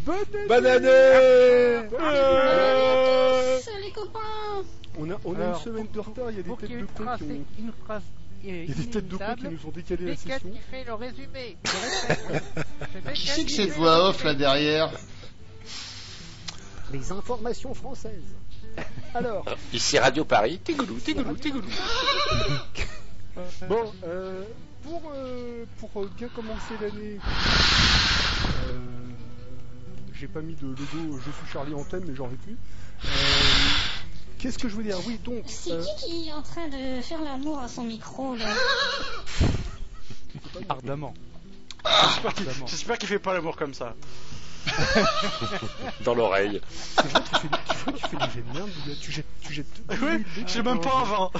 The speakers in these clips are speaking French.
Bonne année. Les copains. On a une semaine de retard, il y a des têtes de cons qui ont... une phrase Il y a des têtes de cons qui nous ont décalé la session. qui fait le résumé. Qui c'est que cette voix off là derrière? Les informations françaises. Alors, Ici Radio Paris. Tigoulou. bon, pour bien commencer l'année, j'ai pas mis de logo Je suis Charlie Antenne, mais j'aurais pu. Qu'est-ce que je veux dire? Oui, donc... C'est qui est en train de faire l'amour à son micro, là? Ardemment. J'espère qu'il fait pas l'amour comme ça. Dans l'oreille. C'est vrai que tu fais des jets de merde, tu jettes... Oui, j'ai même pas un vin.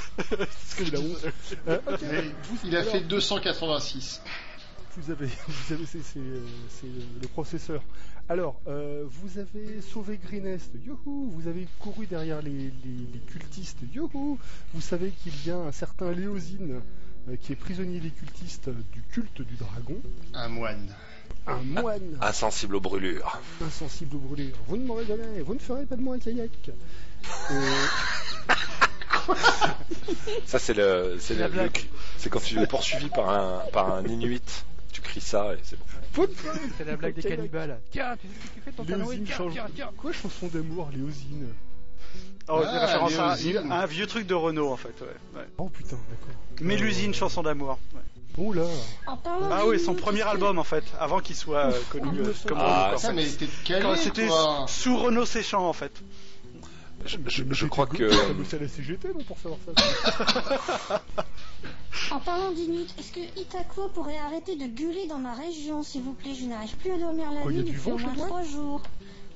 C'est la honte. Okay. Il a fait 286. Vous avez c'est le processeur. Alors, vous avez sauvé Greenest, youhou. Vous avez couru derrière les cultistes, youhou. Vous savez qu'il y a un certain Léosine qui est prisonnier des cultistes du culte du dragon. Un moine. Un moine. Insensible aux brûlures. Insensible aux brûlures. Vous ne m'aurez jamais, vous ne ferez pas de moi un kayak. Ça c'est la blague. C'est quand tu es poursuivi par un Inuit. Tu cries ça et c'est bon. C'est la blague des cannibales. Tiens, tu fais ton canoë. Tiens. Quoi, chanson d'amour, Léosine? Oh, c'est référence Léosine. à un vieux truc de Renault en fait. Ouais. Oh putain, d'accord. Mélusine, chanson d'amour. Ouais. Oh là. Ah oui, son premier album en fait, avant qu'il soit connu comme Renault. Ça, mais t'es calé, C'était toi. sous Renault Séchant en fait. Je crois que... T'as bossé à la CGT, non, pour savoir ça? En parlant d'Inuit, est-ce que Itaco pourrait arrêter de gueuler dans ma région, s'il vous plaît? Je n'arrive plus à dormir la Quoi, y a nuit du depuis vent au chez moins toi 3 jours.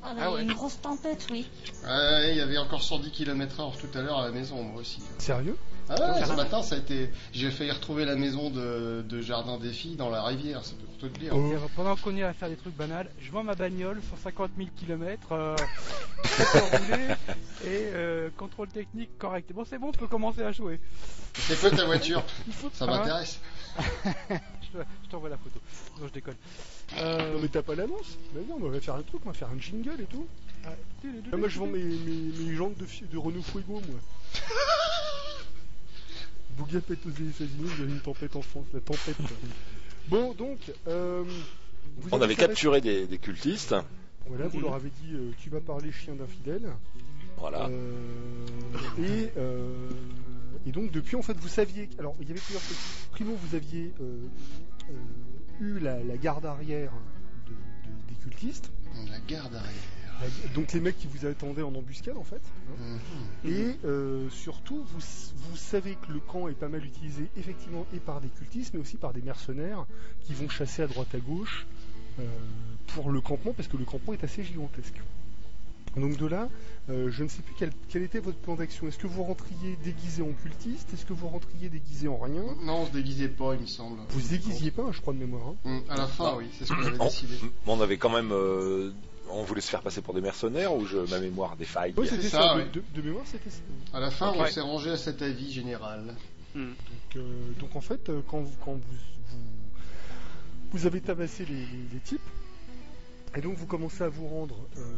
Ah bah, Ah il y ouais. a une grosse tempête, oui. Ouais, il y avait encore 110 km/h tout à l'heure à la maison, moi aussi. Sérieux? Ah ouais, ce matin, ça a été... J'ai failli retrouver la maison de Jardin des Filles dans la rivière, c'est pour te le dire. Oh. Pendant qu'on est à faire des trucs banals, je vends ma bagnole, 150 000 km, et contrôle technique correct. Bon, c'est bon, on peut commencer à jouer. C'est quoi ta voiture? Ça m'intéresse. Je t'envoie la photo. Non, je déconne. Non mais t'as pas l'annonce? Bah non, on va faire un truc, on va faire un jingle et tout. Moi je vends mes jantes de Renault Fuego, moi. Bouga pète aux États-Unis, il y a une tempête en France, la tempête. Bon, donc... On avait capturé des cultistes. Voilà, vous leur avez dit, tu vas parler chien d'infidèle. Voilà. Et donc depuis, en fait, vous saviez... Alors, il y avait plusieurs choses. Primo, vous aviez eu la garde arrière des cultistes. La garde arrière. Donc les mecs qui vous attendaient en embuscade, en fait. Et surtout, vous savez que le camp est pas mal utilisé, effectivement, et par des cultistes, mais aussi par des mercenaires qui vont chasser à droite à gauche pour le campement, parce que le campement est assez gigantesque. Donc de là, je ne sais plus quel était votre plan d'action. Est-ce que vous rentriez déguisé en cultiste? Est-ce que vous rentriez déguisé en rien? Non, on se déguisait pas, il me semble. Vous se déguisiez pas, je crois, de mémoire. À la fin, oui, c'est ce qu'on avait décidé. On avait quand même... on voulait se faire passer pour des mercenaires ou ma mémoire défaille? Oui, c'était C'est ça. ça, oui. De mémoire, c'était ça. À la fin, Ok. on s'est rangé à cet avis général. Donc en fait, quand vous avez tabassé les types, et donc vous commencez à vous rendre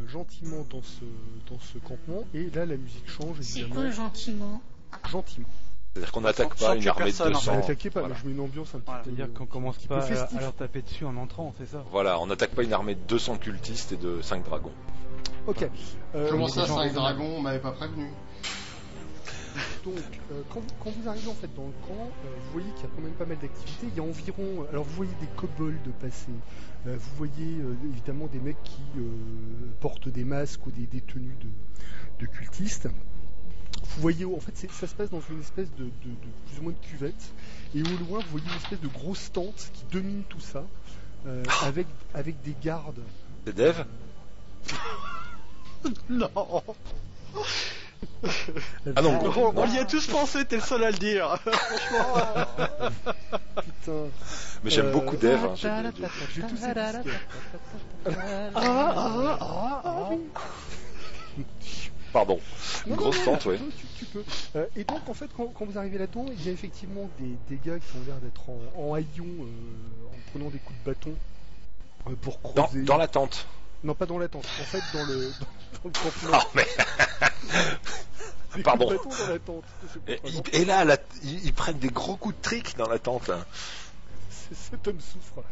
gentiment dans ce campement, et là la musique change C'est évidemment. quoi, gentiment? Gentiment. C'est-à-dire qu'on n'attaque Sans pas une tuer armée de personne, 200. Bah, attaquez pas, Voilà. mais je mets une ambiance un petit Voilà. peu... C'est-à-dire qu'on commence petit pas peu festif. à leur taper dessus en entrant, c'est ça? Voilà, on n'attaque pas une armée de 200 cultistes et de 5 dragons. Ok. Comment ça, les gens 5 raisonnent. dragons, on m'avait pas prévenu. Donc, quand vous arrivez en fait dans le camp, vous voyez qu'il y a quand même pas mal d'activités. Il y a environ, alors vous voyez des kobolds passer. Vous voyez évidemment des mecs qui portent des masques ou des tenues de cultistes. Vous voyez, en fait, ça se passe dans une espèce de plus ou moins de cuvette. Et au loin, vous voyez une espèce de grosse tente qui domine tout ça, avec des gardes. C'est Dev? Non. Ah non, On y a tous pensé, t'es le seul à le dire. Putain. mais j'aime beaucoup Dev. Hein. J'ai tous ces disques. Pardon. Une Non, grosse non, tente, ouais. non, tu peux. Et donc, en fait, quand vous arrivez là-dedans, il y a effectivement des gars qui ont l'air d'être en haillons, en prenant des coups de bâton pour creuser. Dans la tente. Non, pas dans la tente. En fait, dans le campement. Ah, mais... C'est Pardon. complètement dans la tente. Et là, ils prennent des gros coups de trick dans la tente. Hein. Cet homme souffre.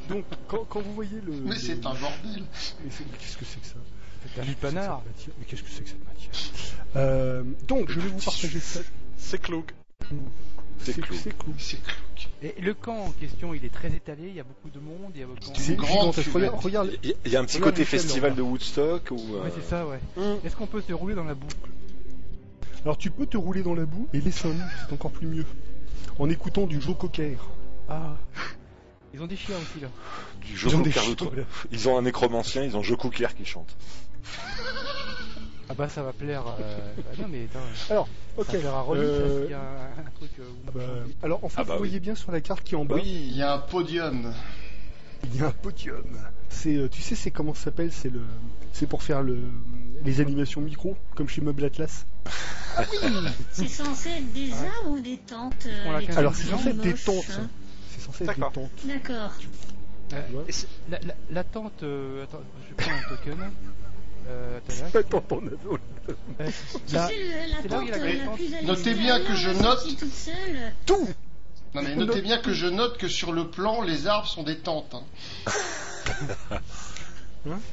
Donc, quand vous voyez le... Mais c'est un bordel. Mais qu'est-ce que c'est que ça? C'est un lupanar. Mais qu'est-ce que c'est que cette matière? Donc, je vais vous partager ça. C'est Cloug. C'est Cloug. C'est Cloug. C'est Cloug. Et le camp en question, il est très étalé, il y a beaucoup de monde, il y a beaucoup C'est grande gigantesque. cuvette. Regarde. Il y a un petit Regarde côté l'échelle, festival là. de Woodstock ou. Ouais, c'est ça, ouais. Hum. Est-ce qu'on peut se rouler dans la boue? Alors, tu peux te rouler dans la boue et laisser un loup, c'est encore plus mieux. En écoutant du Joe Cocker. Ah. Ils ont des chiens aussi, là. Du Ils Joe ont des Cocker. chiens, voilà. Ils ont un nécromancien, ils ont Joe Cocker qui chante. Ah bah ça va plaire. Non mais attends. Alors, Ça ok. plaira à Rolly, ça, s'il y a un truc où Ah bah, alors, en fait, Ah bah vous oui. voyez bien sur la carte qui est en bas, Il Oui. y a un podium. il y a un podium. C'est, tu sais, c'est comment ça s'appelle? C'est pour faire les animations micro, comme chez Meuble Atlas. C'est censé être des arbres ou des tentes font la les quinzaine. Alors, trucs c'est censé être des moches, tentes. hein. C'est censé être des D'accord. tentes. D'accord. Tu vois. Et c'est- La tente. Attends, je prends un token. Attends, là. Attends, on avait- Tu Là, sais, la c'est là où tente il y a la la grande plus à Notez bien que je l'extérieur, note- sortie toute seule. Tout. Non mais notez bien que je note que sur le plan, les arbres sont des tentes. Hein.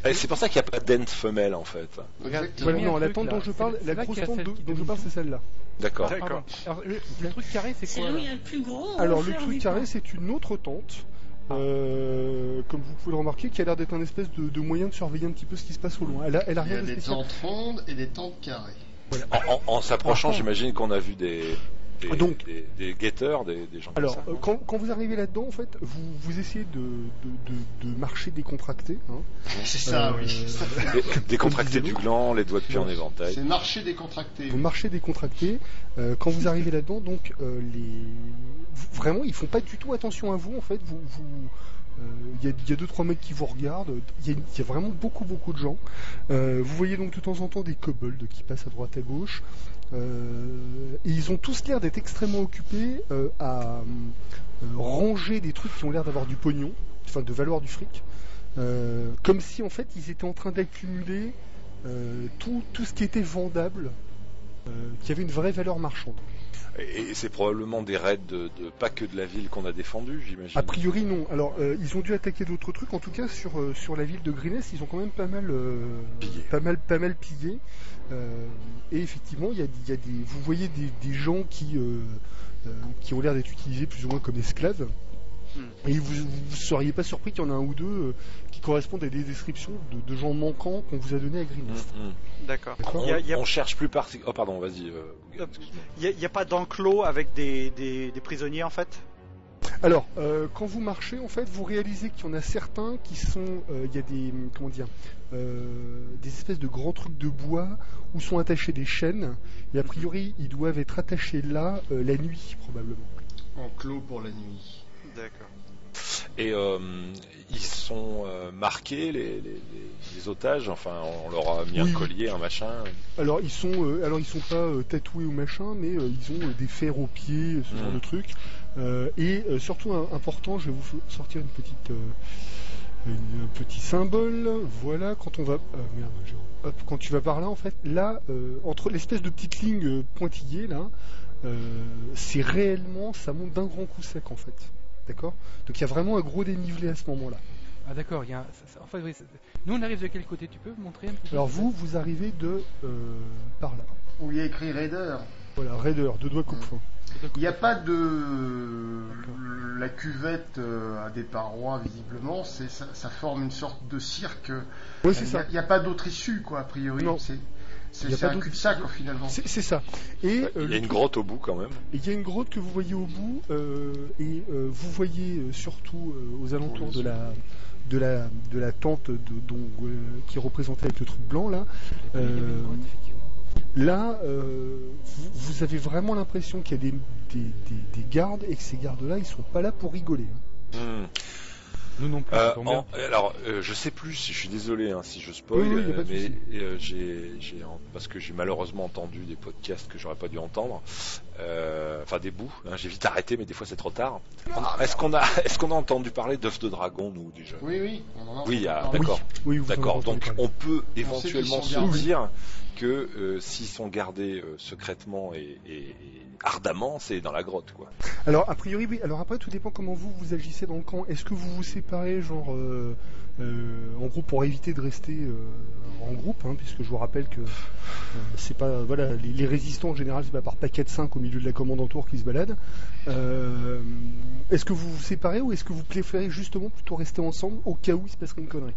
Et c'est pour ça qu'il n'y a pas d'ent femelle en fait. Regarde, Exactement. Voilà, mis un non, la truc, tente là. dont je parle, C'est la là grosse qu'il y a tente celle qui dont est je parle, c'est celle-là. D'accord. D'accord. Pardon. Alors, le truc carré, c'est C'est quoi là où là il y a le plus gros. on Alors, va le faire truc du carré, pain. c'est une autre tente. Comme vous pouvez le remarquer, qui a l'air d'être un espèce de moyen de surveiller un petit peu ce qui se passe au loin. Elle a Il y rien a de des spécial. tentes rondes et des tentes carrées. En s'approchant, Par contre- j'imagine qu'on a vu des Donc- des guetteurs, des gens Alors, comme ça. quand vous arrivez là-dedans, en fait, vous essayez de marcher décontracté. Hein. C'est ça, oui. Décontracter du gland, les doigts de pied en éventail. C'est marcher décontracté. Vous marchez décontracté. Quand vous arrivez là-dedans, donc vraiment, ils font pas du tout attention à vous. En fait, il y a 2-3 mecs qui vous regardent. Il y a vraiment beaucoup de gens. Vous voyez donc de temps en temps des kobolds qui passent à droite à gauche. Et ils ont tous l'air d'être extrêmement occupés à ranger des trucs qui ont l'air d'avoir du pognon, enfin de valoir du fric, comme si en fait ils étaient en train d'accumuler tout ce qui était vendable, qui avait une vraie valeur marchande. Et c'est probablement des raids de pas que de la ville qu'on a défendu, j'imagine. A priori non. Alors ils ont dû attaquer d'autres trucs. En tout cas sur la ville de Greenest, ils ont quand même pas mal pillé. Et effectivement, il y a vous voyez des gens qui ont l'air d'être utilisés plus ou moins comme esclaves. Et vous seriez pas surpris qu'il y en a un ou deux qui correspondent à des descriptions de gens manquants qu'on vous a donné à Greenest. D'accord. D'accord. Il y a- On cherche plus particulièrement. Oh pardon, vas-y. Bougan, excuse-moi. il y a pas d'enclos avec des prisonniers en fait? Alors, quand vous marchez, en fait, vous réalisez qu'il y en a certains qui sont, il y a des, comment dire, des espèces de grands trucs de bois où sont attachés des chaînes. Et a priori, ils doivent être attachés là la nuit, probablement. Enclos pour la nuit. D'accord. Et ils sont marqués, les otages. Enfin, on leur a mis Oui. un collier, un machin. Alors, ils sont pas tatoués ou machin, mais ils ont des fers aux pieds, ce genre de trucs. Et surtout important, je vais vous sortir une petite, un petit symbole. Voilà, quand on va, merde, hop, quand tu vas par là, en fait, là, entre l'espèce de petite ligne pointillée là, c'est réellement, ça monte d'un grand coup sec en fait. D'accord. Donc il y a vraiment un gros dénivelé à ce moment-là. Ah d'accord, il y a en fait, oui, nous on arrive de quel côté? Tu peux me montrer un petit peu? Alors vous arrivez de par là. Où il y a écrit Raider. Voilà, Raider, 2 doigts coupe-fin. Il n'y a pas de... La cuvette à des parois, visiblement, ça forme une sorte de cirque. Oui, c'est ça. Il n'y a pas d'autre issue, quoi, a priori. Non. Il y a C'est pas un d'autre- cul-de-sac, quoi, finalement. C'est ça. Et Il y a une grotte au bout quand même. il y a une grotte que vous voyez au bout, et vous voyez surtout aux alentours de la tente qui est représentée avec le truc blanc là. Il y avait une grotte, effectivement. Là, vous avez vraiment l'impression qu'il y a des gardes et que ces gardes-là, ils sont pas là pour rigoler. Hein. Nous non plus. ça tombe bien. Alors, je sais plus si je suis désolé si je spoil, Oui, y a pas de mais souci. parce que j'ai malheureusement entendu des podcasts que j'aurais pas dû entendre. enfin des bouts. Hein, j'ai vite arrêté, mais des fois c'est trop tard. Est-ce qu'on a entendu parler d'œufs de dragon, nous déjà? Oui, on en a Oui, entendu d'accord. Oui, vous en D'accord. avez entendu Donc parler. on peut qu'ils éventuellement sont se gardés. dire que s'ils sont gardés secrètement et ardemment, c'est dans la grotte, quoi. Alors, a priori, oui. Alors après, tout dépend comment vous agissez dans le camp. Est-ce que vous vous séparez, genre, en gros, pour éviter de rester en groupe, hein, puisque je vous rappelle que c'est pas, voilà, les résistants en général, c'est pas par paquet de 5 au milieu de la commandantour qui se baladent. Est-ce que vous vous séparez ou est-ce que vous préférez justement plutôt rester ensemble au cas où il se passerait une connerie?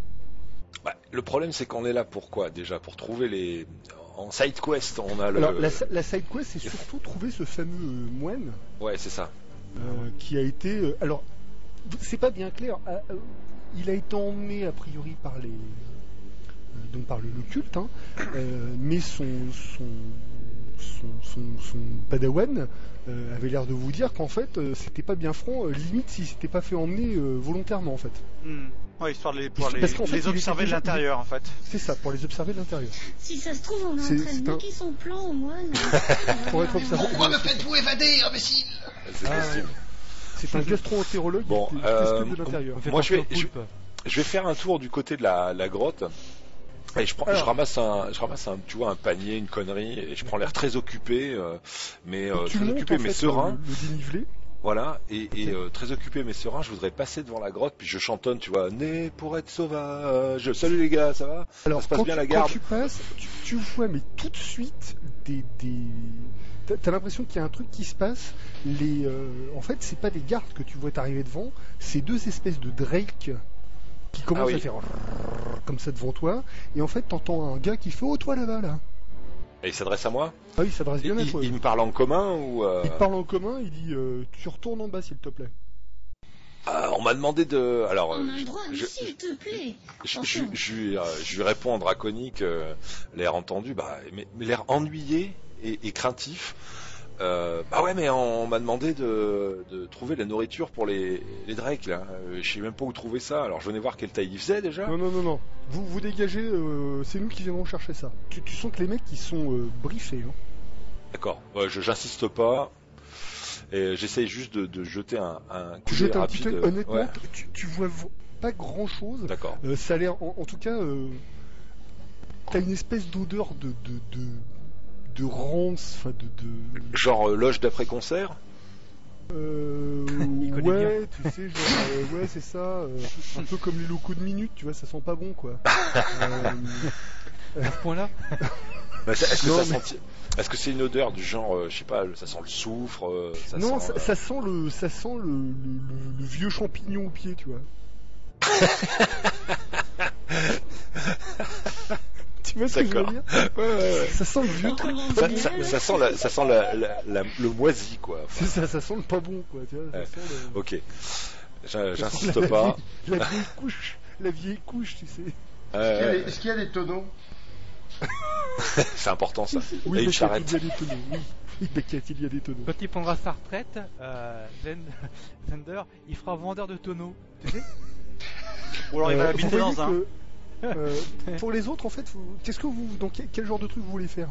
Bah, le problème, c'est qu'on est là pour quoi? Déjà, pour trouver les... En side quest, on a le... Alors, la side quest, c'est surtout trouver ce fameux moine Ouais, c'est ça. qui a été... alors, c'est pas bien clair. Il a été emmené, a priori, par les... donc par le culte, hein, mais son padawan avait l'air de vous dire qu'en fait, c'était pas bien franc, limite s'il s'était pas fait emmener volontairement, en fait. Ouais, histoire de Parce qu'en fait, les il observer était de l'intérieur, en fait. C'est ça, pour les observer de l'intérieur. Si ça se trouve, on est en train de niquer son plan au moine. Pour être observé. Pourquoi me faites-vous évader, imbécile? C'est possible. C'est un gastro-entérologue Bon, qui testait de l'intérieur. moi je vais faire un tour du côté de la grotte. Et je ramasse tu vois, un panier, une connerie, et je prends l'air très occupé, mais tu très montes, occupé en mais fait, serein. le dénivelé. Voilà, et très occupé mais serein, je voudrais passer devant la grotte, puis je chantonne, tu vois, né pour être sauvage. Salut les gars, ça va? Alors, ça se passe bien la garde? Quand tu passes, tu vois, mais tout de suite, t'as l'impression qu'il y a un truc qui se passe. En fait, c'est pas des gardes que tu vois t'arriver devant, c'est deux espèces de Drake qui commencent à faire comme ça devant toi, et en fait, t'entends un gars qui fait « Oh, toi là-bas, là !» Et il s'adresse à moi? Ah oui, il s'adresse bien à toi. Il me parle en commun ou Il te parle en commun, il dit tu retournes en bas s'il te plaît. On m'a demandé de... Alors, On a le droit, s'il te plaît. je lui réponds en draconique, l'air entendu, mais l'air ennuyé et craintif. Bah ouais, mais on m'a demandé de trouver de la nourriture pour les drakes là. Je sais même pas où trouver ça. Alors je venais voir quelle taille il faisait déjà. Non. Vous dégagez, c'est nous qui viendrons chercher ça. Tu sens que les mecs ils sont briefés. Hein. D'accord. J'insiste pas. Et j'essaye juste de jeter un coup Tu jettes d'œil un rapide. petit œil. Honnêtement, Ouais. tu vois pas grand chose. D'accord. Ça a l'air, en tout cas, t'as une espèce d'odeur de rance, enfin de... Genre loge d'après concert. Ouais, tu sais, genre, ouais, c'est ça, un peu comme les locaux de minutes, tu vois, ça sent pas bon, quoi. À ce point-là. Est-ce que c'est une odeur du genre, je sais pas, ça sent le soufre? Non, ça sent le vieux champignon au pied, tu vois. Tu vois ce que je veux dire? Ouais. Ça sent le vieux truc. Ça sent le moisi, quoi. Enfin, C'est ça sent le pas bon, quoi. Tu vois, ça sent le... Ok. J'insiste pas. La vieille couche, tu sais. Est-ce qu'il y a des tonneaux? C'est important ça. Oui, et mais une charrette. il y a des tonneaux. Oui, mais il y a des tonneaux. Quand il prendra sa retraite, Zender, il fera vendeur de tonneaux. Tu sais? Ou alors il va vous habiter voyez dans un. pour les autres, en fait, qu'est-ce que quel genre de truc vous voulez faire?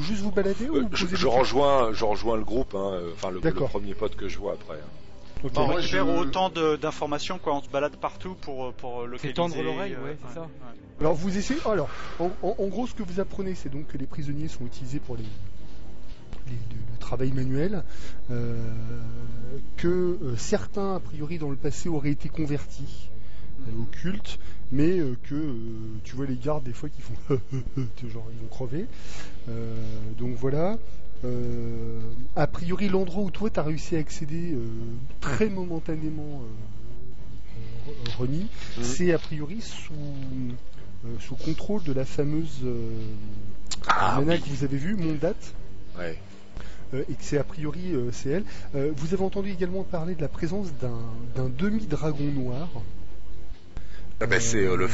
Juste vous balader ou Je rejoins le groupe, hein, enfin le premier pote que je vois après. Okay. On récupère autant d'informations, quoi. On se balade partout pour localiser. C'est tendre l'oreille, ouais, c'est ça. Ouais. Alors vous essayez. Alors, en gros, ce que vous apprenez, c'est donc que les prisonniers sont utilisés pour le travail manuel, que certains, a priori, dans le passé, auraient été convertis au culte, mais que tu vois les gardes des fois qui font genre ils vont crever. Donc voilà. A priori, l'endroit où toi t'as réussi à accéder très momentanément, Ronnie, c'est a priori sous contrôle de la fameuse nana que vous avez vue, Mondat. Ouais. Et que c'est a priori c'est elle. Vous avez entendu également parler de la présence d'un demi-dragon noir. C'est le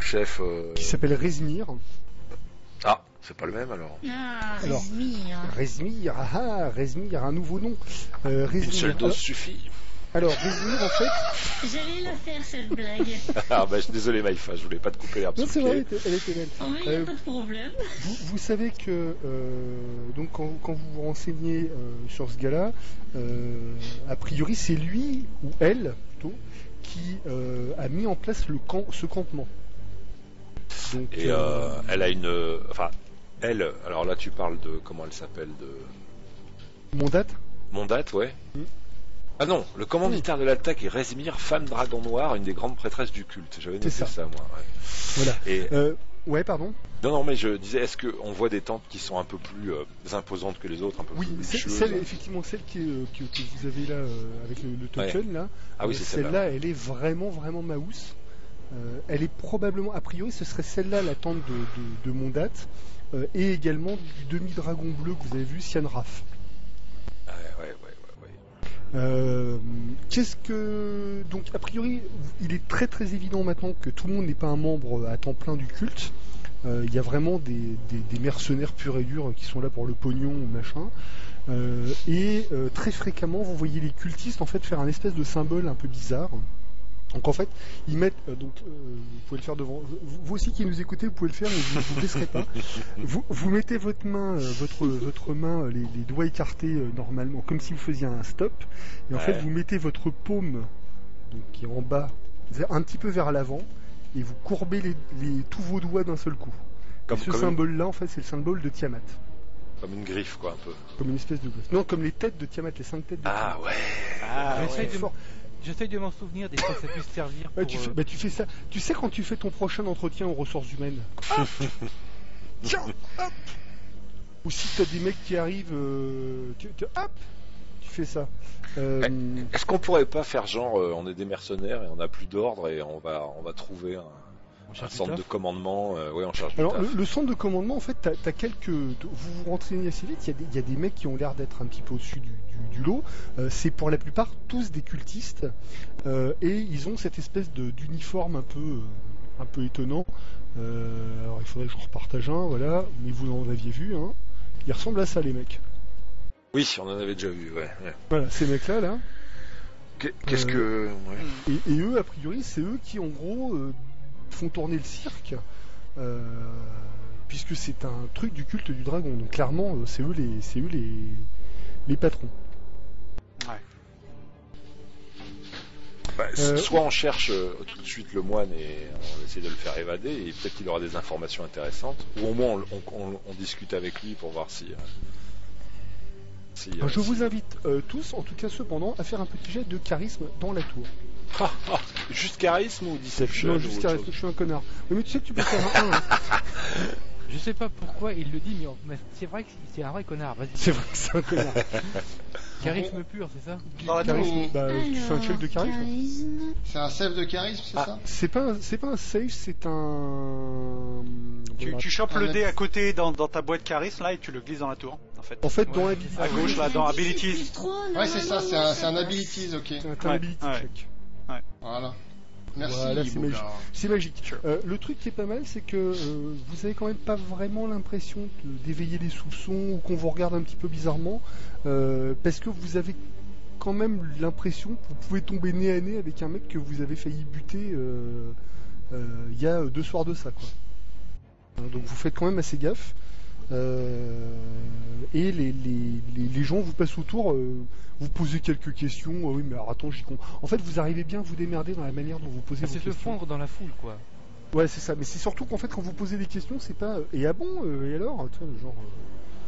chef. Qui s'appelle Rezmir. Ah, c'est pas le même alors. Ah, Rezmir. Rezmir, un nouveau nom. Une seule dose suffit. Alors, revenir en fait. J'allais la faire cette blague. Ah bah je suis désolé Maïfa, je voulais pas te couper l'herbe Non, sous c'est le vrai, pied. elle était belle. Oh, mais y a pas de problème. Vous savez que donc quand vous vous renseignez sur ce gars-là, a priori c'est lui ou elle plutôt qui a mis en place ce campement. Donc, Et elle a une, enfin elle, alors là tu parles de comment elle s'appelle, de Mondat. Mondat, ouais. Mm. Ah non, le commanditaire de l'attaque est Rezmir, femme dragon noir, une des grandes prêtresses du culte. J'avais noté C'est ça. moi. Ouais. Voilà. Et Ouais, pardon. non, mais je disais, est-ce qu'on voit des temples qui sont un peu plus imposantes que les autres, un peu Oui, plus luxueuses effectivement celle que vous avez là avec le token là. Ah oui, c'est celle-là, elle est vraiment mouse. Elle est probablement, a priori, ce serait celle-là la tente de Mondat et également du demi-dragon bleu que vous avez vu, Sian Raf. Ouais. Qu'est-ce que donc a priori il est très très évident maintenant que tout le monde n'est pas un membre à temps plein du culte. Il y a vraiment des mercenaires purs et durs qui sont là pour le pognon ou machin. Et très fréquemment vous voyez les cultistes en fait faire un espèce de symbole un peu bizarre. Donc en fait, ils mettent vous pouvez le faire devant vous aussi qui nous écoutez, vous pouvez le faire, mais je ne vous laisserai pas. Vous mettez votre main, votre main, les doigts écartés normalement, comme si vous faisiez un stop, et en fait vous mettez votre paume, donc qui est en bas, un petit peu vers l'avant, et vous courbez tous vos doigts d'un seul coup. Comme symbole-là, en fait, c'est le symbole de Tiamat. Comme une griffe, quoi, un peu. Comme une espèce de griffe. Non, comme les têtes de Tiamat, les 5 têtes de Tiamat. J'essaye de m'en souvenir des fois que ça puisse servir pour... tu fais ça. Tu sais quand tu fais ton prochain entretien aux ressources humaines. Tiens, hop. Ou si t'as des mecs qui arrivent, hop, tu fais ça. Est-ce qu'on pourrait pas faire genre, on est des mercenaires et on n'a plus d'ordre et on va trouver un centre de commandement, en charge du Alors taf. le centre de commandement, en fait, t'as quelques, vous vous renseignez assez vite. Il y a des mecs qui ont l'air d'être un petit peu au-dessus du lot. C'est pour la plupart tous des cultistes et ils ont cette espèce d'uniforme un peu étonnant. Alors il faudrait que je repartage un, voilà. Mais vous en aviez vu, hein. Ils ressemblent à ça, les mecs. Oui, on en avait déjà vu, ouais. Voilà, ces mecs-là, là. Qu'est-ce que... Ouais. Et eux, a priori, c'est eux qui, en gros, font tourner le cirque, puisque c'est un truc du culte du dragon. Donc clairement, c'est eux les patrons. Ouais. Soit on cherche tout de suite le moine et on essaie de le faire évader, et peut-être qu'il aura des informations intéressantes, ou au moins on discute avec lui pour voir si... Je vous invite tous, en tout cas cependant, à faire un petit jet de charisme dans la tour. Juste charisme ou deception? Non, juste charisme, je suis un connard. Mais tu sais que tu peux faire un 1. Hein. Je sais pas pourquoi il le dit, mais c'est vrai que c'est un vrai connard. Vas-y. C'est vrai que c'est un connard. Charisme pur, c'est ça? Charisme, tu fais un check de charisme. C'est un save de charisme, c'est ça? C'est pas un save, c'est un... Tu chopes le dé à côté dans ta boîte charisme là et tu le glisses dans la tour. En fait, dans Abilities. À gauche là, dans Abilities. Ouais, c'est ça, c'est un Abilities, ok. C'est un Ability check. Voilà. Merci. Voilà, c'est magique. Le truc qui est pas mal, c'est que vous avez quand même pas vraiment l'impression d'éveiller les soupçons ou qu'on vous regarde un petit peu bizarrement, parce que vous avez quand même l'impression que vous pouvez tomber nez à nez avec un mec que vous avez failli buter il y a 2 soirs de ça, quoi. Donc vous faites quand même assez gaffe. Et les gens vous passent autour, vous posez quelques questions. Oui, mais alors attends, en fait, vous arrivez bien à vous démerder dans la manière dont vous posez vos questions. C'est se fondre dans la foule, quoi. Ouais, c'est ça. Mais c'est surtout qu'en fait, quand vous posez des questions, c'est pas et ah bon, et alors, tu vois, genre.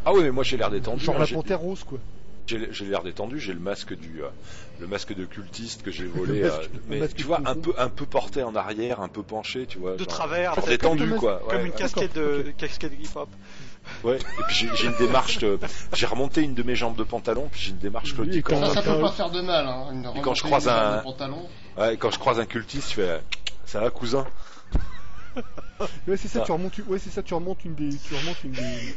Ah oui, mais moi j'ai l'air détendu. Genre la panthère rose, quoi. J'ai l'air détendu. J'ai le masque de cultiste que j'ai volé. Mais tu vois, un peu porté en arrière, un peu penché, tu vois. De travers. Détendu, quoi. Comme une casquette de hip-hop. Ouais, et puis j'ai une démarche, j'ai remonté une de mes jambes de pantalon, puis j'ai une démarche claudicante. Ça peut pas faire de mal, hein. Et quand je croise quand je croise un cultiste, je fais, ça va, cousin? Ouais, c'est ça, tu remontes une des.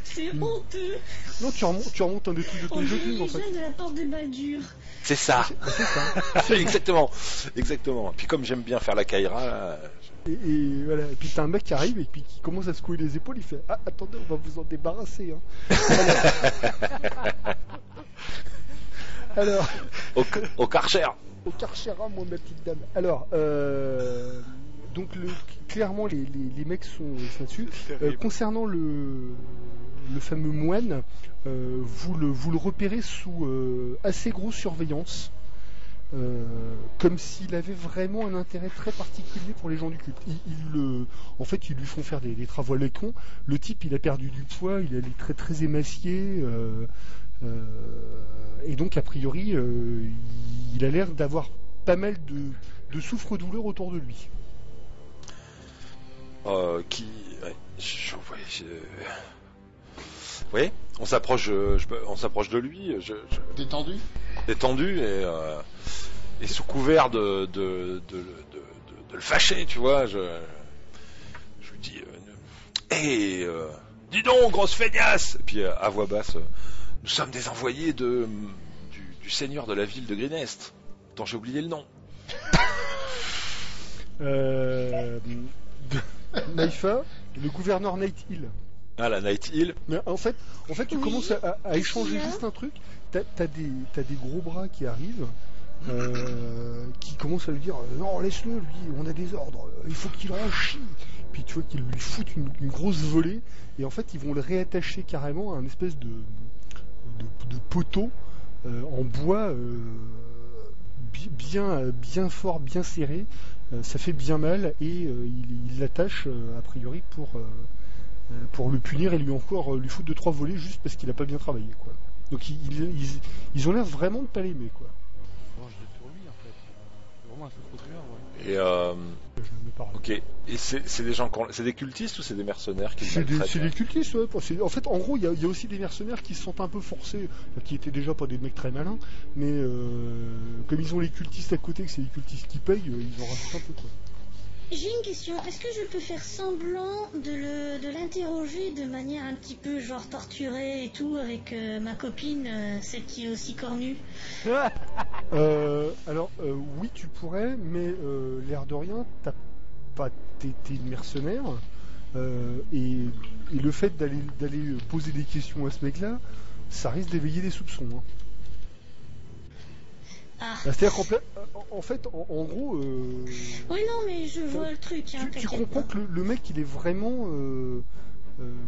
C'est honteux. Non, tu remontes un des trucs de ton jogging, en fait. De la porte des Baldures. C'est ça. C'est ça. Exactement. Puis comme j'aime bien faire la caïra, là... Et voilà. Et puis t'as un mec qui arrive et puis qui commence à secouer les épaules. Il fait, ah, attendez, on va vous en débarrasser. Hein. Alors, Au Karcher. au Karchera, moi, ma petite dame. Alors, donc clairement, les mecs sont là-dessus. Concernant le fameux moine, vous le repérez sous assez grosse surveillance. Comme s'il avait vraiment un intérêt très particulier pour les gens du culte. En fait, ils lui font faire des travaux à l'écran. Le type, il a perdu du poids, il est très très émacié, et donc a priori, il a l'air d'avoir pas mal de souffre-douleur autour de lui. Ouais, vous voyez, on s'approche de lui. Détendu et sous couvert de le fâcher, tu vois, je lui dis dis donc, grosse feignasse. Et puis à voix basse, nous sommes des envoyés du seigneur de la ville de Greenest, dont j'ai oublié le nom. Naïfa, le gouverneur Night Hill. Ah, la Night Hill. Mais en fait, tu commences à échanger juste un truc. T'as des gros bras qui arrivent, qui commencent à lui dire non, laisse-le, lui, on a des ordres, il faut qu'il en chie. Puis tu vois qu'ils lui foutent une grosse volée, et en fait, ils vont le réattacher carrément à un espèce de poteau en bois bien fort, bien serré. Ça fait bien mal, et il l'attache a priori pour le punir et lui foutre 2-3 volets juste parce qu'il a pas bien travaillé, quoi. Donc ils ont l'air vraiment de pas l'aimer, quoi. Je l'ai sur lui en fait. C'est vraiment un souffre-douleur, ouais. Et Je me parle. ok. Et c'est des gens, c'est des cultistes ou c'est des mercenaires qui C'est maltraitent des cultistes, ouais. En fait, en gros, il y a aussi des mercenaires qui se sentent un peu forcés, qui étaient déjà pas des mecs très malins, mais comme ils ont les cultistes à côté, que c'est les cultistes qui payent, ils en rajoutent un peu, quoi. J'ai une question. Est-ce que je peux faire semblant de l'interroger de manière un petit peu genre torturée et tout avec ma copine, celle qui est aussi cornue? Alors, oui, tu pourrais, mais l'air de rien, t'es une mercenaire, et le fait d'aller poser des questions à ce mec-là, ça risque d'éveiller des soupçons. Hein. Ah. C'est-à-dire qu'en fait, en gros... Oui, non, mais je vois le truc. Hein, tu comprends que le mec, il est vraiment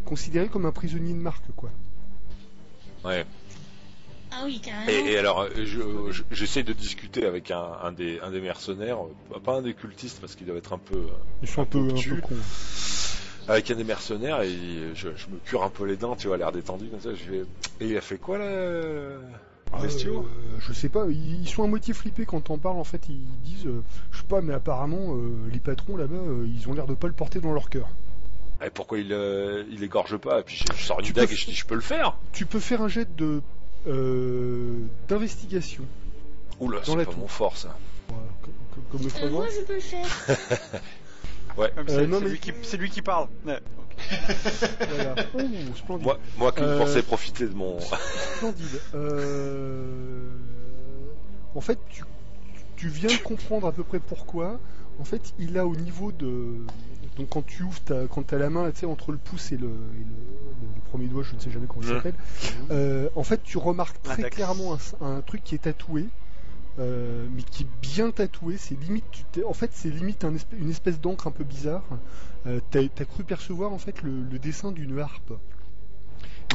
considéré comme un prisonnier de marque, quoi. Ouais. Ah oui, carrément. Et alors, j'essaie de discuter avec un des mercenaires, pas un des cultistes parce qu'il doit être un peu. Ils sont un peu cons. Avec un des mercenaires, et je me cure un peu les dents, tu vois, l'air détendu comme ça. Je vais. Et il a fait quoi là, bestiaux? Je sais pas. Ils sont à moitié flippés quand t'en parles. En fait, ils disent, je sais pas, mais apparemment les patrons là-bas, ils ont l'air de pas le porter dans leur cœur. Et pourquoi il égorge pas? Et puis je sors une dague et je dis, je peux le faire. Tu peux faire un jet d'investigation. Oula, c'est pas mon fort ça. Voilà, comme le frère. Moi, je peux le faire. Ouais. C'est lui qui parle. Ouais. Voilà. Oh, splendide. Moi qui pensais profiter de mon. Splendide. En fait, tu viens de comprendre à peu près pourquoi. En fait, il a au niveau de. Donc quand tu ouvres, quand t'as la main, tu sais, entre le pouce et le premier doigt, je ne sais jamais comment il s'appelle. En fait, tu remarques très clairement un truc qui est tatoué. Mais qui est bien tatoué, c'est limite, en fait, c'est limite une espèce d'encre un peu bizarre. T'as cru percevoir en fait le dessin d'une harpe.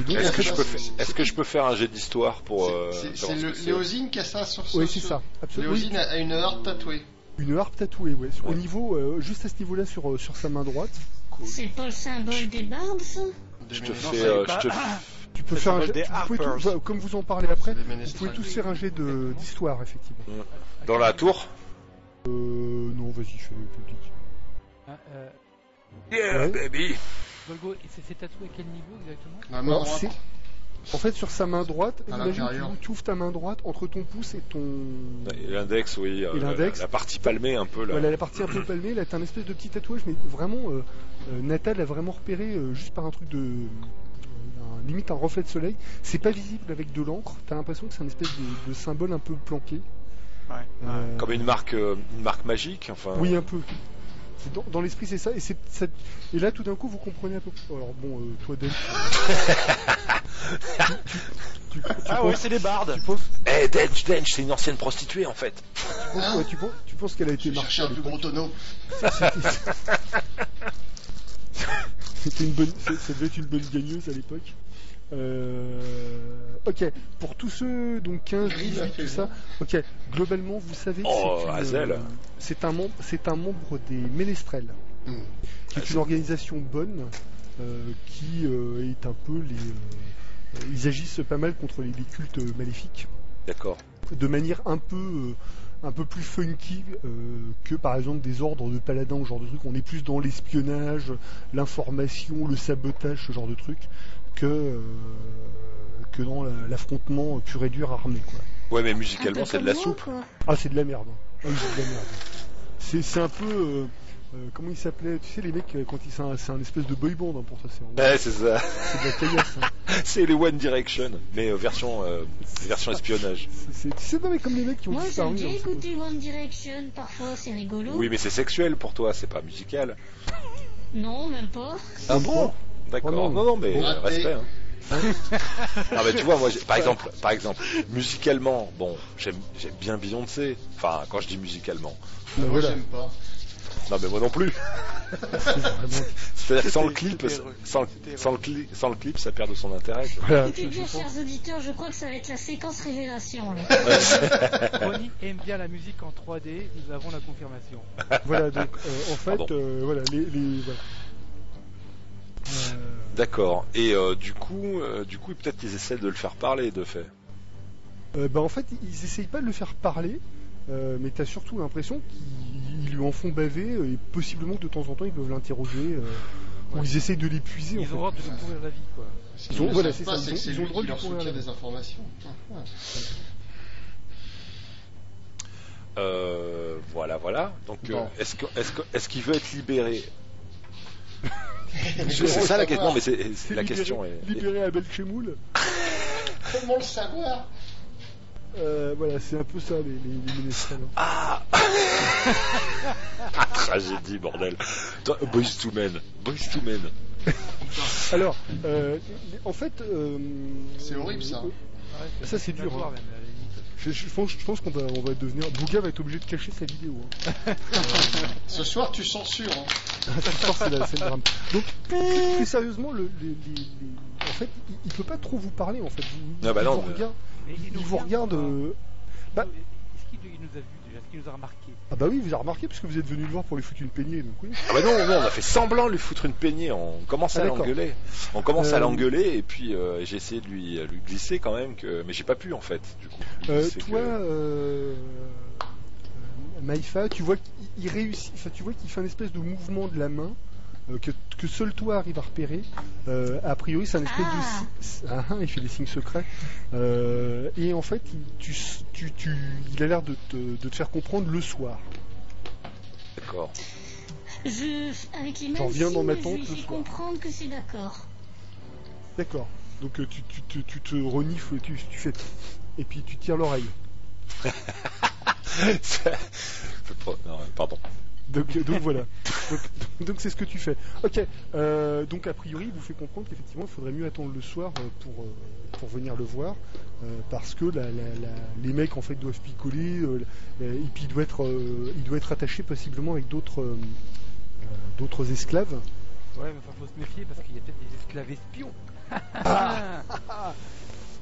Est-ce que je peux faire un jet d'histoire pour c'est Léosine qui a ça sur son. Oui, c'est ça. Absolument. Léosine a une harpe tatouée. Une harpe tatouée, ouais. Au niveau, juste à ce niveau-là, sur sa main droite. C'est pas le symbole des bardes, ça? Tu peux faire un jet. Comme vous en parlez après, vous pouvez tous faire un jet d'histoire, effectivement. Dans la tour? Non, vas-y, fais public. Yeah, baby. Golgo, et c'est tatoué à quel niveau exactement? La main droite. En fait, sur sa main droite, imagine tu ouvres ta main droite entre ton pouce et ton. Et l'index, oui. Et l'index. La partie palmée un peu là. Voilà, la partie un peu palmée. Là, t'as un espèce de petit tatouage, mais vraiment, Natal l'a vraiment repéré juste par un truc de. Limite un reflet de soleil. C'est pas visible avec de l'encre. T'as l'impression que c'est un espèce de symbole un peu planqué. Ouais. Comme une marque magique, enfin. Oui, un peu. Dans l'esprit, c'est ça. Et là, tout d'un coup, vous comprenez un peu. Alors bon, toi, Dan. Oui, c'est les bardes. Dench, c'est une ancienne prostituée en fait. Tu penses qu'elle a été Je marquée cherchais un plus gros tonneau. C'était une bonne, ça devait être une bonne gagneuse à l'époque. Ok, pour tous ceux, donc 15, 18, tout ça, ok, globalement, vous savez que c'est un membre des Ménestrels, qui est une organisation bonne, qui est un peu ils agissent pas mal contre les cultes maléfiques. D'accord. De manière un peu plus funky que par exemple des ordres de paladins, ce genre de truc. On est plus dans l'espionnage, l'information, le sabotage, ce genre de truc, que dans l'affrontement pur et dur armé, quoi. Ouais, mais musicalement c'est de la soupe. Ah, c'est de la merde. Ah, oui, c'est de la merde. C'est un peu comment il s'appelait, tu sais, les mecs quand c'est un espèce de boy band, hein, pour toi, ouais, c'est ça. C'est de la caillasse, hein. C'est les One Direction, mais version espionnage. Tu sais, non, mais comme les mecs qui ont Moi disparu. j'aime bien écouter One Direction, parfois c'est rigolo. Oui, mais c'est sexuel pour toi, c'est pas musical. Non, même pas. Ah bon? D'accord. Non, mais respect. Hein. Ah bah tu vois, moi par exemple musicalement, bon, j'aime bien Beyoncé. Enfin, quand je dis musicalement. Moi voilà. j'aime pas. Non mais moi non plus. C'est-à-dire que sans le clip, ça perd de son intérêt. Voilà, Écoutez bien, chers auditeurs, je crois que ça va être la séquence révélation. Là. Ronnie aime bien la musique en 3D, nous avons la confirmation. Voilà, donc en fait, voilà, voilà. D'accord. Et du coup, peut-être qu'ils essaient de le faire parler, de fait. En fait, ils essayent pas de le faire parler, mais t'as surtout l'impression qu'ils lui en font baver, et possiblement que de temps en temps ils peuvent l'interroger, ou ils essayent de l'épuiser. Ils ont le droit de lui pourrir la vie, quoi. Ils ont, voilà, c'est c'est ça, c'est que c'est ils ont lui le droit qui de leur lui soutient pourrir des informations. Voilà. Donc, Bon. est-ce qu'il veut être libéré? C'est ça la question. Non, mais c'est la question. Libérer Abel Chemoul. Comment le savoir? Voilà, c'est un peu ça les ménestrels. Ah tragédie, bordel. Boys to Men. Alors, en fait, C'est horrible ça. Ça, c'est dur, Voir, hein. même, à la limite. je pense qu'on va devenir. Bouga va être obligé de cacher sa vidéo. Hein. Ce soir tu censures. Hein. Ce soir, c'est le drame. Donc, plus sérieusement, en fait, il peut pas trop vous parler, en fait. Ah bah non, Mais Il vous regarde. Est-ce qu'il nous a vu déjà? Est-ce qu'il nous a remarqué? Ah bah oui, vous avez remarqué parce que vous êtes venu le voir pour lui foutre une peignée, donc oui. Ah bah non, on a fait semblant de lui foutre une peignée. On commence à d'accord. l'engueuler. On commence à l'engueuler et puis j'ai essayé de lui glisser quand même, mais j'ai pas pu en fait. Du coup. Toi, Maïfa, tu vois qu'il réussit. Enfin, tu vois qu'il fait un espèce de mouvement de la main. Que seul toi arrive à repérer. A priori, c'est un espèce de. Il fait des signes secrets. Et en fait, il a l'air de te faire comprendre le soir. D'accord. Avec les J'en mêmes viens dans ma signes, tente je lui le fais soir. comprendre que c'est d'accord. D'accord. Donc tu te renifles, tu fais. Et puis tu tires l'oreille. Non, pardon. Donc voilà. Donc c'est ce que tu fais. Ok. Donc a priori, il vous fait comprendre qu'effectivement, il faudrait mieux attendre le soir pour venir le voir, parce que les mecs en fait doivent picoler, et puis il doit être attaché possiblement avec d'autres esclaves. Ouais, mais faut se méfier parce qu'il y a peut-être des esclaves espions.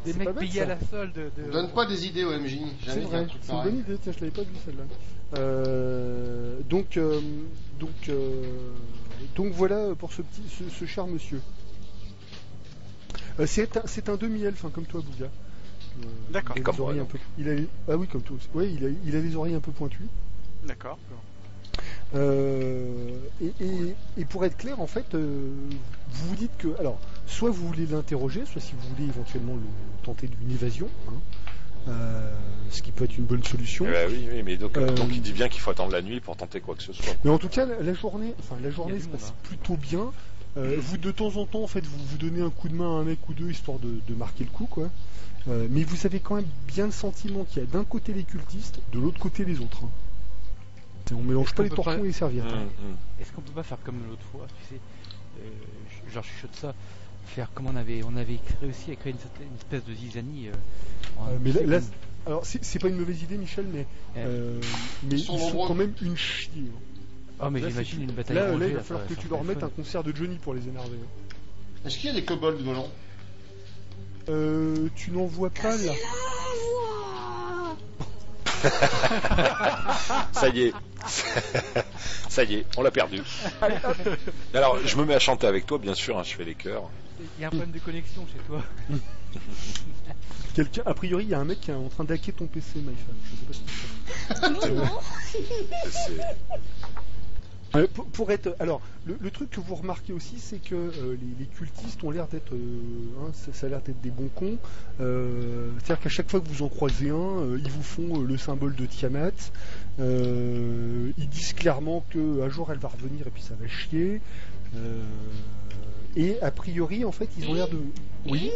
Des C'est mecs pas bête, payés ça. à la solde de... Donne pas des idées au MJ. C'est Jamais dit vrai, un truc c'est une pareil. bonne idée, tiens, je l'avais pas vu celle-là. Donc voilà pour ce cher monsieur. C'est un demi-elfe, hein, comme toi, Bouga. D'accord. Il a Comme les oreilles moi, un peu. Ah oui, comme toi aussi. Ouais, il a les oreilles un peu pointues. D'accord. Et pour être clair, en fait, vous vous dites que, alors, soit vous voulez l'interroger, soit si vous voulez éventuellement tenter d'une évasion, hein, ce qui peut être une bonne solution. Oui, mais donc il dit bien qu'il faut attendre la nuit pour tenter quoi que ce soit. Mais en tout cas, la journée Il y a se du passe monde, hein. plutôt bien. Vous de temps en temps, en fait, vous donnez un coup de main à un mec ou deux histoire de marquer le coup, quoi. Mais vous avez quand même bien le sentiment qu'il y a d'un côté les cultistes, de l'autre côté les autres. Hein. On mélange Est-ce pas qu'on les peut torchons pas- et les serviettes. Hein. Est-ce qu'on peut pas faire comme l'autre fois, tu sais, genre je chuchote ça, faire comme on avait réussi à créer une espèce de zizanie. Mais tu sais, là, comme- Alors c'est pas une mauvaise idée, Michel, mais ils sont quand même une chier. Oh, mais là, j'imagine une bataille. Là, il va falloir que tu leur mettes un concert de Johnny pour les énerver. Est-ce qu'il y a des kobolds volants? Tu n'en vois pas là. Ça y est. Ça y est, on l'a perdu. Alors, je me mets à chanter avec toi, bien sûr, hein, je fais les chœurs. Il y a un problème de connexion chez toi. A priori, il y a un mec qui est en train d'hacker ton PC, MyFan. Je sais pas ce qu'il fait. Pour être, alors, le truc que vous remarquez aussi, c'est que les cultistes ont l'air d'être, ça a l'air d'être des bons cons. C'est-à-dire qu'à chaque fois que vous en croisez un, ils vous font le symbole de Tiamat. Ils disent clairement que un jour elle va revenir et puis ça va chier. Et a priori, en fait, ils ont l'air de. Oui.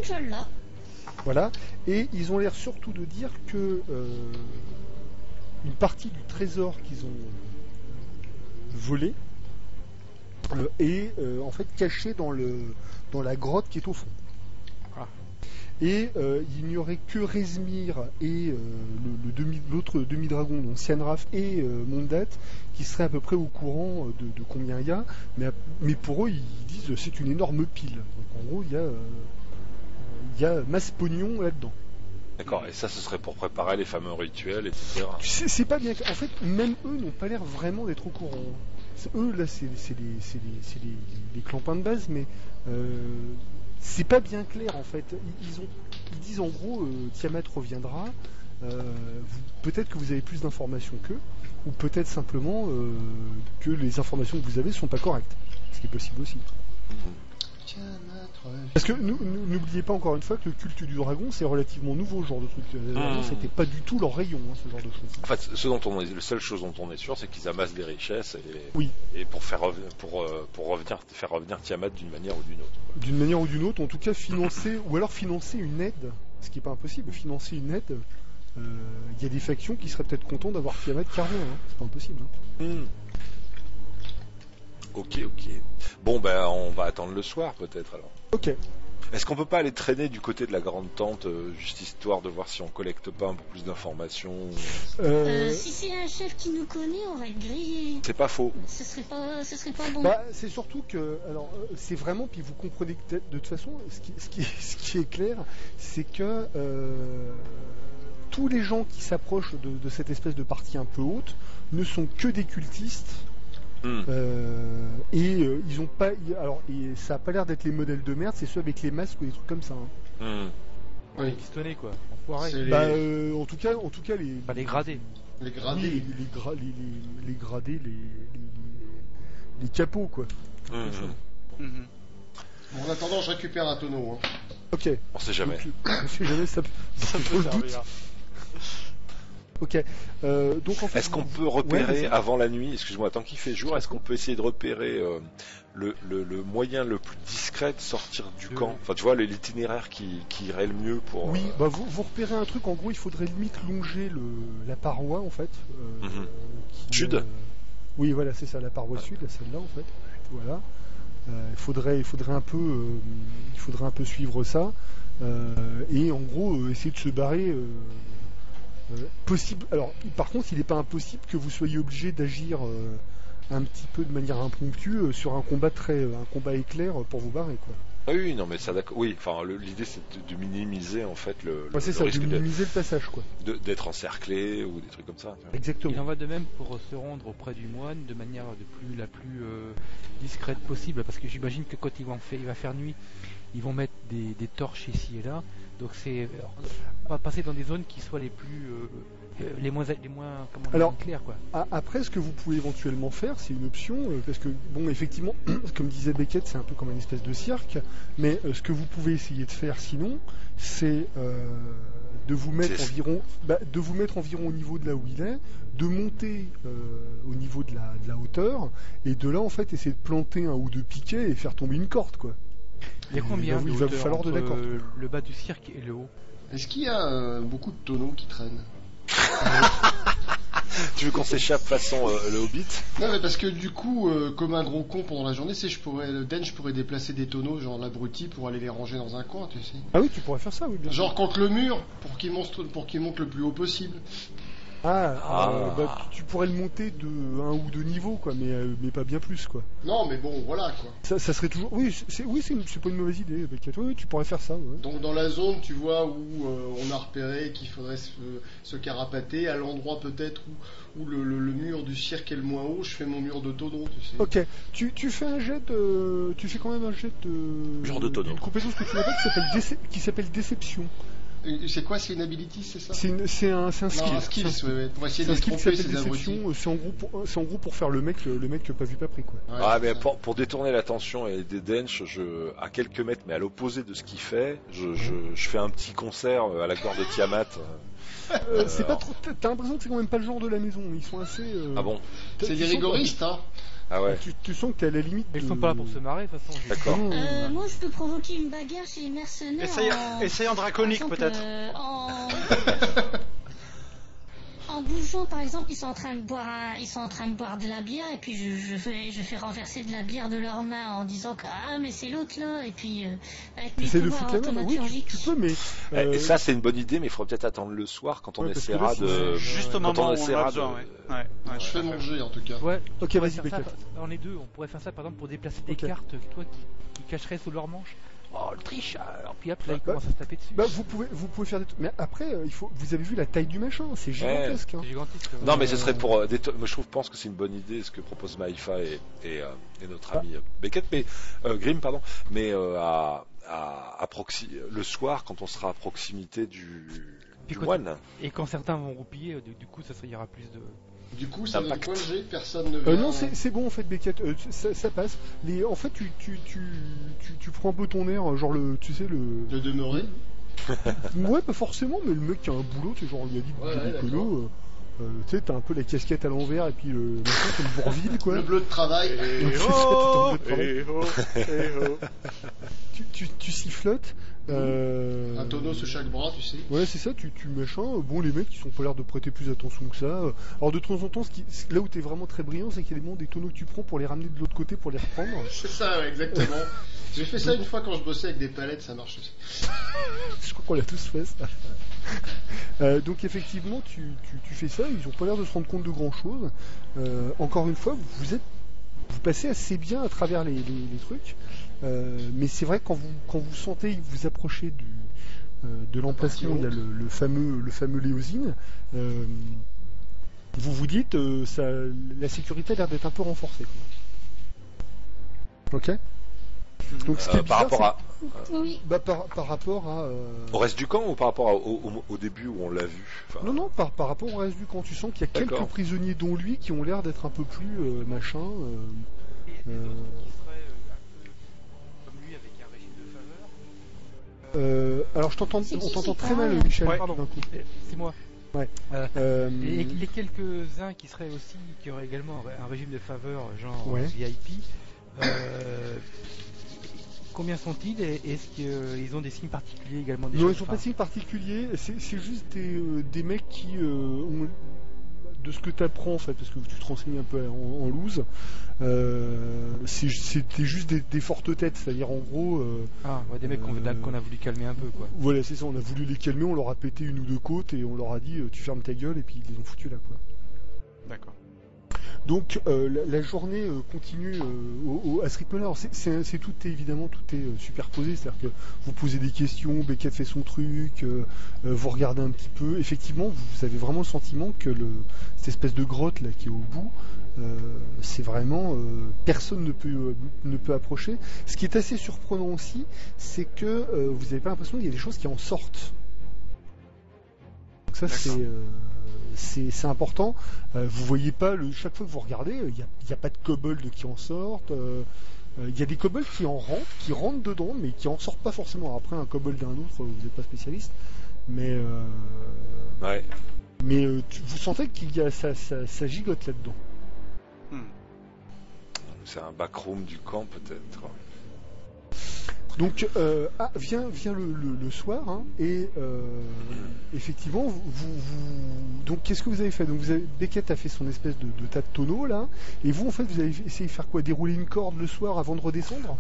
Voilà. Et ils ont l'air surtout de dire que une partie du trésor qu'ils ont volé est en fait caché dans la grotte qui est au fond. Et il n'y aurait que Rezmir et l'autre demi-dragon, donc Sianraf et Mondat, qui seraient à peu près au courant de combien il y a, mais pour eux ils disent c'est une énorme pile. Donc en gros il y a masse pognon là-dedans. D'accord, et ça ce serait pour préparer les fameux rituels, etc. C'est pas bien. En fait, même eux n'ont pas l'air vraiment d'être au courant. Eux là c'est les clampins de base, mais c'est pas bien clair en fait. Ils disent en gros Tiamat reviendra. Peut-être que vous avez plus d'informations qu'eux, ou peut-être simplement que les informations que vous avez sont pas correctes. Ce qui est possible aussi. Parce que n'oubliez pas encore une fois que le culte du dragon c'est relativement nouveau, ce genre de truc. C'était pas du tout leur rayon, ce genre de choses. En fait, la seule chose dont on est sûr, c'est qu'ils amassent des richesses et pour faire revenir Tiamat d'une manière ou d'une autre. D'une manière ou d'une autre, en tout cas financer une aide, ce qui est pas impossible. Financer une aide, il y a des factions qui seraient peut-être contents d'avoir Tiamat qui revient. C'est pas impossible. Ok. Bon, on va attendre le soir, peut-être, alors. Ok. Est-ce qu'on peut pas aller traîner du côté de la grande tente, juste histoire de voir si on collecte pas un peu plus d'informations Si c'est un chef qui nous connaît, on va être grillé. C'est pas faux. Ce serait pas bon. C'est surtout que, alors, c'est vraiment, puis vous comprenez que de toute façon, ce qui est clair, c'est que tous les gens qui s'approchent de cette espèce de partie un peu haute ne sont que des cultistes. Ils ont pas. Alors, ça a pas l'air d'être les modèles de merde, c'est ceux avec les masques ou des trucs comme ça. Les pistonnés quoi, enfoirés. En tout cas les gradés. Les gradés. Les gradés, les capots quoi. En attendant, je récupère un tonneau. Ok. On sait jamais. On sait jamais, ça peut servir. Ok. Donc en fait, est-ce qu'on peut repérer avant la nuit, excuse-moi, tant qu'il fait jour, est-ce qu'on peut essayer de repérer le moyen le plus discret de sortir du camp? Enfin, tu vois, l'itinéraire qui irait le mieux pour. Oui, vous repérez un truc. En gros, il faudrait limite longer la paroi en fait. Sud. Oui, voilà, c'est ça, la paroi sud, celle-là en fait. Voilà. Il faudrait un peu suivre ça et en gros essayer de se barrer. Possible. Alors, par contre, il n'est pas impossible que vous soyez obligé d'agir un petit peu de manière impromptue sur un combat éclair pour vous barrer, quoi. Ah oui, non, mais ça, d'accord. Oui, enfin, l'idée c'est de minimiser en fait le risque de minimiser le passage, quoi. D'être encerclé ou des trucs comme ça. Exactement. Il en va de même pour se rendre auprès du moine de manière la plus discrète possible, parce que j'imagine que quand il va faire nuit, ils vont mettre des torches ici et là. Donc c'est pas passer dans des zones qui soient les moins claires quoi. Après, ce que vous pouvez éventuellement faire, c'est une option, parce que bon, effectivement, comme disait Beckett, c'est un peu comme une espèce de cirque, mais ce que vous pouvez essayer de faire sinon, c'est de vous mettre environ au niveau de là où il est, de monter au niveau de la hauteur, et de là en fait essayer de planter un ou deux piquets et faire tomber une corde, quoi. Il y a combien il va vous falloir de la corde. Le bas du cirque et le haut. Est-ce qu'il y a beaucoup de tonneaux qui traînent? Tu veux qu'on s'échappe façon le Hobbit? Non, mais parce que du coup, comme un gros con pendant la journée, je pourrais déplacer des tonneaux, genre l'abruti, pour aller les ranger dans un coin, tu sais. Ah oui, tu pourrais faire ça, oui, bien sûr. Genre contre le mur, pour qu'il monte le plus haut possible. Tu pourrais le monter de 1 ou 2 niveaux, quoi, mais pas bien plus, quoi. Non, mais bon, voilà, quoi. Ça serait toujours... Oui, c'est pas une mauvaise idée, Beckett. Oui, tu pourrais faire ça, ouais. Donc dans la zone, tu vois, où on a repéré qu'il faudrait se carapater, à l'endroit peut-être où le mur du cirque est le moins haut, je fais mon mur de tonneau, tu sais. Ok, tu fais un jet de... Tu fais quand même un jet de... Genre de tonneau. Une compétence que tu n'as pas qui s'appelle Déception. C'est quoi, c'est une ability, c'est ça? C'est un skill. Non, un skill, ouais, pour essayer de les tromper, ces abrutis. C'est en gros pour faire le mec pas vu pas pris, quoi. Ouais, mais pour détourner l'attention et des Dench, à quelques mètres, mais à l'opposé de ce qu'il fait, je fais un petit concert à la gloire de Tiamat. C'est pas trop. T'as l'impression que c'est quand même pas le genre de la maison. Ils sont assez. Ah bon? C'est des rigoristes, hein. Ah ouais. Tu sens que t'es à la limite. Ils sont pas là pour se marrer, de toute façon. D'accord. Moi, je peux provoquer une bagarre chez les mercenaires. Essaye en draconique, peut-être. En bougeant, par exemple, ils sont en train de boire de la bière, et puis je fais renverser de la bière de leurs mains en disant que mais c'est l'autre là, et puis avec mes pouvoirs automaturgiques. Oui, tu peux, mais Et ça, c'est une bonne idée, mais il faudra peut-être attendre le soir quand on essaiera de. Juste au moment où on a besoin, ouais. Je fais mon jet en tout cas. Ouais. Ok, vas-y, Beckett. On est deux, on pourrait faire ça par exemple pour déplacer des cartes, toi qui cacheraient sous leur manche. Oh, le tricheur! Puis hop, là, il commence à se taper dessus. Vous pouvez faire des trucs. Mais après, vous avez vu la taille du machin, c'est gigantesque. C'est gigantesque. Non, mais ce serait pour. Moi, je pense que c'est une bonne idée ce que propose Maïfa et notre ami Beckett, mais Grimm, pardon. Mais le soir, quand on sera à proximité du moine. Et quand certains vont roupiller, du coup, il y aura plus de. Du coup, ça donne quoi le jet? Personne ne veut. Non, c'est bon en fait, Beckett. Ça passe. En fait, tu prends un peu ton air, genre de demeurer. Ouais, pas forcément, mais le mec qui a un boulot, tu sais, genre il a dit de écolo. Tu sais, t'as un peu la casquette à l'envers et puis le machin comme Bourville, quoi. Le bleu de travail. Tu sifflotes. Un tonneau sur chaque bras, tu sais. Ouais, c'est ça, tu machin. Bon, les mecs, ils sont pas l'air de prêter plus attention que ça. Alors, de temps en temps, là où t'es vraiment très brillant, c'est qu'il y a des tonneaux que tu prends pour les ramener de l'autre côté pour les reprendre. C'est ça, ouais, exactement. J'ai fait ça une fois quand je bossais avec des palettes, ça marche aussi. Je crois qu'on l'a tous fait, ça. Donc, effectivement, tu fais ça, ils ont pas l'air de se rendre compte de grand chose. Encore une fois, vous passez assez bien à travers les trucs. Mais c'est vrai que quand vous sentez que vous approchez de l'emplacement où il y a le fameux Léosine, vous vous dites la sécurité a l'air d'être un peu renforcée, quoi. Ok. Donc ce qui est bizarre, par rapport à Oui. par rapport à au reste du camp ou par rapport au début où on l'a vu? Enfin... Non, par rapport au reste du camp, tu sens qu'il y a quelques prisonniers dont lui qui ont l'air d'être un peu plus machin. Alors on t'entend très mal, Michel. Ouais, pardon. C'est moi. Ouais. Et les quelques-uns qui auraient également un régime de faveur genre VIP. Combien sont-ils et est-ce qu'ils ont des signes particuliers également? Non, ils n'ont pas de signes particuliers. C'est juste des mecs qui ont, de ce que tu apprends en fait, parce que tu te renseignes un peu en loose, c'était juste des fortes têtes, c'est-à-dire en gros. Des mecs qu'on a voulu calmer un peu, quoi. Voilà, c'est ça. On a voulu les calmer, on leur a pété une ou deux côtes et on leur a dit tu fermes ta gueule et puis ils les ont foutus là, quoi. D'accord. Donc la journée continue à ce rythme-là. C'est tout est superposé, c'est-à-dire que vous posez des questions, Beckett fait son truc, vous regardez un petit peu. Effectivement, vous avez vraiment le sentiment que cette espèce de grotte là qui est au bout, c'est vraiment personne ne peut approcher. Ce qui est assez surprenant aussi, c'est que vous n'avez pas l'impression qu'il y a des choses qui en sortent. Donc ça c'est important. Vous voyez pas chaque fois que vous regardez, il n'y a pas de kobolds qui en sortent. Il y a des kobolds qui rentrent dedans, mais qui en sortent pas forcément. Après, un kobold d'un autre, vous n'êtes pas spécialiste, mais ouais. Mais vous sentez qu'il y a ça gigote là-dedans. C'est un backroom du camp peut-être. Donc vient le soir hein, et effectivement donc qu'est-ce que vous avez fait? Donc Beckett a fait son espèce de tas de tonneaux là et vous en fait vous avez essayé de faire quoi? Dérouler une corde le soir avant de redescendre?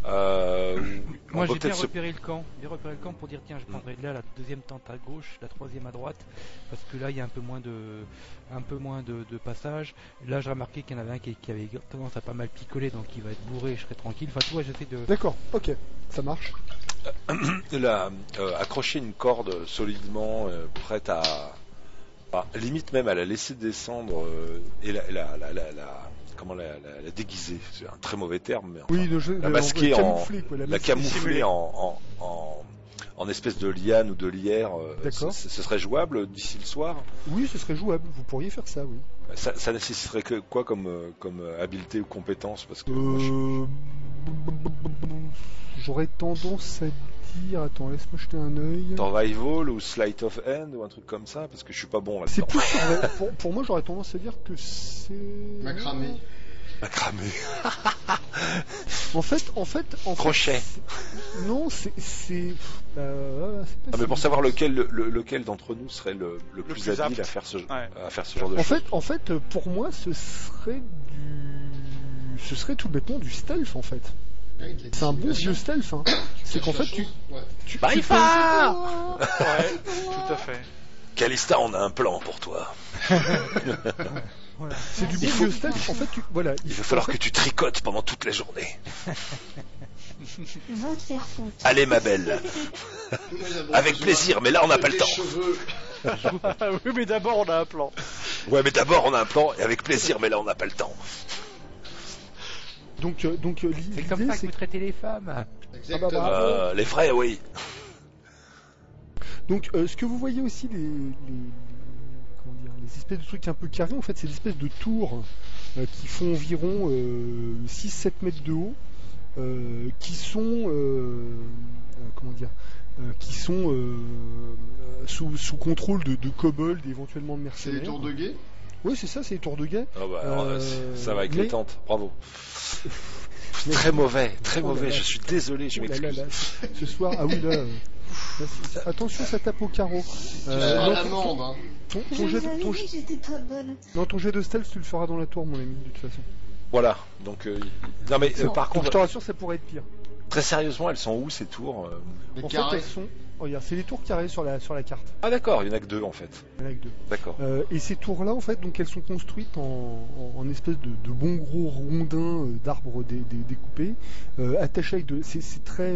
Moi j'ai bien repéré le camp. J'ai repéré le camp pour dire tiens je prendrai là la deuxième tente à gauche, la troisième à droite parce que là il y a un peu moins de passage. Là j'ai remarqué qu'il y en avait un qui avait tendance à pas mal picoler donc il va être bourré, je serai tranquille. Enfin tu vois j'essaie de. D'accord, ok, ça marche. Accrocher une corde solidement, prête à, limite même à la laisser descendre et la déguiser. C'est un très mauvais terme, mais enfin, oui, la masquer la camoufler en espèce de liane ou de lierre. Ce serait jouable d'ici le soir? Oui, ce serait jouable. Vous pourriez faire ça, oui. Ça nécessiterait quoi comme habileté ou compétence parce que j'aurais tendance à dire, attends, laisse-moi jeter un œil. Survival ou Sleight of Hand ou un truc comme ça, parce que je suis pas bon là. C'est plus pour moi, j'aurais tendance à dire que c'est macramé. En fait. Crochet. Non, c'est. Mais pour savoir lequel d'entre nous serait le plus habile à faire ce genre de choses. En fait, pour moi, ce serait tout bêtement du stealth en fait. C'est un bon vieux stealth. Hein. C'est qu'en fait, tu ouais, tout à fait. Calista, on a un plan pour toi. Voilà. C'est du bon vieux stealth. En fait, il va falloir que tu tricotes pendant toute la journée. Va te faire foutre. Allez, ma belle. Avec plaisir, mais là, on n'a pas le temps. Oui, mais d'abord, on a un plan. Ouais, mais d'abord, on a un plan, et avec plaisir, mais là, on n'a pas le temps. Donc c'est comme ça que vous traitez les femmes. Exactement. Les vrais, oui. Donc, ce que vous voyez aussi, les espèces de trucs un peu carrés, en fait, c'est des espèces de tours qui font environ 6-7 mètres de haut, qui sont sous contrôle de kobolds et éventuellement de mercenaires. C'est les tours de guet? Oui, c'est ça, c'est les tours de guet. Ça va avec les tentes, bravo. Très mauvais, je suis désolé, je m'excuse. Ce soir, ah oui, là, attention, ça tape au carreau. L'amende, hein. J'étais pas bonne. Non, ton jet de stealth, tu le feras dans la tour, mon ami, de toute façon. Voilà, donc... non mais par contre... Je te rassure, ça pourrait être pire. Très sérieusement, elles sont où ces tours? En fait, elles sont... Regarde, c'est les tours carrés sur la carte. Ah d'accord, il y en a que 2 en fait. Il y en a que 2. D'accord. Et ces tours-là, en fait, donc elles sont construites en espèce de bons gros rondins d'arbres découpés, attachés avec c'est très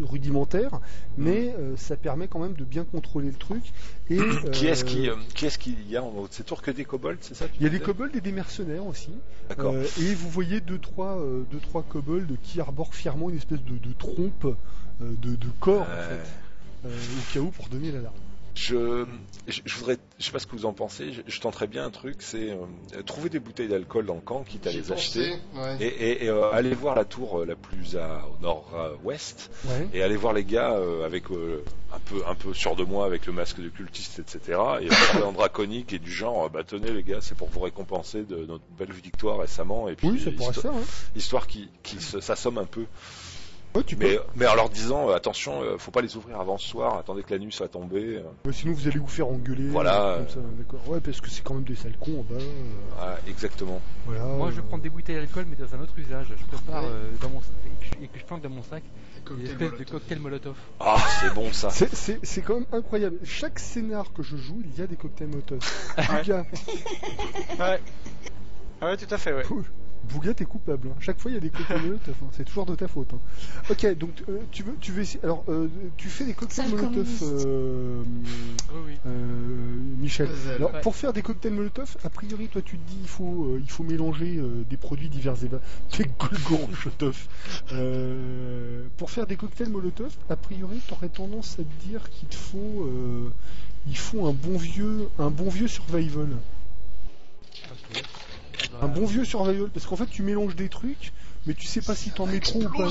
rudimentaire, mais ça permet quand même de bien contrôler le truc. Et qui est-ce qu'il y a en haut de ces tours? Que des kobolds, c'est ça? Il y a des kobolds et des mercenaires aussi. D'accord. Et vous voyez deux trois kobolds qui arborent fièrement une espèce de trompe de corps en fait, au cas où pour donner l'alarme. Je voudrais, je sais pas ce que vous en pensez, je tenterais bien un truc, c'est trouver des bouteilles d'alcool dans le camp, quitte à les acheter, et aller voir la tour la plus au nord-ouest, et aller voir les gars avec un peu sûr de moi avec le masque de cultiste, etc. Et parler en draconique et du genre, tenez les gars, c'est pour vous récompenser de notre belle victoire récemment, et puis oui, ça pourrait se faire, histoire qui s'assomme un peu. Ouais, mais en leur disant attention, faut pas les ouvrir avant ce soir, attendez que la nuit soit tombée. Sinon vous allez vous faire engueuler. Voilà. Comme ça, d'accord. Ouais, parce que c'est quand même des sales cons en bas. Exactement. Voilà. Moi je prends des bouteilles d'alcool mais dans un autre usage. Je prépare dans mon sac et que je planque dans mon sac une espèce de cocktail Molotov. Ah, c'est bon ça. C'est quand même incroyable. Chaque scénar que je joue, il y a des cocktails Molotov. Bouga. Ouais, tout à fait, ouais. Bouga, t'es coupable. Hein. Chaque fois, il y a des cocktails Molotov. Hein. C'est toujours de ta faute. Hein. Ok, donc tu veux essayer. Alors, tu fais des cocktails Molotov, Michel. Alors, pour faire des cocktails Molotov, a priori, toi, tu te dis, il faut mélanger des produits divers et variés. T'es Golgorotov. Pour faire des cocktails Molotov, a priori, t'aurais tendance à te dire qu'il te faut, il faut un bon vieux survival. Okay. Un bon vieux survival, parce qu'en fait tu mélanges des trucs, mais tu sais pas si t'en mets trop ou pas.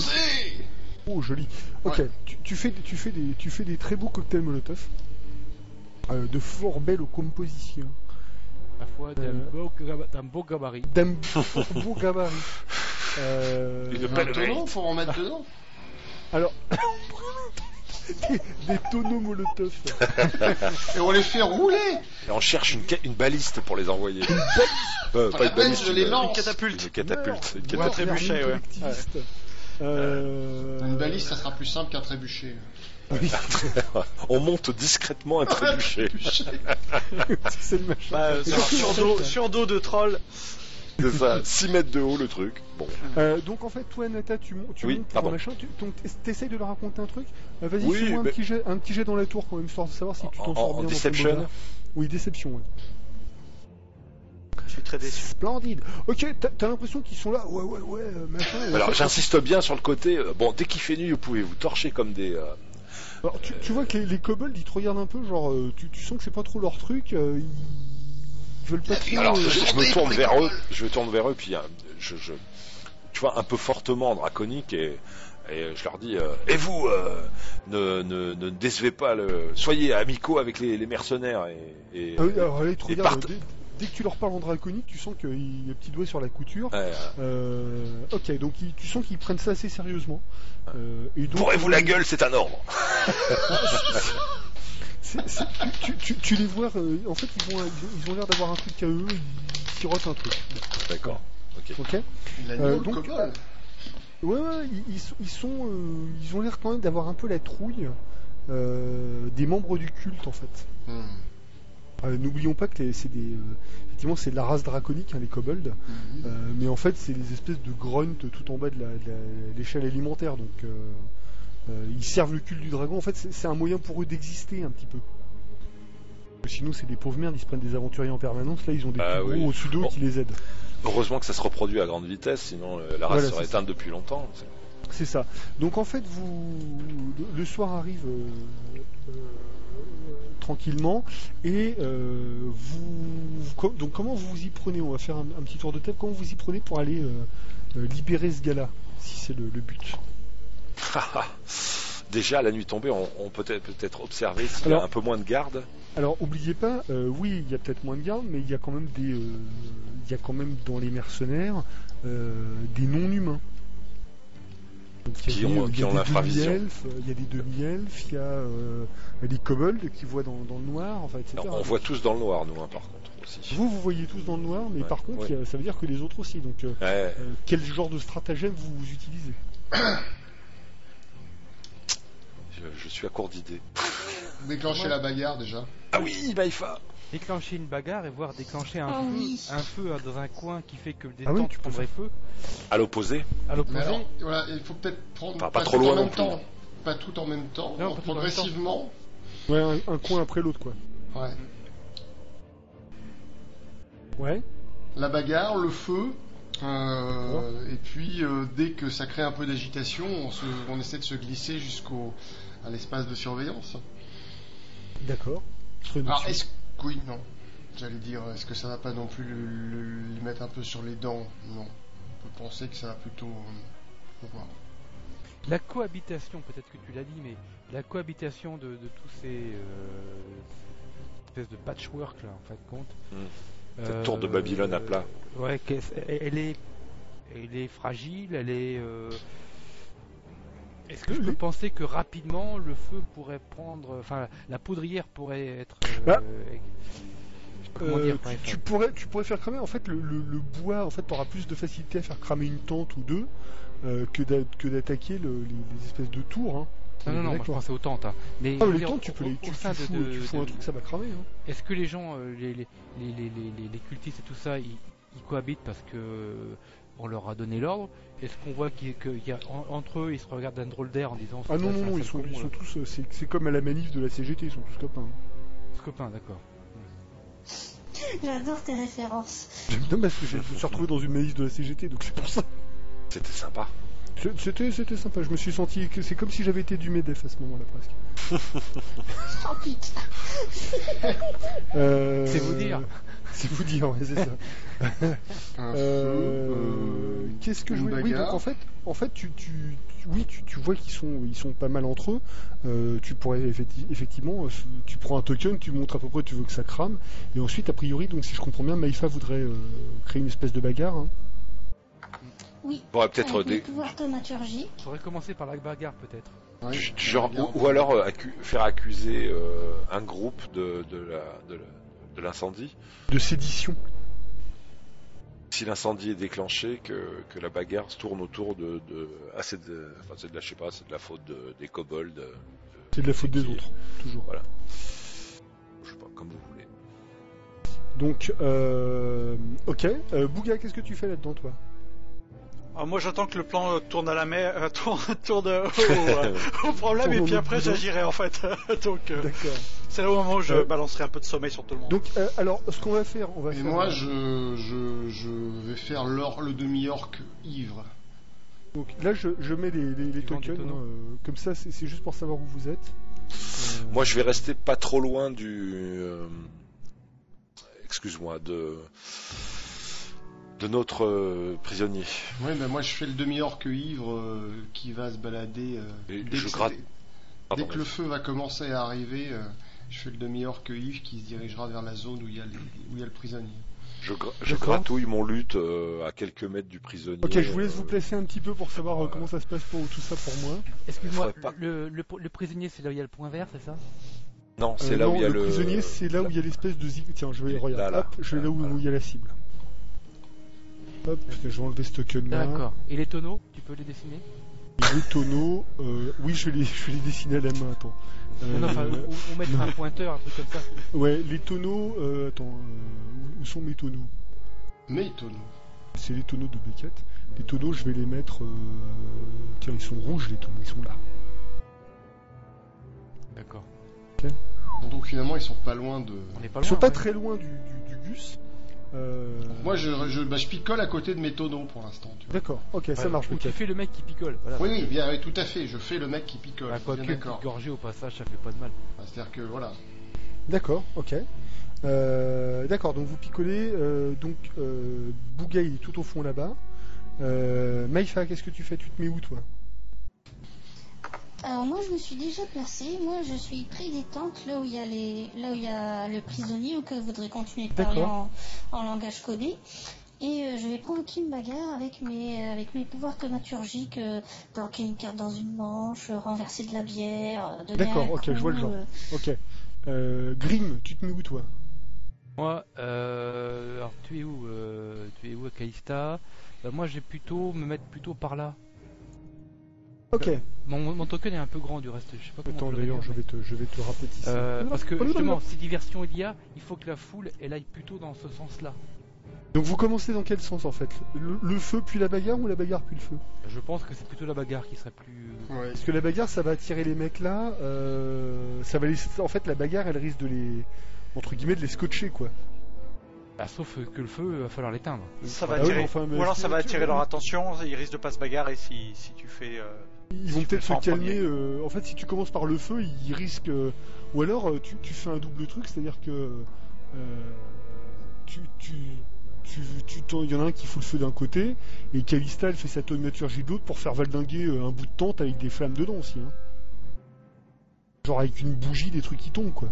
Oh joli. Ok, ouais. tu fais des très beaux cocktails Molotov, de fort belles compositions. À la fois d'un beau gabarit. D'un beau gabarit. Maintenant, faut en mettre dedans. Alors, des tonneaux Molotov. Et on les fait rouler. Et on cherche une baliste pour les envoyer. Pas une baliste, je les lance. Une catapulte. Une catapulte. Une Ouais, catapulte. trébuchet, ouais. Une balise, ça sera plus simple qu'un trébuchet. On monte discrètement un trébuchet. C'est le machin. Sur dos de troll. C'est ça, 6 mètres de haut le truc. Bon. Donc en fait, toi, Nata, tu montes pour pardon. un machin. T'essayes de leur raconter un truc. Vas-y, Oui, fais-moi mais- un petit jet dans la tour quand même, histoire de savoir si tu t'en sors bien. En dans ton Deception. bazar. Oui, déception. Ouais. Je suis très déçu. Splendide. Ok, t'as l'impression qu'ils sont là. Ouais, machin. Alors j'insiste bien sur le côté. Bon, dès qu'il fait nuit, vous pouvez vous torcher comme des. Alors, tu vois que les kobolds, ils te regardent un peu, genre, tu sens que c'est pas trop leur truc. Ils veulent pas trop. Alors je me tourne vers eux. Je me tourne vers eux, puis tu vois, un peu fortement draconique et je leur dis et vous ne décevez pas soyez amicaux avec les mercenaires et alors là, ils te et regardent. partent. Dès que tu leur parles en draconique, tu sens qu'il y a un petit doigt sur la couture. Ok, donc tu sens qu'ils prennent ça assez sérieusement. Et donc, bourrez-vous la gueule, c'est un ordre. Tu les vois, en fait, ils ont l'air d'avoir un truc à eux, ils sirotent un truc. D'accord. Ok. L'agneau, donc, le kobold. Ouais, ils ont l'air quand même d'avoir un peu la trouille des membres du culte, en fait. N'oublions pas que effectivement, c'est de la race draconique, hein, les kobolds. Mais en fait, c'est des espèces de grunts tout en bas de l'échelle alimentaire. Donc, ils servent le culte du dragon. En fait, c'est un moyen pour eux d'exister un petit peu. Sinon, c'est des pauvres merdes, ils se prennent des aventuriers en permanence. Là, ils ont des plus gros au-dessus d'eux qui les aident. Heureusement que ça se reproduit à grande vitesse, sinon la race serait éteinte depuis longtemps. C'est ça. Donc en fait, le soir arrive tranquillement et donc comment vous vous y prenez? On va faire un petit tour de table. Comment vous y prenez pour aller libérer ce gars-là, si c'est le but? Déjà, la nuit tombée, on peut peut-être observer s'il y a un peu moins de gardes. Alors, oubliez pas, oui, il y a peut-être moins de gardes, mais il y a quand même il y a quand même dans les mercenaires des non-humains. Donc, Qui ont l'infravision. Il y a des demi-elfes, il y a des kobolds qui voient dans le noir, enfin, etc. Alors, on voit tous dans le noir, nous, par contre, aussi. Vous voyez tous dans le noir, mais par contre, ça veut dire que les autres aussi. Donc, quel genre de stratagème vous utilisez? Je suis à court d'idées. Déclencher la bagarre déjà. Ah oui, Maïfa. Déclencher une bagarre et voir déclencher un feu dans un coin qui fait que des oui, tentes tu peux prendrait feu. À l'opposé. À l'opposé. Mais alors, voilà, il faut peut-être prendre pas trop loin en non même plus. temps. Pas tout en même temps, Non, pas tout en même progressivement. Ouais, un coin après l'autre, quoi. Ouais. Ouais. La bagarre, le feu. Et puis dès que ça crée un peu d'agitation, on essaie de se glisser à l'espace de surveillance. D'accord. Alors j'allais dire, est-ce que ça va pas non plus les mettre un peu sur les dents? Non. On peut penser que ça va plutôt. Faut voir. La cohabitation, peut-être que tu l'as dit, mais la cohabitation de tous ces espèces de patchwork là, en fin de compte. Cette tour de Babylone à plat. Ouais, elle est fragile, elle est. Est-ce que je peux penser que rapidement le feu pourrait prendre, enfin la poudrière pourrait être. Tu pourrais faire cramer. En fait, le bois, en fait, t'auras plus de facilité à faire cramer une tente ou deux que d'attaquer les espèces de tours. Hein. Non, moi je pensais aux tentes. Hein. Mais les tentes, tu fous un truc, ça va cramer. Hein. Est-ce que les gens, les cultistes et tout ça, ils cohabitent parce que on leur a donné l'ordre? Est-ce qu'on voit qu'il y a entre eux, ils se regardent d'un drôle d'air en disant ah non, ils sont tous, c'est comme à la manif de la CGT, ils sont tous copains. Tous copains, d'accord. J'adore tes références. Non, parce que je me suis retrouvé dans une manif de la CGT, donc c'est pour ça. C'était sympa. C'était sympa, je me suis senti que c'est comme si j'avais été du MEDEF à ce moment-là presque. Oh putain. C'est vous dire. C'est vous dire, ouais, c'est ça. Qu'est-ce que je voulais... Oui, donc en fait, tu vois qu'ils sont pas mal entre eux. Tu pourrais effectivement, tu prends un token, tu montres à peu près tu veux que ça crame, et ensuite, a priori, donc si je comprends bien, Maïfa voudrait créer une espèce de bagarre. Hein. Oui. Bon, peut-être avec des pouvoirs thaumaturgiques. Faudrait commencer par la bagarre peut-être. Ouais, ou alors faire accuser un groupe de l'incendie. De sédition. Si l'incendie est déclenché, que la bagarre se tourne autour c'est de la faute des kobolds. C'est de la faute des autres, toujours. Voilà. Je sais pas, comme vous voulez. Donc, ok. Bouga, qu'est-ce que tu fais là-dedans, toi? Alors moi j'attends que le plan tourne à la mer, tourne au problème et puis après j'agirai en fait. Donc D'accord. c'est là au moment où je balancerai un peu de sommeil sur tout le monde. Donc alors ce qu'on va faire, moi je vais faire le demi-orc ivre. Donc là je mets les tokens, comme ça c'est juste pour savoir où vous êtes. Moi je vais rester pas trop loin du... excuse-moi, de notre prisonnier. Oui, mais moi je fais le demi-orc ivre qui va se balader. Dès que le feu va commencer à arriver, je fais le demi-orc ivre qui se dirigera vers la zone où il y a le prisonnier. Je gratouille mon luth à quelques mètres du prisonnier. Ok, je vous laisse vous placer un petit peu pour savoir comment ça se passe pour tout ça pour moi. Excuse-moi, le prisonnier c'est là où il y a le point vert, c'est ça? Non, c'est là où il y a le prisonnier, c'est là où il y a l'espèce de zig. Tiens, je vais regarder. Hop, je vais là où il y a la cible. Hop, je vais enlever ce token là. D'accord. Et les tonneaux, tu peux les dessiner? Les tonneaux, oui, je vais les dessiner à la main. Attends. Non, enfin, on mettra un pointeur, un truc comme ça. Ouais, les tonneaux. Attends, où sont mes tonneaux? Mes tonneaux. C'est les tonneaux de Beckett. Les tonneaux, je vais les mettre. Tiens, ils sont rouges les tonneaux, ils sont là. D'accord. Ok. Donc finalement, ils sont pas loin de. Ils sont pas très loin du Gus. Moi, je picole à côté de mes tonneaux pour l'instant. D'accord, ok, ça marche. Ou tu fais le mec qui picole. Voilà. Oui, bien, tout à fait. Je fais le mec qui picole. Quoique, une petite gorgée au passage, ça fait pas de mal. C'est-à-dire que voilà. D'accord, ok. D'accord, donc vous picolez. Bouga, il est tout au fond là-bas. Maïfa, qu'est-ce que tu fais? Tu te mets où, toi? Alors moi je me suis déjà placé, moi je suis près des tentes là où il y a le prisonnier ou que je voudrais continuer de parler en langage codé. Et je vais provoquer une bagarre avec mes pouvoirs thaumaturgiques, planquer une carte dans une manche, renverser de la bière, D'accord, ok, je vois le genre. Ok. Grim, tu te mets où, toi? Moi, alors tu es où à Calista? Moi je vais plutôt me mettre plutôt par là. Ok. Mon token est un peu grand du reste. Je sais pas comment. Attends, d'ailleurs, je vais te rapetisser. Parce que justement, si diversion il faut que la foule elle aille plutôt dans ce sens-là. Donc vous commencez dans quel sens en fait? Le feu puis la bagarre ou la bagarre puis le feu? Je pense que c'est plutôt la bagarre qui serait plus. Ouais. Parce que la bagarre ça va attirer les mecs là. Ça va en fait la bagarre elle risque de les entre guillemets de les scotcher quoi. Bah, sauf que le feu, il va falloir l'éteindre. Ça va attirer. Ou alors ça va attirer leur attention. Ils risquent de pas se bagarrer si tu fais. Ils vont peut-être se calmer. En fait, si tu commences par le feu, ils risquent. Ou alors, tu fais un double truc, c'est-à-dire que il y en a un qui fout le feu d'un côté, et Calista elle fait sa thaumaturgie de l'autre pour faire valdinguer un bout de tente avec des flammes dedans aussi. Hein. Genre avec une bougie, des trucs qui tombent quoi.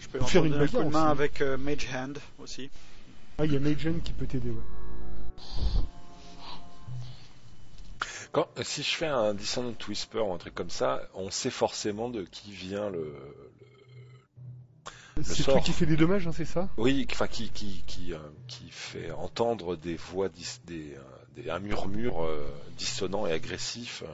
Je peux faire une coup de main avec Mage Hand aussi. Ah, il y a Mage Hand qui peut t'aider, ouais. Si je fais un Dissonant Whisper ou un truc comme ça, on sait forcément de qui vient le c'est le truc qui fait des dommages, hein, c'est ça? Oui, enfin qui fait entendre des voix, un murmure dissonant et agressif.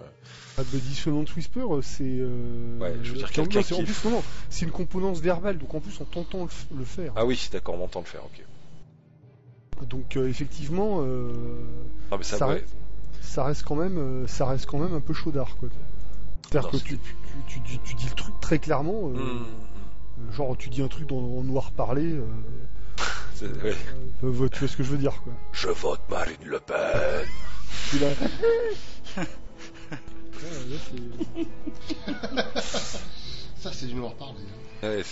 Dissonant Whisper, c'est. Ouais, je veux dire quelqu'un qui. En plus, non, c'est une composance verbale, donc en plus on t'entend le faire. Ah oui, d'accord, on m'entend le faire, ok. Donc effectivement, non, mais ça reste quand même un peu chaudard quoi. C'est-à-dire que tu dis le truc très clairement, genre tu dis un truc en noir parlé. Ouais. Tu vois ce que je veux dire quoi. Je vote Marine Le Pen. Ça c'est du noir parlé. Ouais,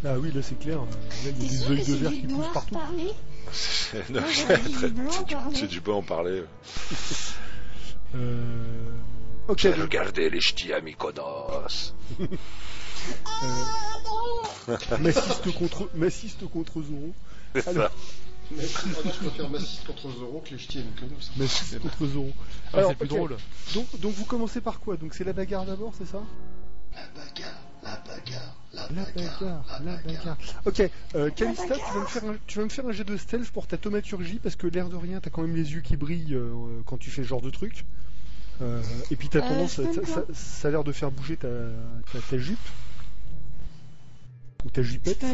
ah oui là c'est clair. Là il y a des œils de verre qui poussent partout. Non, c'est du blanc parler. Okay, j'ai regardé les ch'tis à Mykonos. Massiste contre Zoro. C'est alors, Mais je préfère Massif contre Zoro que les ch'tis et Mykonos. Massif contre Zoro. Alors, c'est plus drôle. Donc vous commencez par quoi? Donc c'est la bagarre d'abord, c'est ça? La bagarre. Ok, Calista, tu vas me faire un jet de stealth pour ta thaumaturgie, parce que l'air de rien, t'as quand même les yeux qui brillent quand tu fais ce genre de truc. Et puis t'as tendance, ça a l'air de faire bouger ta jupe. Ou ta jupette.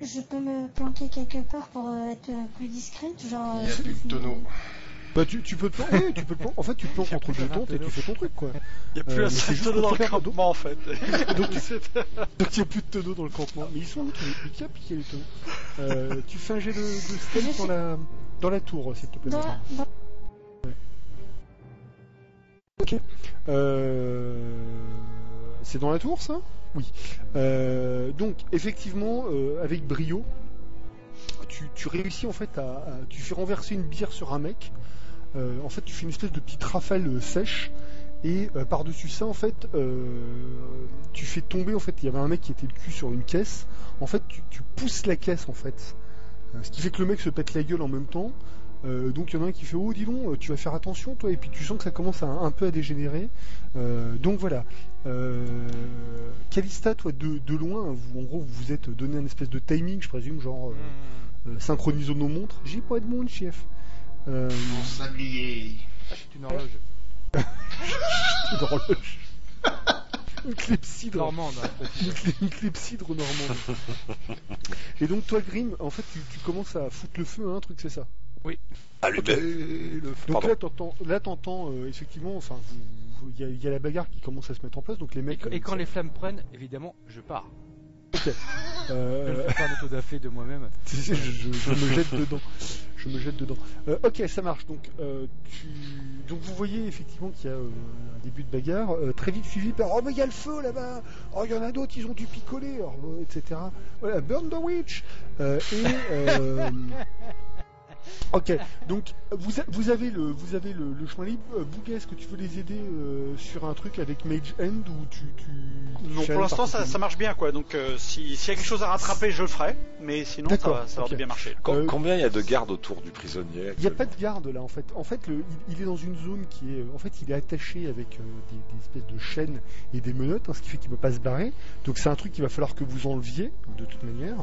Je peux me planquer quelque part pour être plus discrète, genre... Il n'y a plus de tonneau. Bah tu peux te planquer, en fait tu te planques entre deux tentes et tu fais ton truc quoi. Il n'y a plus assez de tonneau dans le campement en fait. Donc il n'y a plus de tonneaux dans le campement. Mais ils sont où qui a piqué les tonneaux? Tu fais un jet de stealth dans la tour s'il te plaît. Ouais. Ok. C'est dans la tour ça? Oui. Donc effectivement avec brio tu réussis en fait tu fais renverser une bière sur un mec. En fait tu fais une espèce de petite rafale sèche et par-dessus ça en fait tu fais tomber, en fait il y avait un mec qui était le cul sur une caisse, en fait tu pousses la caisse en fait, ce qui fait que le mec se pète la gueule en même temps. Donc il y en a un qui fait oh dis donc tu vas faire attention toi, et puis tu sens que ça commence un peu à dégénérer. Donc voilà. Calista, toi de loin, en gros vous vous êtes donné un espèce de timing, je présume, genre synchronisons nos montres. J'ai pas de montre, chef. Mon sablier. C'est une horloge. Une horloge. Une clepsydre normande. Une clepsydre normande. Et donc toi Grim, en fait tu commences à foutre le feu à un truc, c'est ça? Oui. Allumez le feu. Donc là t'entends effectivement, enfin il y a la bagarre qui commence à se mettre en place, donc les mecs. Et quand les flammes prennent, évidemment, je pars. Ok. Je ne fais pas d'autodafé de moi-même. Je me jette dedans. Ok, ça marche. Donc vous voyez effectivement qu'il y a un début de bagarre, très vite suivi par oh mais il y a le feu là-bas, oh il y en a d'autres, ils ont dû picoler, etc. Voilà, burn the witch. Ok, donc vous avez le chemin libre. Bouga, est-ce que tu veux les aider sur un truc avec Mage Hand ou tu... Non, pour l'instant ça marche bien quoi, donc s'il y a quelque chose à rattraper je le ferai, mais sinon ça va bien marcher. Combien il y a de gardes autour du prisonnier? Il n'y a pas de garde là en fait. En fait il est dans une zone qui est... En fait il est attaché avec des espèces de chaînes et des menottes, ce qui fait qu'il ne peut pas se barrer. Donc c'est un truc qu'il va falloir que vous enleviez de toute manière.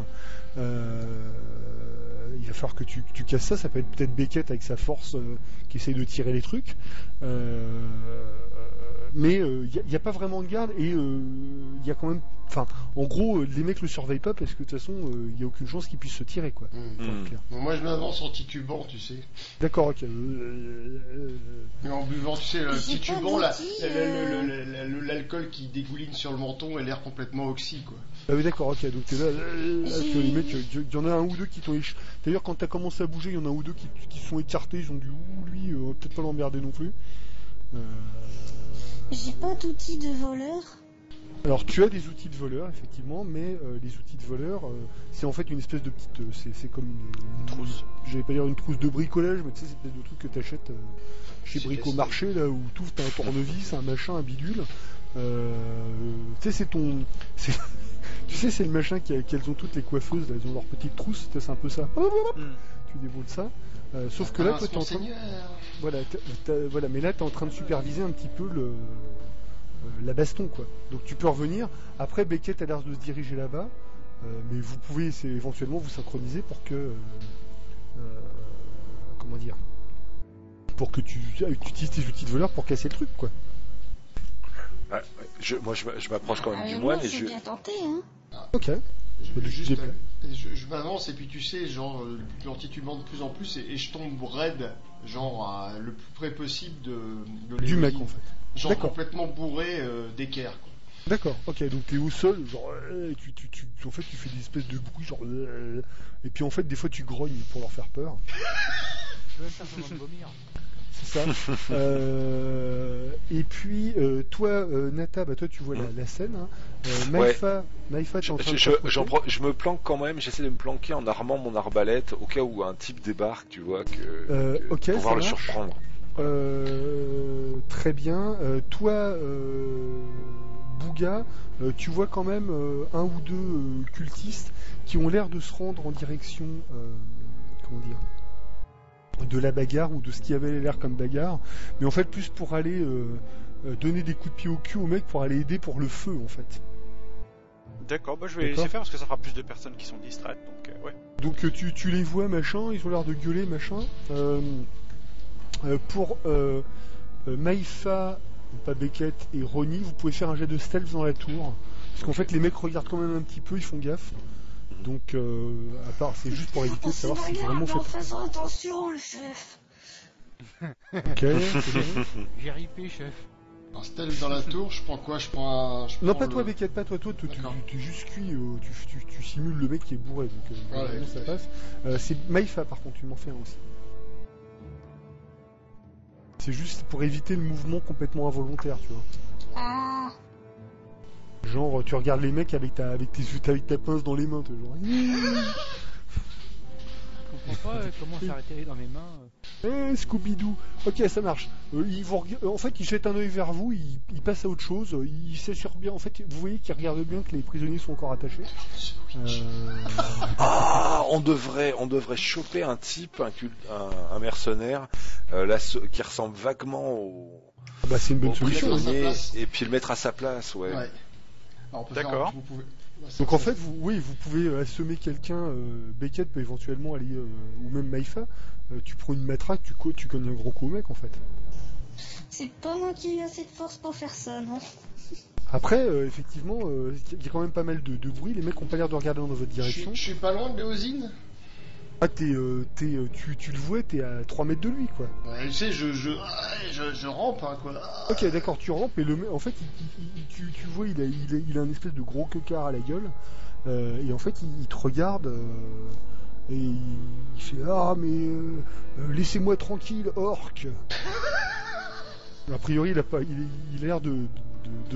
Il va falloir que tu casses ça peut être peut-être Beckett avec sa force qui essaye de tirer les trucs. Mais il n'y a pas vraiment de garde et il y a quand même... Enfin, en gros, les mecs le surveillent pas parce que de toute façon, il n'y a aucune chance qu'ils puissent se tirer, quoi. Bon, moi, je m'avance en titubant, tu sais. D'accord, ok. Mais en buvant, tu sais, le titubant, l'alcool qui dégouline sur le menton et l'air complètement oxy, quoi. Ah oui, d'accord, ok. Donc t'es là les mecs, il y en a un ou deux qui t'ont... D'ailleurs, quand t'as commencé à bouger, il y en a un ou deux qui se sont écartés, ils ont dit lui, on va peut-être pas l'emmerder non plus. J'ai pas d'outils de voleur. Alors tu as des outils de voleur effectivement, mais les outils de voleur, c'est en fait une espèce de petite, c'est comme une trousse. J'allais pas dire une trousse de bricolage, mais tu sais c'est des trucs que t'achètes chez Bricomarché là où tout t'as un tournevis, un machin, un bidule. Tu sais c'est ton, tu sais c'est le machin qu'elles ont toutes les coiffeuses, là, elles ont leur petite trousse, c'est un peu ça. Tu déroules ça. Sauf que là, toi, t'es en train... Voilà, mais là, t'es en train de superviser un petit peu la baston, quoi. Donc tu peux revenir. Après, Beckett a l'air de se diriger là-bas, mais vous pouvez éventuellement vous synchroniser pour que... comment dire, pour que tu utilises tes outils de voleur pour casser le truc, quoi. Ouais, moi, je m'approche quand même du moine et je... bien tenté, hein. Ok. Je m'avance et puis tu sais, genre, en titubant de plus en plus et je tombe raide, genre le plus près possible de du mec en fait. Genre complètement bourré d'équerre, quoi. D'accord, ok, donc t'es au sol, genre, en fait tu fais des espèces de bruits, genre, et puis en fait des fois tu grognes pour leur faire peur. Je vais même faire semblant de vomir. C'est ça. Et puis toi, Nata, toi tu vois la scène. Hein. Maïfa, t'es en train de je me planque quand même. J'essaie de me planquer en armant mon arbalète au cas où un type débarque, tu vois, pour pouvoir le surprendre. Très bien. Toi, Bouga, tu vois quand même un ou deux cultistes qui ont l'air de se rendre en direction. comment dire, de la bagarre ou de ce qui avait l'air comme bagarre, mais en fait plus pour aller donner des coups de pied au cul au mec pour aller aider pour le feu en fait. D'accord, je vais laisser faire parce que ça fera plus de personnes qui sont distraites, donc ouais. Donc tu les vois machin, ils ont l'air de gueuler machin. Pour Maïfa, pas Beckett et Ronnie, vous pouvez faire un jet de stealth dans la tour, parce qu'en fait les mecs regardent quand même un petit peu, ils font gaffe. Donc à part, c'est juste pour éviter de savoir si vraiment fait. Faisons attention, le chef. Ok. J'ai ripé, chef. Un stealth dans la tour, je prends quoi? Non, pas toi, Beckett, pas toi. Tu juste cuis, tu simules le mec qui est bourré, donc vraiment, ça passe. C'est Maïfa, par contre, tu m'en fais un aussi. C'est juste pour éviter le mouvement complètement involontaire, tu vois. Ah. Genre, tu regardes les mecs avec ta pince dans les mains, tu vois, genre. Je comprends pas comment ça s'arrêter dans mes mains. Scooby-Doo. Ok, ça marche. En fait, il jette un œil vers vous, il passe à autre chose, il s'assure bien. En fait, vous voyez qu'il regarde bien que les prisonniers sont encore attachés. On devrait choper un type, un mercenaire, qui ressemble vaguement au. Bah, c'est une bonne solution. Et puis le mettre à sa place, ouais. Alors, d'accord. Donc en fait, vous pouvez assommer quelqu'un. Beckett peut éventuellement aller, ou même Maïfa. Tu prends une matraque, tu cognes un gros coup au mec en fait. C'est pas moi qui ai assez de force pour faire ça, non. Après, effectivement, il y a quand même pas mal de bruit. Les mecs ont pas l'air de regarder dans votre direction. Je suis pas loin de Léosine. Ah, tu le vois, t'es à 3 mètres de lui, quoi. Ouais, tu sais, je rampe, hein, quoi. Ok, d'accord, tu rampes, et en fait, tu vois, il a un espèce de gros quequard à la gueule, et en fait, il te regarde, et il fait « Ah, mais laissez-moi tranquille, orc !» A priori, il a l'air de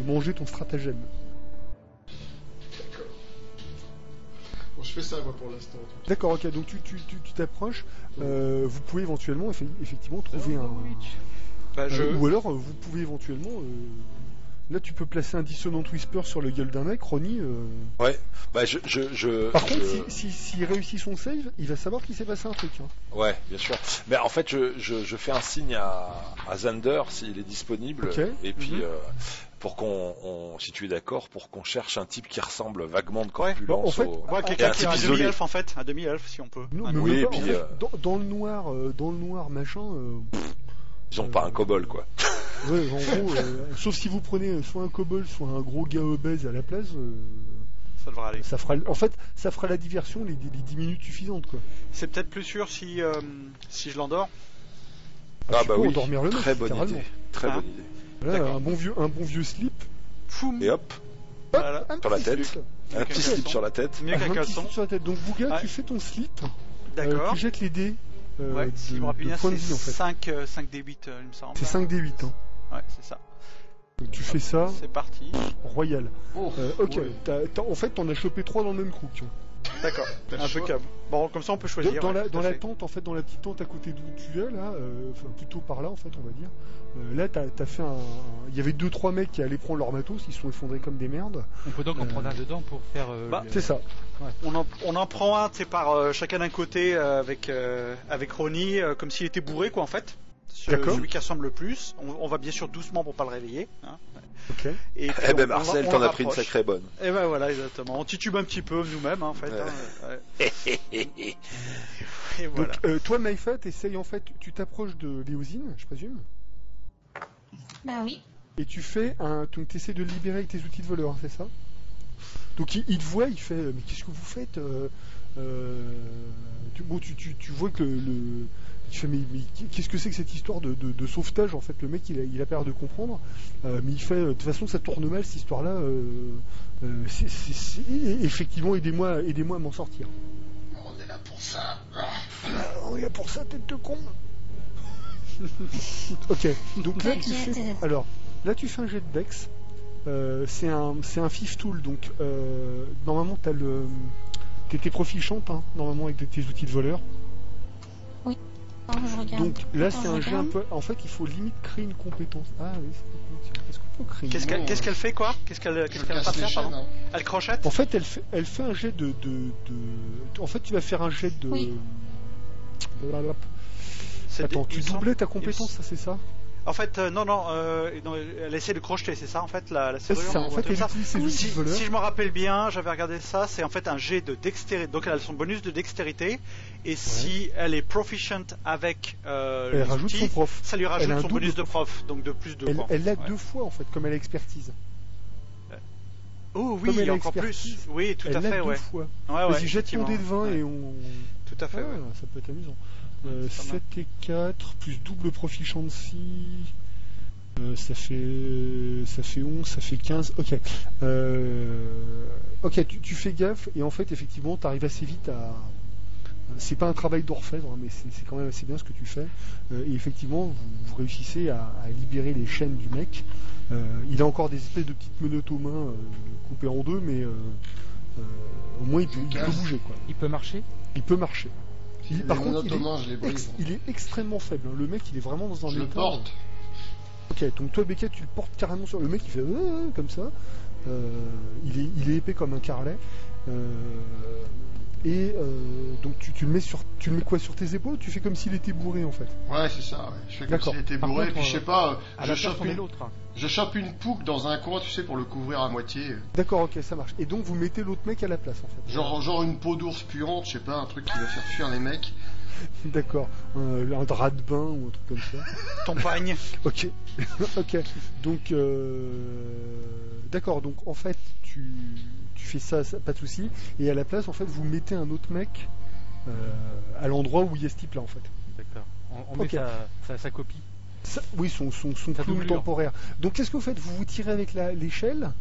manger ton stratagème. Je fais ça moi pour l'instant. D'accord, ok, donc tu t'approches, vous pouvez éventuellement effectivement trouver un... Ou alors vous pouvez éventuellement... Là tu peux placer un Dissonant Whisper sur le gueule d'un mec, Ronnie... Ouais, bah Par contre, s'il réussit son save, il va savoir qu'il s'est passé un truc. Hein. Ouais, bien sûr. Mais en fait, je fais un signe à Xander s'il est disponible, okay. Et puis... pour si tu es d'accord, pour qu'on cherche un type qui ressemble vaguement de corpulence. Ouais, en fait, quelqu'un qui est un demi-elfe en fait, un demi-elfe si on peut. Non, mais oui, puis, dans le noir, machin. Ils ont pas un kobold quoi. Ouais, en gros, sauf si vous prenez soit un kobold, soit un gros gars obèse à la place. Ça devrait aller. Ça fera la diversion les 10 minutes suffisantes quoi. C'est peut-être plus sûr si je l'endors. Ah bah oui. Endormir le mec, très bonne idée. Très bonne idée. Voilà, un bon vieux slip. Foum. Et hop, voilà, sur la tête. Un petit slip sur la tête. Mieux qu'un caleçon. Sur la tête. Donc Bouga, tu fais ton slip. D'accord. Tu jettes les dés si je me rappelle bien, points de vie en fait. 5 D8 il me semble. C'est 5 D8 hein. Ouais, c'est ça. Donc tu fais ça. C'est parti. Royal. Ok, ouais. En fait t'en as chopé 3 dans le même crook. D'accord, impeccable. Bon, comme ça on peut choisir. Dans la tente, en fait, dans la petite tente à côté d'où tu es, là, enfin plutôt par là, en fait, on va dire. Là, t'as fait il y avait 2-3 mecs qui allaient prendre leur matos, ils se sont effondrés comme des merdes. On peut donc en prendre un dedans pour faire. C'est ça. Ouais. On en prend un, tu sais, par chacun d'un côté avec Ronnie, comme s'il était bourré, quoi, en fait. Celui qui ressemble le plus. On va bien sûr doucement pour pas le réveiller. Hein. Ok. Et ben Marcel, t'en as pris une sacrée bonne. Et ben voilà, exactement. On titube un petit peu nous-mêmes, hein, en fait. Ouais. Et voilà. Donc, toi, Maïfa, t'essayes en fait, tu t'approches de Léosine, je présume. Bah oui. Et tu fais donc t'essaies de le libérer avec tes outils de voleur, c'est ça? Donc il te voit, il fait, mais qu'est-ce que vous faites? Tu vois que tu fais, mais qu'est-ce que c'est que cette histoire de sauvetage en fait? Le mec il a peur de comprendre, mais il fait de toute façon ça tourne mal cette histoire-là. Effectivement, aidez-moi à m'en sortir. On est là pour ça. On est là pour ça, tête de con. Ok, donc là tu fais un jet de Dex. C'est un fif tool, donc normalement t'es proficient hein, normalement avec tes outils de voleur. Oui. Je regarde. Donc là c'est un jeu un peu. En fait il faut limite créer une compétence. Ah oui, c'est ce qu'on peut créer. Qu'est-ce qu'elle fait quoi? Qu'est-ce qu'elle va faire pardon? Elle crochette? En fait elle fait un jet de. En fait tu vas faire un jet de. Oui. Attends, tu doublais ta compétence, ça c'est ça? En fait, non, elle essaie de crocheter, c'est ça en fait la serrure. C'est ça, en fait, elle utilise ses outils de voleur. Si je me rappelle bien, j'avais regardé ça, c'est en fait un jet de dextérité. Donc elle a son bonus de dextérité, et si elle est proficient avec elle rajoute outils, son prof. ça lui rajoute son bonus de prof, donc de plus 2 points. Elle l'a 2 fois en fait, comme elle a expertise. Oh oui, il y a encore plus. Oui, tout à fait, elle l'a 2 fois. Vas-y, jette ton dé de 20 et on. Tout à fait, ça peut être amusant. 7 et 4 plus double proficiency, ça fait 11, ça fait 15. Ok. Ok, tu fais gaffe et en fait effectivement tu arrives assez vite à. C'est pas un travail d'orfèvre, mais c'est quand même assez bien ce que tu fais. Et effectivement vous réussissez à libérer les chaînes du mec. Il a encore des espèces de petites menottes aux mains coupées en deux, mais au moins il peut bouger quoi. Il peut marcher. Il peut marcher. Par contre, il est extrêmement faible. Le mec, il est vraiment dans un état. Je le porte. Ok, donc toi, Beckett, tu le portes carrément sur. Le mec, il fait comme ça. Il est épais comme un carlet. Donc tu le mets tu le mets quoi sur tes épaules? Tu fais comme s'il était bourré en fait. Ouais, c'est ça. Ouais. Je fais comme s'il était bourré. Contre, puis je sais pas. Je chope une pouque dans un coin, tu sais, pour le couvrir à moitié. D'accord, ok, ça marche. Et donc vous mettez l'autre mec à la place en fait. Genre une peau d'ours puante, je sais pas, un truc qui va faire fuir les mecs. D'accord, un drap de bain ou un truc comme ça. Ton pagne. Ok, ok. Donc d'accord, donc en fait tu fais ça, pas de souci. Et à la place, en fait, vous mettez un autre mec à l'endroit où il y a ce type-là, en fait. D'accord. On met sa copie. Oui, son clown temporaire. Donc, qu'est-ce que vous faites? Vous vous tirez avec l'échelle?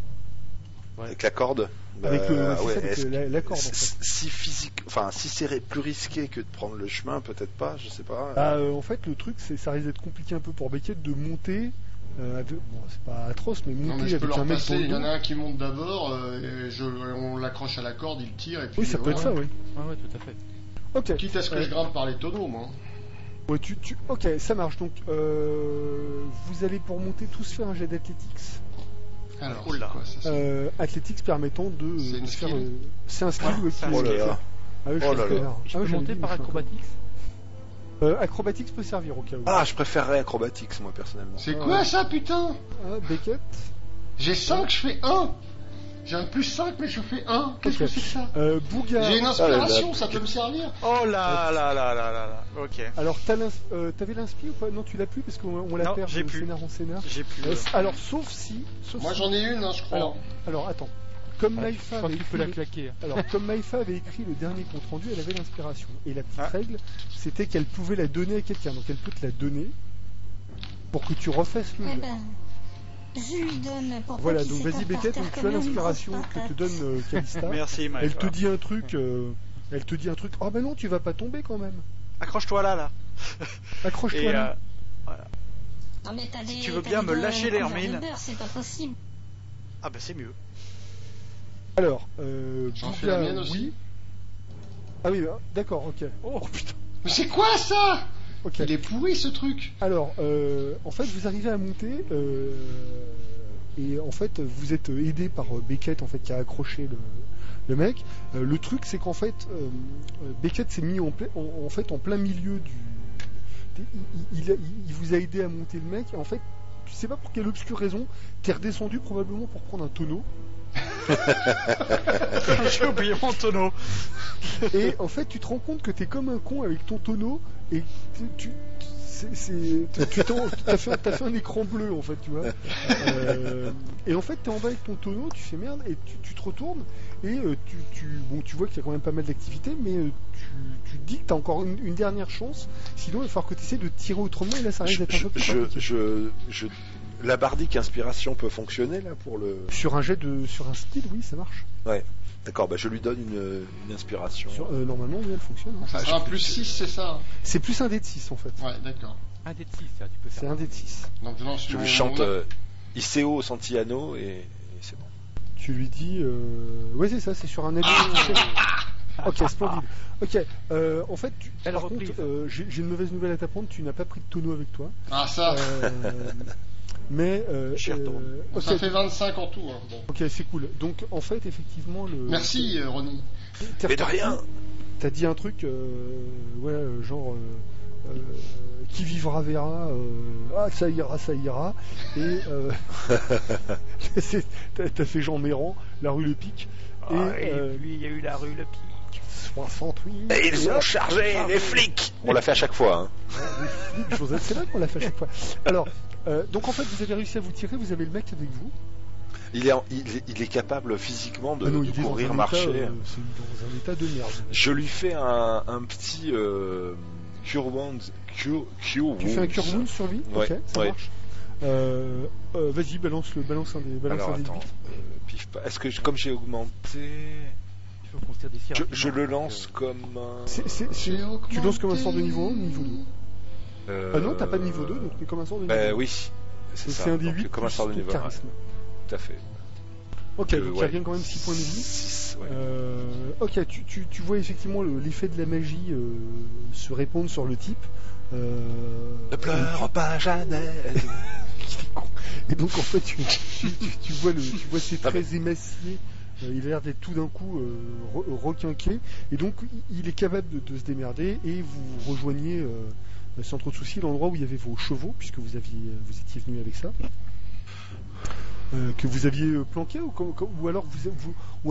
Avec la corde. Avec la corde. En fait. Si c'est plus risqué que de prendre le chemin, peut-être pas, je sais pas. En fait, le truc, ça risque d'être compliqué un peu pour Beckett de monter. Bon, c'est pas atroce, mais monter avec un mec. Il y en a un qui monte d'abord, on l'accroche à la corde, il tire et puis. Oui, ça peut être ça, oui. Ouais, tout à fait. Ok. Quitte à ce que je grimpe par les tonneaux, moi. Ouais, ok, ça marche. Donc, vous allez pour monter tous faire un jet d'athlétics. Alors, c'est quoi ça? Athletics permettant de. C'est une skill. C'est un skill. Oh là là. Je peux monter par acrobatics. Acrobatics peut servir au cas où. Ah, je préférerais acrobatics, moi, personnellement. C'est quoi ça, putain? Beckett. J'ai 5, je fais 1. J'ai un plus 5, mais je fais 1. Qu'est-ce que c'est que ça? Bouga. J'ai une inspiration, ça peut me servir. Oh là. Ok. Alors, t'avais l'inspi ou pas? Non, tu l'as plus parce qu'on l'a perdu de scénar en scénar. J'ai plus. Alors, sauf si. Moi, j'en ai une, je crois. Alors, attends. Comme Maïfa avait écrit le dernier compte rendu, elle avait l'inspiration. Et la petite règle, c'était qu'elle pouvait la donner à quelqu'un. Donc elle peut te la donner pour que tu refasses le jeu. Je lui donne pour voilà, donc vas-y Beckett, donc tu as l'inspiration que te donne Calista. Merci Maïfa. Elle te dit un truc, oh ben non, tu vas pas tomber quand même. Accroche-toi là. Accroche-toi là. Voilà. Non, mais si tu veux bien me lâcher l'hermine. C'est pas possible. Ah bah c'est mieux. Alors, j'en fais la mienne aussi. Ah oui, d'accord, ok. Oh putain. Mais c'est quoi ça? Okay. Il est pourri ce truc. Alors, en fait, vous arrivez à monter et en fait, vous êtes aidé par Beckett en fait qui a accroché le mec. Le truc, c'est qu'en fait, Beckett s'est mis en plein milieu du. Il vous a aidé à monter le mec. Et en fait, tu sais pas pour quelle obscure raison, t'es redescendu probablement pour prendre un tonneau. J'ai oublié mon tonneau. Et en fait, tu te rends compte que t'es comme un con avec ton tonneau et t'as fait un écran bleu en fait, tu vois. Et en fait, t'es en bas avec ton tonneau, tu fais merde et tu te retournes et tu vois qu'il y a quand même pas mal d'activités, mais tu te dis que t'as encore une dernière chance. Sinon, il va falloir que tu essaies de tirer autrement et là, ça risque d'être un peu plus compliqué. La bardique inspiration peut fonctionner là pour le. Sur un style, oui, ça marche. Ouais. D'accord, je lui donne une inspiration. Normalement, oui, elle fonctionne. Hein. Ça sera un plus 6, c'est ça? C'est plus un dé de 6 en fait. Ouais, d'accord. Un dé de 6, tu peux faire. C'est un dé de 6. Donc, je lui chante Iseo Santiano et c'est bon. Tu lui dis. Ouais, c'est ça, c'est sur un dé. Ok, splendide. Ok, en fait, par contre, j'ai une mauvaise nouvelle à t'apprendre, tu n'as pas pris de tonneau avec toi. Ah, ça Mais ça fait 25 en tout. Hein. Bon. Ok, c'est cool. Donc en fait, effectivement, Merci, Ronnie. Mais de rien. t'as dit un truc, genre qui vivra verra, ça ira, et t'as fait Jean Méran, la rue Le Pic, et lui il y a eu la rue Le Pic. 68. Et ils ont chargé les flics. On l'a fait à chaque fois. C'est vrai qu'on l'a fait à chaque fois. Alors, donc en fait, vous avez réussi à vous tirer, vous avez le mec avec vous. Il est capable physiquement de courir, marcher. C'est dans un état de merde. Je lui fais un petit cure wound. Tu fais un cure wound sur lui? Ouais, ok, ça marche. Vas-y, balance un des. Alors attends, pif pas. Est-ce que comme j'ai augmenté, il faut construire des je le lance comme un... Tu lances comme un sort de niveau 1 ou niveau 2 Ah non, t'as pas de niveau 2, donc c'est comme un sort de niveau 1. Oui, c'est un des 8 comme un sort de niveau 1. Charisme. Tout à fait. Ok, donc il revient quand même 6 points de vie. 6, ouais. Ok, tu vois effectivement l'effet de la magie se répandre sur le type. Ne pleure pas, Jeannette. Et donc en fait, tu vois ses traits émaciés. Il a l'air d'être tout d'un coup requinqué, et donc il est capable de se démerder, et vous rejoignez sans trop de soucis l'endroit où il y avait vos chevaux, puisque vous étiez venu avec ça, que vous aviez planqué, ou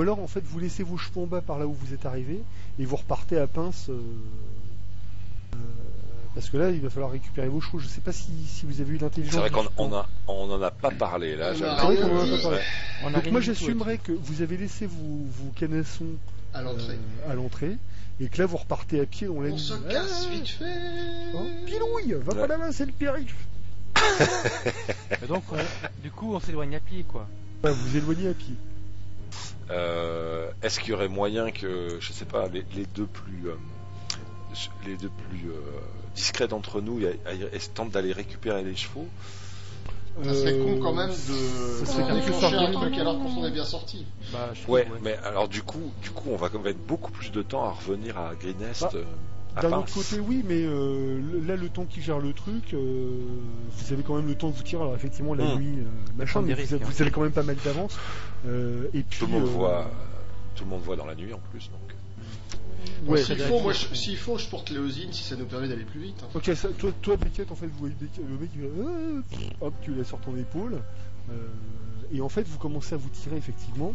alors en fait vous laissez vos chevaux en bas par là où vous êtes arrivé, et vous repartez à pince. Parce que là, il va falloir récupérer vos chevaux. Je sais pas si vous avez eu l'intelligence. C'est vrai qu'on en a pas parlé là. C'est vrai qu'on en a pas parlé. Donc moi, j'assumerais que vous avez laissé vos canassons à l'entrée, et que là, vous repartez à pied. On se casse vite fait. Pilouille, va pas là-bas, c'est le périph'. Donc, du coup, on s'éloigne à pied, quoi. Ouais, vous éloignez à pied. Est-ce qu'il y aurait moyen que, je sais pas, les deux plus discrets d'entre nous tentent d'aller récupérer les chevaux? Ça serait con quand même de déclencher un truc alors qu'on s'en est bien sorti. Ouais, mais alors du coup on va mettre beaucoup plus de temps à revenir à Greenest. D'un autre côté, oui, mais là, le temps qui gère le truc, vous avez quand même le temps de vous tirer. Alors effectivement, la nuit, machin, mais vous avez quand même pas mal d'avance. Et puis, tout le monde voit dans la nuit en plus, donc. Ouais, s'il faut, je porte Léosine si ça nous permet d'aller plus vite. Hein. Ok, toi, Beckett, en fait, vous voyez le mec, hop, tu l'as sur ton épaule, et en fait, vous commencez à vous tirer effectivement.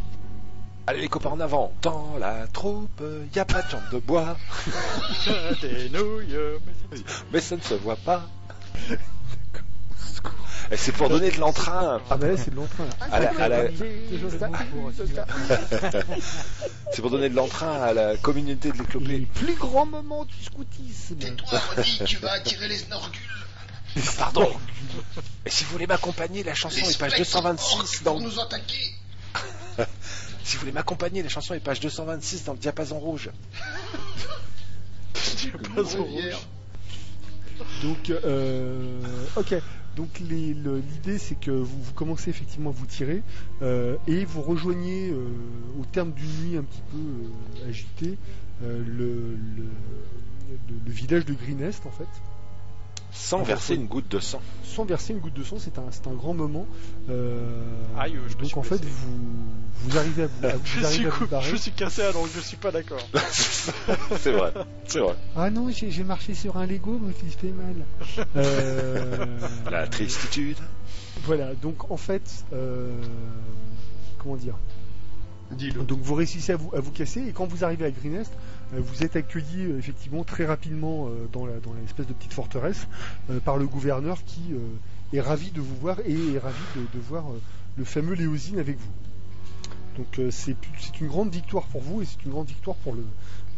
Allez les copains en avant. Dans la troupe, y a pas de jambes de bois. Des nouilles, mais ça ne se voit pas. Et c'est pour donner de l'entrain. Ah bah là, c'est de l'entrain. C'est pour donner de l'entrain à la communauté de l'éclopée. Les plus grands moments du scoutisme. Tais-toi, Ronnie, tu vas attirer les snorgules. Pardon. Et si vous voulez m'accompagner, la chanson est page 226 dans... nous attaquer. Si vous voulez m'accompagner, la chanson est page 226 dans le diapason rouge. Diapason rouge. Donc, ok. Donc l'idée, c'est que vous commencez effectivement à vous tirer, et vous rejoignez au terme d'une nuit un petit peu agitée le village de Greenest, en fait. Sans verser une goutte de sang. Sans verser une goutte de sang, c'est un grand moment. Donc en fait, vous arrivez à vous barrer. Je suis cassé, alors je suis pas d'accord. C'est vrai. Ah non, j'ai marché sur un Lego, mais il fait mal. La tristitude. Voilà, donc en fait, comment dire? Dis-le. Donc vous réussissez à vous casser, et quand vous arrivez à Greenest, vous êtes accueilli effectivement très rapidement dans l'espèce de petite forteresse par le gouverneur qui est ravi de vous voir et est ravi de voir le fameux Léosine avec vous. Donc c'est une grande victoire pour vous, et c'est une grande victoire pour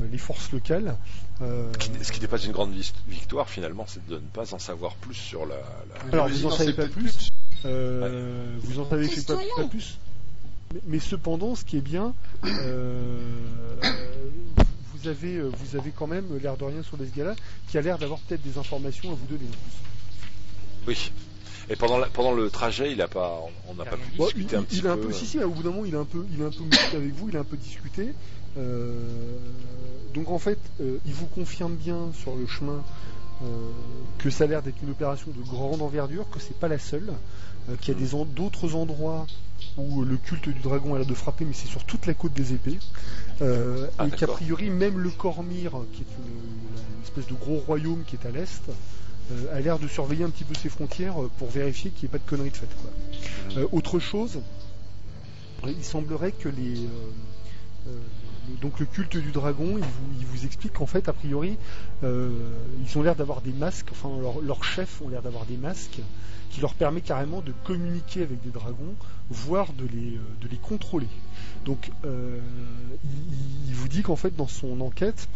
les forces locales. Ce qui n'est pas une grande victoire finalement, c'est de ne pas en savoir plus sur la... Alors vous n'en savez pas plus, vous en savez pas plus. Mais cependant, ce qui est bien, vous avez quand même l'air de rien sur ce gars-là, qui a l'air d'avoir peut-être des informations à vous donner. Oui. Et pendant le trajet, on n'a pas pu discuter un petit peu. Si, au bout d'un moment, il a un peu discuté avec vous, il a un peu discuté. Donc en fait, il vous confirme bien sur le chemin que ça a l'air d'être une opération de grande envergure, que c'est pas la seule, qu'il y a d'autres endroits où le culte du dragon a l'air de frapper, mais c'est sur toute la côte des épées, et qu'a priori même le Cormyr, qui est une espèce de gros royaume qui est à l'est, a l'air de surveiller un petit peu ses frontières pour vérifier qu'il n'y ait pas de conneries de faites, quoi. Autre chose, il semblerait que donc le culte du dragon, il vous explique qu'en fait, a priori, ils ont l'air d'avoir des masques, enfin leurs chefs ont l'air d'avoir des masques qui leur permet carrément de communiquer avec des dragons, voire de les contrôler. Donc il vous dit qu'en fait, dans son enquête,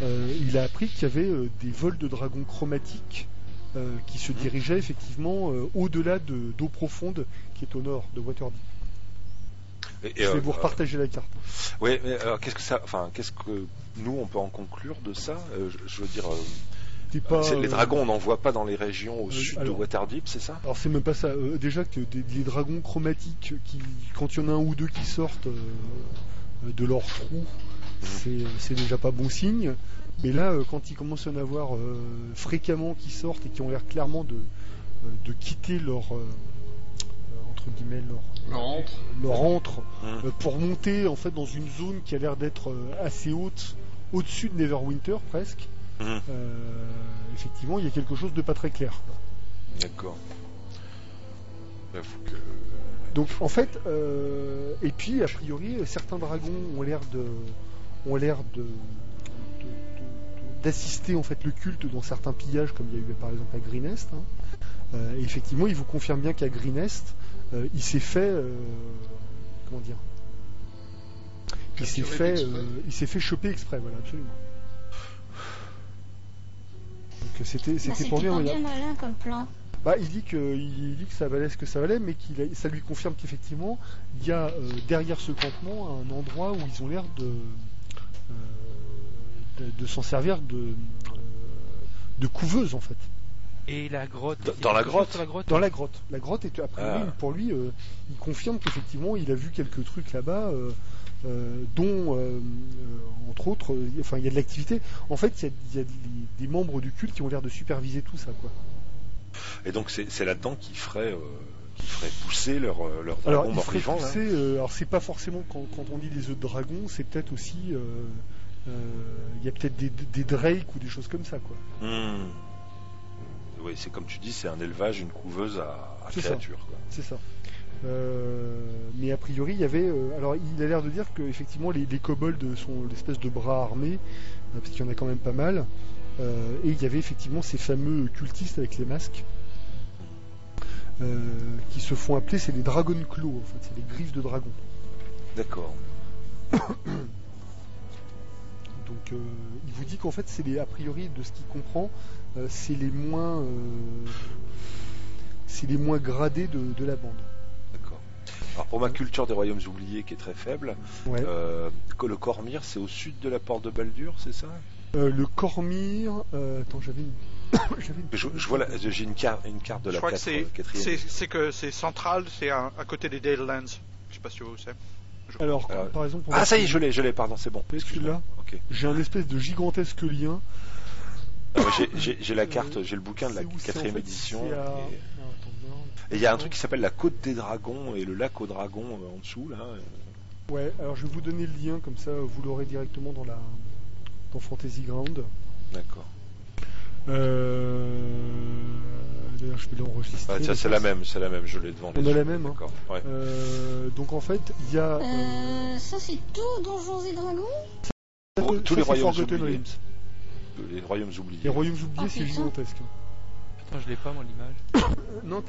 il a appris qu'il y avait des vols de dragons chromatiques qui se dirigeaient effectivement au-delà d'eau profonde qui est au nord de Waterdeep. Je vais vous repartager la carte. Oui, mais alors qu'est-ce que nous on peut en conclure de ça? Je veux dire, les dragons on n'en voit pas dans les régions au sud de Waterdeep, c'est ça? Alors c'est même pas ça. Déjà que les dragons chromatiques, quand il y en a un ou deux qui sortent de leur trou, c'est déjà pas bon signe. Mais là, quand il commence à en avoir fréquemment qui sortent et qui ont l'air clairement de quitter leur entre guillemets leur antre pour monter en fait dans une zone qui a l'air d'être assez haute, au-dessus de Neverwinter presque. Effectivement, il y a quelque chose de pas très clair, quoi. D'accord. Donc en fait, et puis a priori, certains dragons ont l'air d'assister en fait le culte dans certains pillages, comme il y a eu par exemple à Greenest. Et effectivement, il vous confirme bien qu'à Greenest, il s'est fait comment dire, il s'est fait choper exprès, voilà, absolument. Donc c'était pour bien malin comme plan. Bah, il dit que ça valait ce que ça valait, mais ça lui confirme qu'effectivement il y a derrière ce campement un endroit où ils ont l'air de s'en servir de couveuse en fait. Et la grotte. Dans la grotte. Dans la grotte. La grotte est après pour lui, il confirme qu'effectivement il a vu quelques trucs là-bas, dont entre autres, enfin il y a de l'activité. En fait, il y a des membres du culte qui ont l'air de superviser tout ça, quoi. Et donc c'est là-dedans qu'ils feraient pousser leur dragon mort-vivant. Alors c'est pas forcément quand on dit des œufs de dragon, c'est peut-être aussi il y a peut-être des drakes ou des choses comme ça, quoi. Oui, c'est comme tu dis, c'est un élevage, une couveuse à créatures, quoi. C'est ça. Mais a priori, il y avait. Alors, il a l'air de dire que effectivement, les kobolds sont l'espèce de bras armés, parce qu'il y en a quand même pas mal. Et il y avait effectivement ces fameux cultistes avec les masques, qui se font appeler, c'est les Dragon Claws, en fait, c'est les griffes de dragon. D'accord. Donc, il vous dit qu'en fait, c'est a priori, de ce qu'il comprend, c'est les moins gradés de la bande. D'accord. Alors pour ma culture des royaumes oubliés qui est très faible, le Cormyr c'est au sud de la porte de Baldur, c'est ça? Le Cormyr, attends, j'ai une carte de la quatrième. C'est que c'est central, c'est à côté des Dalelands. Je sais pas si vous savez. Alors, par exemple, ça y est, je l'ai, pardon, c'est bon. Excuse-moi. Okay. J'ai un espèce de gigantesque lien. J'ai la carte, j'ai le bouquin de la quatrième édition. Et il y a un truc qui s'appelle la côte des dragons et le lac aux dragons en dessous là. Ouais, alors je vais vous donner le lien comme ça, vous l'aurez directement dans Fantasy Ground. D'accord. D'ailleurs, je vais l'enregistrer. Tiens, c'est la même, je l'ai devant. On a la même. D'accord. Ouais. Donc en fait, il y a. Ça c'est tout Donjons et Dragons. Tous les royaumes oubliés. Les royaumes oubliés. Les royaumes oubliés, c'est gigantesque. Attends, je l'ai pas moi l'image. Non,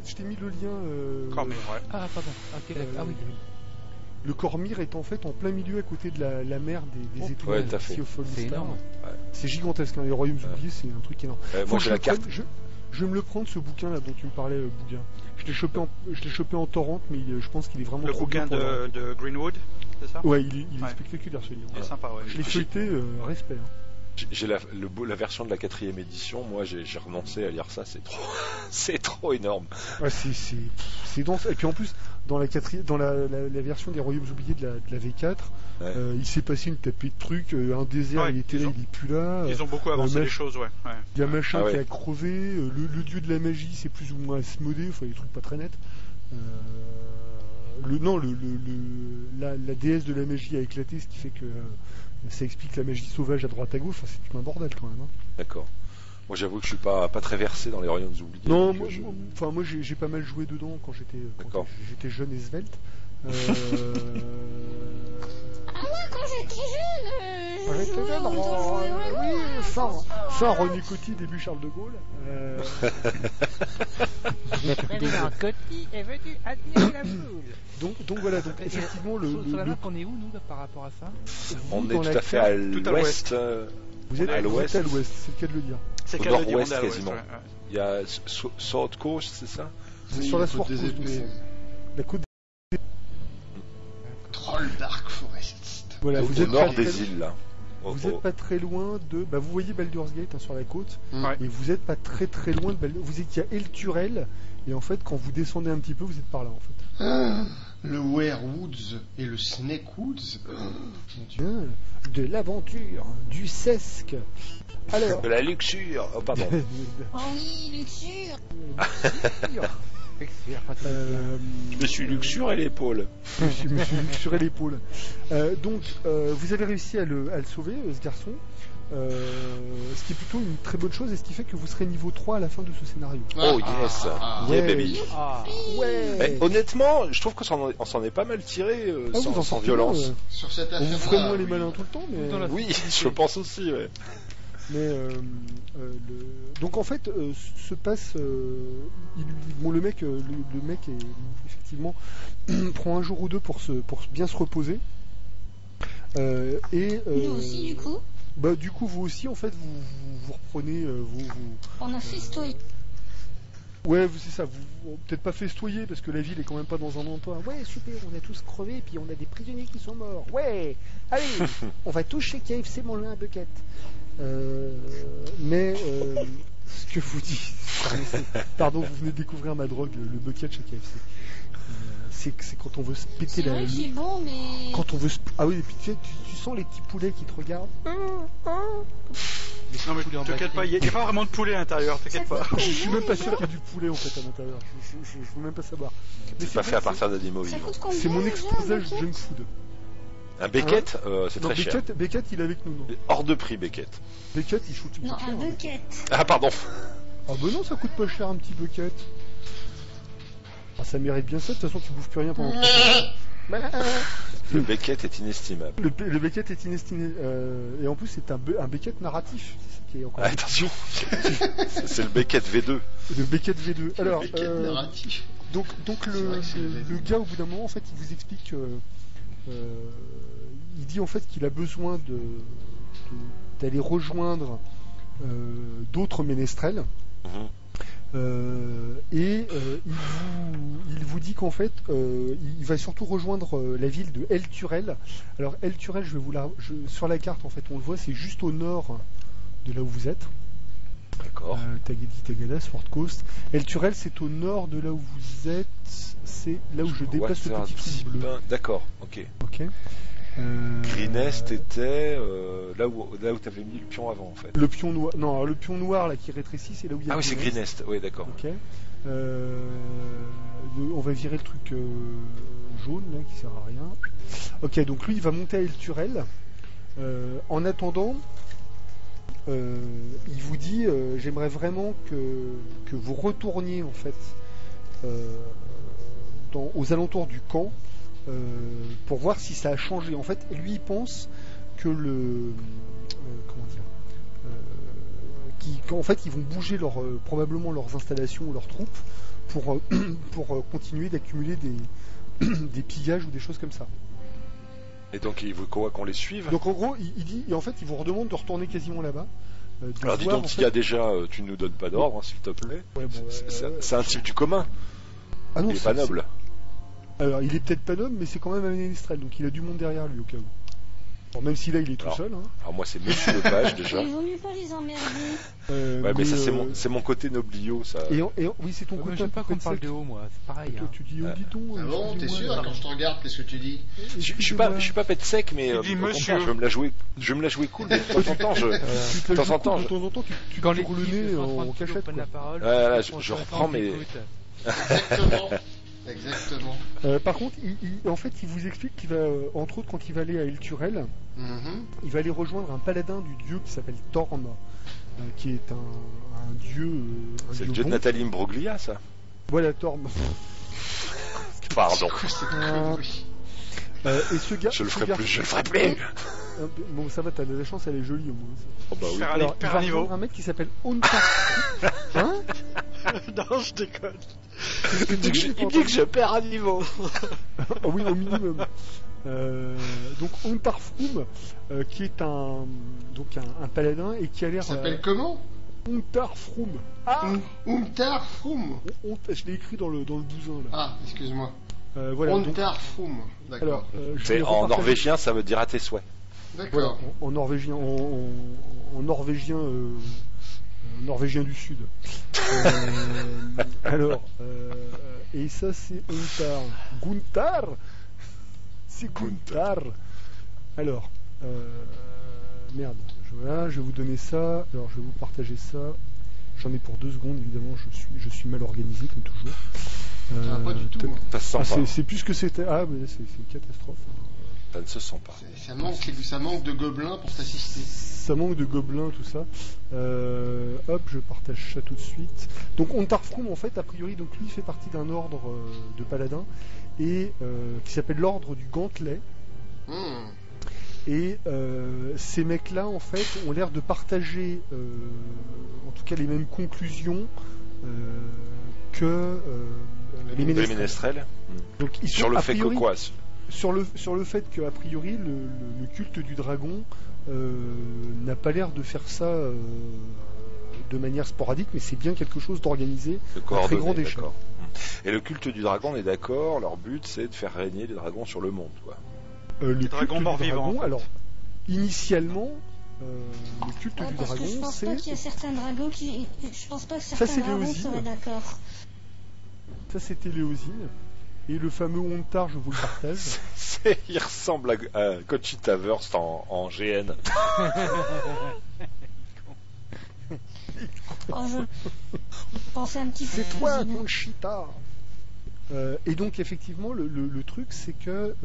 je t'ai mis le lien. Cormyr, ouais. Ah pardon. Ok, ah oui. Le Cormyr est en fait en plein milieu à côté de la mer des étoiles. Ouais, c'est énorme. Ouais. C'est gigantesque. Hein. Les royaumes oubliés, c'est un truc énorme. Moi, j'ai la carte. Je vais me le prendre, ce bouquin là dont tu me parlais, Bougain. Je l'ai chopé en torrent, mais je pense qu'il est vraiment trop bien. Le bouquin de Greenwood, c'est ça? Ouais, il est spectaculaire ce livre. Il est sympa, ouais. Je l'ai feuilleté, respect. Hein. J'ai la version de la 4e édition, moi j'ai renoncé à lire ça, c'est trop énorme. Ouais, c'est dense. Et puis en plus, dans la version des Royaumes oubliés de la V4, il s'est passé une tapée de trucs, un désert il était là, il est plus là. Ils ont beaucoup avancé les choses, ouais. Il y a machin qui a crevé, le dieu de la magie c'est plus ou moins Asmodée, enfin des trucs pas très nets. La déesse de la magie a éclaté, ce qui fait que ça explique la magie sauvage à droite à gauche. Enfin, c'est tout un bordel quand même. Hein. D'accord. Moi, j'avoue que je suis pas très versé dans les Royaumes oubliés. Non, moi, j'ai pas mal joué dedans quand j'étais jeune et svelte. Ah ouais, quand j'étais jeune. Oui, fin René Coty, début Charles de Gaulle. Le président Coty est venu admirer la boule. Donc voilà, donc effectivement sur la map, on est où nous par rapport à ça? On est tout à fait à l'ouest. Vous êtes à l'ouest, c'est le cas de le dire. Au nord-ouest quasiment. Il y a Sword Coast, c'est ça? C'est sur la Sword Coast. La côte des Trolldark Forest. Voilà, vous êtes au nord des îles là. Vous n'êtes pas très loin de. Vous voyez Baldur's Gate sur la côte, et vous n'êtes pas très loin de Baldur's Gate. Il y a Elturel, et en fait, quand vous descendez un petit peu, vous êtes par là en fait. Le Werewoods et le Snakewoods. De l'aventure, du sesque. Alors. De la luxure. Oh, pardon. Oh oui, luxure. Je me suis luxuré l'épaule. Je me suis luxuré l'épaule. Donc, vous avez réussi à le sauver, ce garçon. Ce qui est plutôt une très bonne chose et ce qui fait que vous serez niveau 3 à la fin de ce scénario. Oh yes, yeah baby. Ouais. Honnêtement, je trouve qu'on s'en est pas mal tiré sans violence. Sur cette on vous ferait moins les malins tout le temps, mais oui, je pense aussi. Ouais. Mais donc en fait, se passe, le mec est, effectivement prend un jour ou deux pour bien se reposer. Nous aussi du coup. Du coup, vous aussi, en fait, vous reprenez. On a festoyé. Ouais, c'est ça. Vous peut-être pas festoyer parce que la ville est quand même pas dans un endroit. Ouais, super, on a tous crevé et puis on a des prisonniers qui sont morts. Ouais, allez, on va tous chez KFC manger un bucket. Mais ce que vous dites, pardon, vous venez de découvrir ma drogue, le bucket chez KFC. C'est quand on veut se péter la. C'est bon, mais. Quand on veut se. Ah oui, et puis tu sens les petits poulets qui te regardent. Non mais t'inquiète pas, il n'y a pas vraiment de poulet à l'intérieur, t'inquiète pas. Je suis même pas sûr qu'il y ait du poulet en fait à l'intérieur. Je veux même pas savoir. C'est pas fait à partir d'animaux vivants. C'est mon exposage junk food. Un Beckett, c'est très cher. Beckett, il est avec nous. Non. Hors de prix, Beckett. Beckett, il coûte non, cher. Un bucket. Ah pardon. Ah bah non, ça coûte pas cher un petit bucket. Ah, ça mérite bien ça, de toute façon tu bouffes plus rien pendant 3 ans. Le Beckett est inestimable. Le Beckett est inestimable. Et en plus, c'est un Beckett narratif. Qui est encore attention, c'est le Beckett V2. Le Beckett V2. Alors, Beckett narratif. Donc le gars, au bout d'un moment, en fait, il vous explique. Il dit en fait qu'il a besoin d'aller rejoindre d'autres ménestrels. Il vous dit qu'en fait il va surtout rejoindre la ville de Elturel. Alors Elturel, sur la carte en fait on le voit, c'est juste au nord de là où vous êtes. D'accord. Tagada, Sword Coast. Elturel, c'est au nord de là où vous êtes. C'est là où je déplace le petit truc bleu. D'accord, ok. Greenest était là où tu avais mis le pion avant en fait. Le pion noir, non, le pion noir là qui rétrécit, c'est là où il y a. Ah oui, c'est Greenest, oui, d'accord. Ok. On va virer le truc jaune là qui sert à rien. Ok, donc lui il va monter à Elturel. En attendant, il vous dit j'aimerais vraiment que vous retourniez en fait aux alentours du camp. Pour voir si ça a changé. En fait, lui, il pense que qu'en fait, ils vont bouger probablement leurs installations ou leurs troupes pour continuer d'accumuler des pillages ou des choses comme ça. Et donc, il veut quoi qu'on les suive? Donc, en gros, il dit, et en fait, il vous redemande de retourner quasiment là-bas. Alors, dis donc, s'il y a déjà, tu ne nous donnes pas d'ordre, hein, s'il te plaît. Ouais, bon, c'est un type du commun. Ah non, il est pas noble. Alors, il est peut-être pas noble, mais c'est quand même un ménestrel, donc il a du monde derrière lui au cas où. Bon, même si là il est tout seul. Hein. Alors moi c'est Monsieur Lepage déjà. Il vaut mieux pas les emmerder. Ouais, mais ça c'est mon côté noblio ça. Oui, c'est ton côté. J'aime pas qu'on parle de haut, moi. C'est pareil. Toi, tu dis Odidon. Ah bon, t'es sûr quand je te regarde, qu'est-ce que tu dis? Je suis pas pète sec, mais au contraire, je vais me la jouer cool. De temps en temps, tu quand les le nez en cachette. Voilà, je reprends mes. Exactement. Par contre, en fait, il vous explique qu'il va, entre autres, quand il va aller à El Turel, il va aller rejoindre un paladin du dieu qui s'appelle Torm, qui est un dieu. C'est le dieu de Nathalie Imbroglia, ça. Voilà, Torm. Pardon. Et ce gars. Je le ferai plus. Bon, ça va, t'as de la chance, elle est jolie au moins. Oh bah oui. Alors, il va rejoindre un mec qui s'appelle Ontar. Hein? Non, je déconne. Il dit que je perds un niveau. Oh oui, au minimum. Donc Ontarfroum, qui est un paladin et qui a l'air. Il s'appelle comment? Ontarfroum. Ontarfroum. Je l'ai écrit dans le bousin là. Ah, excuse-moi. Voilà. Ontarfroum. D'accord. En norvégien, ça veut dire à tes souhaits. D'accord. Voilà, en norvégien, en norvégien du Sud. Alors, et ça c'est Gunther. C'est Gunther. Alors, merde. Voilà, je vais vous donner ça. Alors, je vais vous partager ça. J'en ai pour 2 secondes, évidemment. Je suis mal organisé comme toujours. Pas du tout. C'est plus que c'était. Ah, mais c'est une catastrophe. Ça ne se sent pas. Ça manque de gobelins pour t'assister. Ça manque de gobelins, tout ça. Hop, je partage ça tout de suite. Donc Ontarfroum, en fait, a priori, donc lui fait partie d'un ordre de paladins et qui s'appelle l'ordre du Gantelet. Et ces mecs-là, en fait, ont l'air de partager, en tout cas, les mêmes conclusions que les ménestrels. Donc ils sont sur le fait que quoi? Sur le fait qu'a priori le culte du dragon n'a pas l'air de faire ça de manière sporadique, mais c'est bien quelque chose d'organisé à très grande échelle. Et le culte du dragon, on est d'accord, leur but c'est de faire régner les dragons sur le monde, quoi. Le dragon mort-vivant. En fait. Alors, initialement, le culte du dragon, je pense pas qu'il y a certains dragons qui. Je pense pas que certains dragons seraient d'accord. Ça, c'était Léosine. Et le fameux Ontar, je vous le partage. Il ressemble à Conchita Wurst en GN. Je pensais un petit peu. C'est toi, Conchita. Et donc, effectivement, le truc, c'est que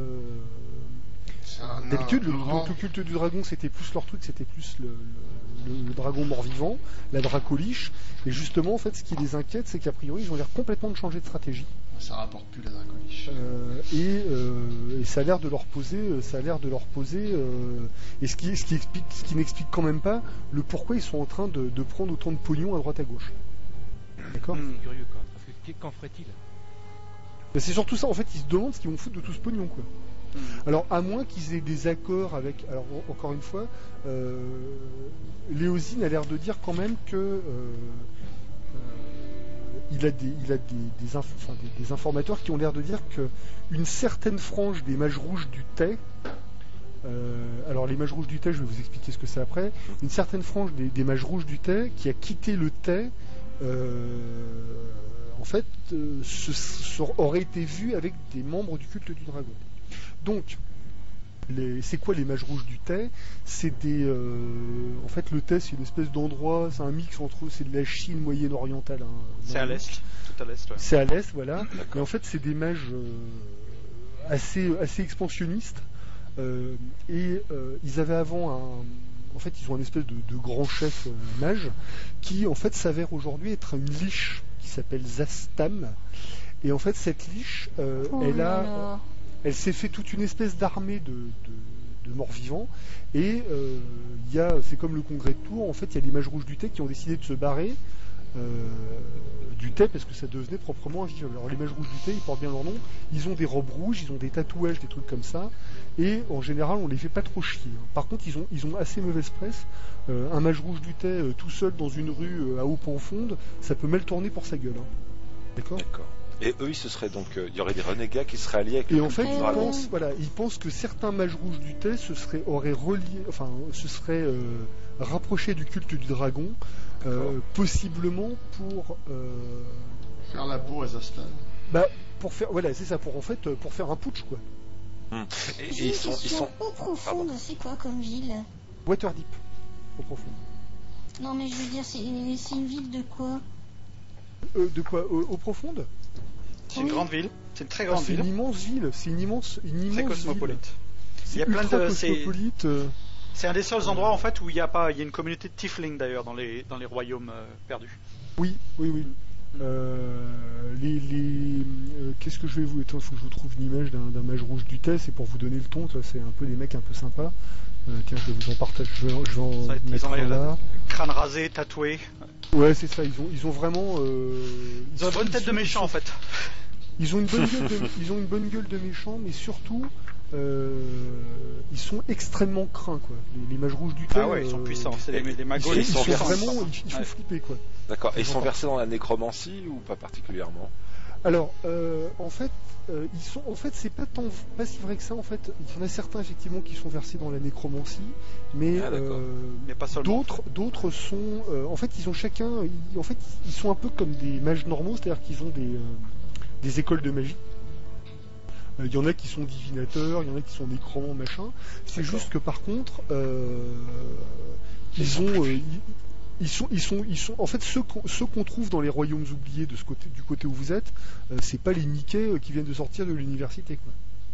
d'habitude, le culte du dragon, c'était plus leur truc, c'était plus le dragon mort-vivant, la dracoliche. Et justement, en fait, ce qui les inquiète, c'est qu'a priori, ils ont l'air complètement de changer de stratégie. Ça rapporte plus la dracoliche. Et ça a l'air de leur poser, et ce qui n'explique quand même pas le pourquoi ils sont en train de prendre autant de pognon à droite à gauche. D'accord. C'est curieux quand même, parce que qu'en ferait-il? C'est surtout ça, en fait, ils se demandent ce qu'ils vont foutre de tout ce pognon, quoi. Alors, à moins qu'ils aient des accords avec. Alors, encore une fois, Léosine a l'air de dire quand même que il a des informateurs qui ont l'air de dire qu'une certaine frange des mages rouges du Tay. Alors, les mages rouges du Tay, je vais vous expliquer ce que c'est après. Une certaine frange des mages rouges du Tay qui a quitté le Tay. En fait, aurait été vu avec des membres du culte du dragon. Donc, c'est quoi les mages rouges du Tay? C'est des. En fait, le Tay, c'est une espèce d'endroit, c'est un mix entre. C'est de la Chine moyenne orientale. Hein, c'est à l'est, tout à l'est. Ouais. C'est à l'est, voilà. Mais en fait, c'est des mages assez expansionnistes. Et ils avaient avant en fait, ils ont un espèce de grand chef mage qui, en fait, s'avère aujourd'hui être une liche qui s'appelle Zastam. Et en fait, cette liche, elle s'est fait toute une espèce d'armée de morts-vivants. Et c'est comme le congrès de Tours, en fait, il y a des mages rouges du Tay qui ont décidé de se barrer du Tay parce que ça devenait proprement invivable. Alors les mages rouges du Tay, ils portent bien leur nom, ils ont des robes rouges, ils ont des tatouages, des trucs comme ça, et en général on les fait pas trop chier. Par contre ils ont assez mauvaise presse. Un mage rouge du Tay tout seul dans une rue à eau profonde, ça peut mal tourner pour sa gueule. D'accord. Et eux, il y aurait des renégats qui seraient alliés avec le culte du dragon. Ils pensent que certains mages rouges du thé se seraient rapprochés du culte du dragon, possiblement pour faire la peau à Zastan. Pour faire un putsch, quoi. Et ils sont eau profonde, c'est quoi comme ville? Waterdeep, eau profonde. Non, mais je veux dire, c'est une ville de quoi? De quoi? Eau profonde? C'est une grande ville. C'est une très grande ville. C'est une immense ville. C'est une immense très cosmopolite. Il y a plein de cosmopolite. C'est un des seuls endroits en fait où il y a une communauté de tiefling d'ailleurs dans les royaumes perdus. Oui. Qu'est-ce que je vais vous... Attends, il faut que je vous trouve une image d'un mage rouge du thé, c'est pour vous donner le ton, c'est un peu des mecs un peu sympas. Tiens, je vais vous en partager, je vais en mettre un là. Crâne rasé, tatoué. Ouais, c'est ça, ils ont vraiment... ils ont une bonne tête de méchant en fait. Ils ont une bonne gueule de méchant, mais surtout... ils sont extrêmement craints, quoi. Les mages rouges du thé. Ah ouais, ils sont puissants. C'est les magos. Ils sont vraiment, il faut flipper, quoi. D'accord. Et ils sont versés dans la nécromancie ou pas particulièrement? Alors, en fait, c'est pas si vrai que ça. En fait, il y en a certains effectivement qui sont versés dans la nécromancie, mais d'autres sont. En fait, ils ont chacun. Ils sont un peu comme des mages normaux, c'est-à-dire qu'ils ont des écoles de magie. Il y en a qui sont divinateurs, il y en a qui sont nécromants, machin. C'est juste que par contre, ils sont en fait ceux qu'on trouve dans les royaumes oubliés du côté où vous êtes, c'est pas les Mickey qui viennent de sortir de l'université, quoi.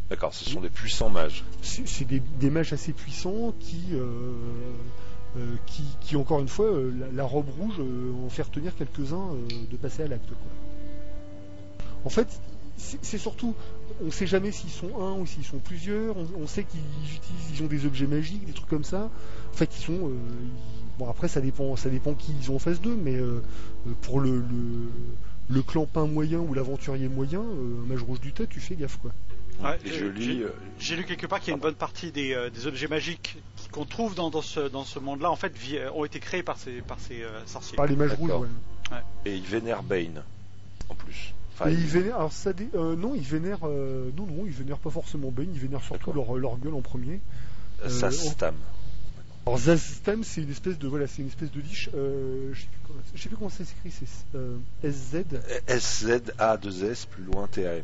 D'accord, ce sont des puissants mages. C'est des mages assez puissants qui encore une fois, la robe rouge en faire tenir quelques-uns de passer à l'acte, quoi. En fait, c'est surtout, on sait jamais s'ils sont un ou s'ils sont plusieurs. On sait qu'ils ont des objets magiques, des trucs comme ça. En fait, ils sont. Bon, après, ça dépend qui ils ont en face d'eux, mais pour le clan pain moyen ou l'aventurier moyen, un mage rouge du thé, tu fais gaffe, quoi. Ouais, j'ai lu quelque part qu'il y a une bonne partie des objets magiques qu'on trouve dans ce monde-là, en fait, ont été créés par ces sorciers. Par les mages rouges, ouais. Et ils vénèrent Bane, en plus. Et ils vénèrent, alors non, ils vénèrent, ils vénèrent pas forcément Bane, ils vénèrent surtout leur gueule en premier. Zastam. Alors Zastam, c'est une espèce de liche. Je sais plus comment ça s'écrit, c'est SZ. SZA2S plus loin TAM.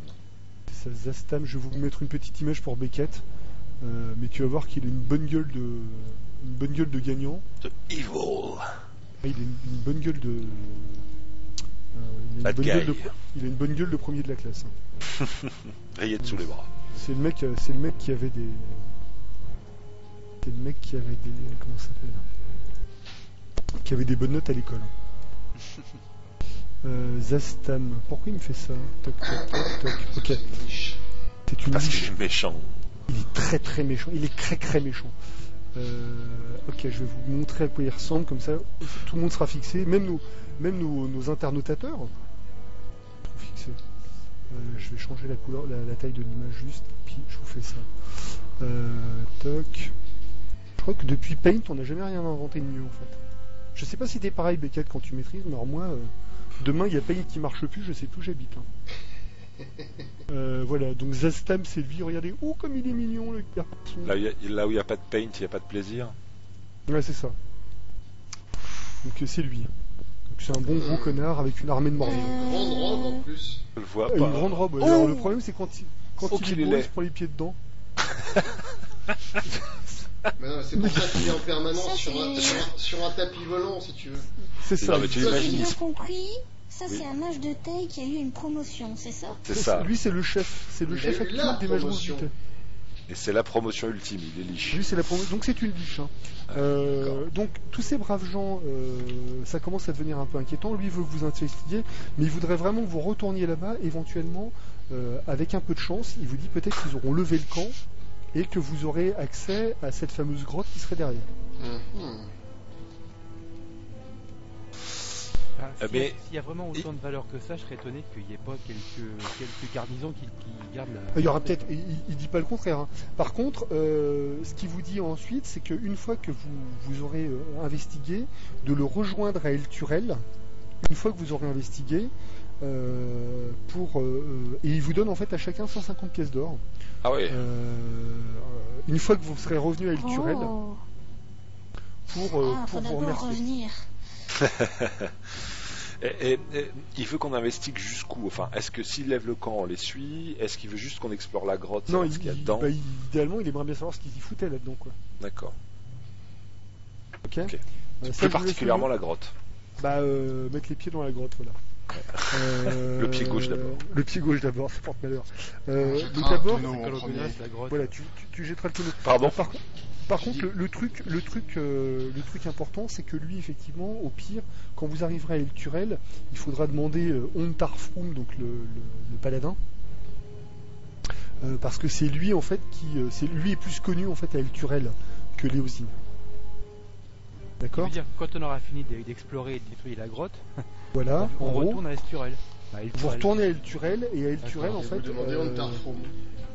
C'est ça, Zastam. Je vais vous mettre une petite image pour Beckett, mais tu vas voir qu'il a une bonne gueule de gagnant. De evil. Il a une bonne gueule de. Il a une bonne gueule de premier de la classe. Rayette sous les bras. C'est le mec qui avait des. Comment ça s'appelle? Qui avait des bonnes notes à l'école. Zastam. Pourquoi il me fait ça? Toc. Ok. Parce qu'il est méchant. Il est très très méchant. Il est très méchant. Ok, je vais vous montrer à quoi il ressemble, comme ça tout le monde sera fixé, même nos internotateurs seront fixés. Je vais changer la couleur, la taille de l'image juste, puis je vous fais ça. Toc. Je crois que depuis Paint, on n'a jamais rien inventé de mieux, en fait. Je sais pas si t'es pareil, Beckett, quand tu maîtrises, mais alors moi, demain il y a Paint qui marche plus, je sais plus où j'habite. Voilà, donc Zastam, c'est lui, regardez, comme il est mignon, le garçon. Là où il n'y a pas de Paint, il n'y a pas de plaisir. Ouais, c'est ça. Donc c'est lui. Donc c'est un bon gros connard avec une armée de morts. Une grande robe en plus. Je le vois pas. Une grande robe. Ouais. Alors le problème, c'est quand il est beau, il se prend les pieds dedans. Mais non, c'est pour ça qu'il est en permanence sur un tapis volant, si tu veux. C'est ça. Non, mais tu imagines. J'ai bien compris. Ça, c'est un mage de taille qui a eu une promotion, c'est ça? C'est ça. Lui, c'est le chef. C'est le chef actuel des mages rouges du thé. Et c'est la promotion ultime, il est liche. Lui, c'est la promotion. Donc c'est une liche. Donc tous ces braves gens, ça commence à devenir un peu inquiétant. Lui veut vous investiguer, mais il voudrait vraiment que vous retourniez là-bas, éventuellement, avec un peu de chance. Il vous dit peut-être qu'ils auront levé le camp et que vous aurez accès à cette fameuse grotte qui serait derrière. S'il y a vraiment autant de valeur que ça, je serais étonné qu'il n'y ait pas quelques garnisons qui gardent la... Il y aura peut-être, il dit pas le contraire. Hein. Par contre, ce qu'il vous dit ensuite, c'est qu'une fois que vous aurez investigué, de le rejoindre à El Turel, une fois que vous aurez investigué, et il vous donne en fait à chacun 150 pièces d'or. Ah oui. Une fois que vous serez revenu à El Turel, pour vous remercier. Revenir. Et il veut qu'on investigue jusqu'où? Enfin, est-ce que s'il lève le camp, on les suit? Est-ce qu'il veut juste qu'on explore la grotte? Non, ce qu'il y a dedans? Idéalement, il aimerait bien savoir ce qu'ils y foutaient là-dedans, quoi. D'accord. Ok. Plus particulièrement la grotte. Mettre les pieds dans la grotte, voilà. Le pied gauche d'abord. Le pied gauche d'abord, ça porte malheur. Donc d'abord, voilà, tu jetteras le tonneau. Pardon. Par contre, le truc important, c'est que lui, effectivement, au pire, quand vous arriverez à El Turel, il faudra demander Ontarfroum, donc le paladin, parce que c'est lui en fait lui est plus connu en fait à El Turel que Léosine. D'accord. Je veux dire, quand on aura fini d'explorer et de nettoyer la grotte, voilà, on retourne à El Turel. Vous retournez à El Turel et à El Turel en fait. Vous demandez Ontarfroum.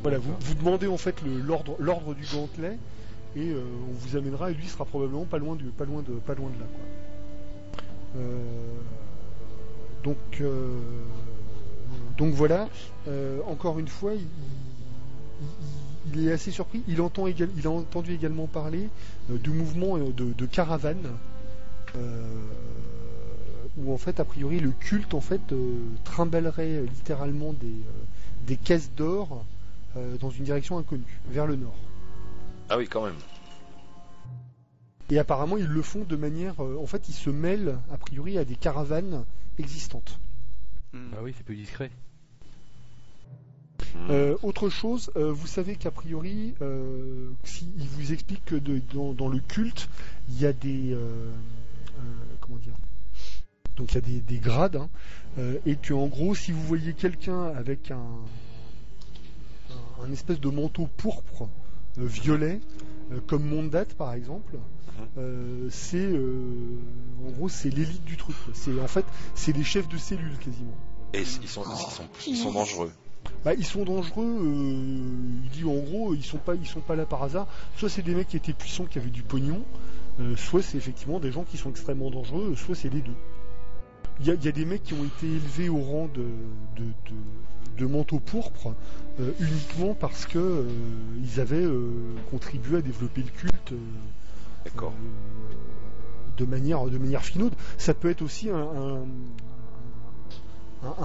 Voilà, vous demandez en fait l'ordre du gantelet. Et on vous amènera et lui sera probablement pas loin de là, quoi. Donc voilà. Encore une fois, il est assez surpris. Il a entendu également parler de mouvements de caravanes où en fait a priori le culte en fait trimballerait littéralement des caisses d'or dans une direction inconnue, vers le nord. Ah oui, quand même. Et apparemment, ils le font de manière... en fait, ils se mêlent, a priori, à des caravanes existantes. Bah oui, c'est plus discret. Autre chose, vous savez qu'a priori, il vous explique que dans le culte, il y a des... comment dire ? Donc, il y a des grades, hein, et que en gros, si vous voyez quelqu'un avec un espèce de manteau pourpre, violet, comme Mondat par exemple, c'est en gros c'est l'élite du truc. C'est les chefs de cellule quasiment. Et ils sont dangereux. Ils sont dangereux. Il dit en gros ils sont pas là par hasard. Soit c'est des mecs qui étaient puissants, qui avaient du pognon, soit c'est effectivement des gens qui sont extrêmement dangereux, soit c'est les deux. Il y a des mecs qui ont été élevés au rang de manteau pourpre uniquement parce que ils avaient contribué à développer le culte de manière finaude. Ça peut être aussi un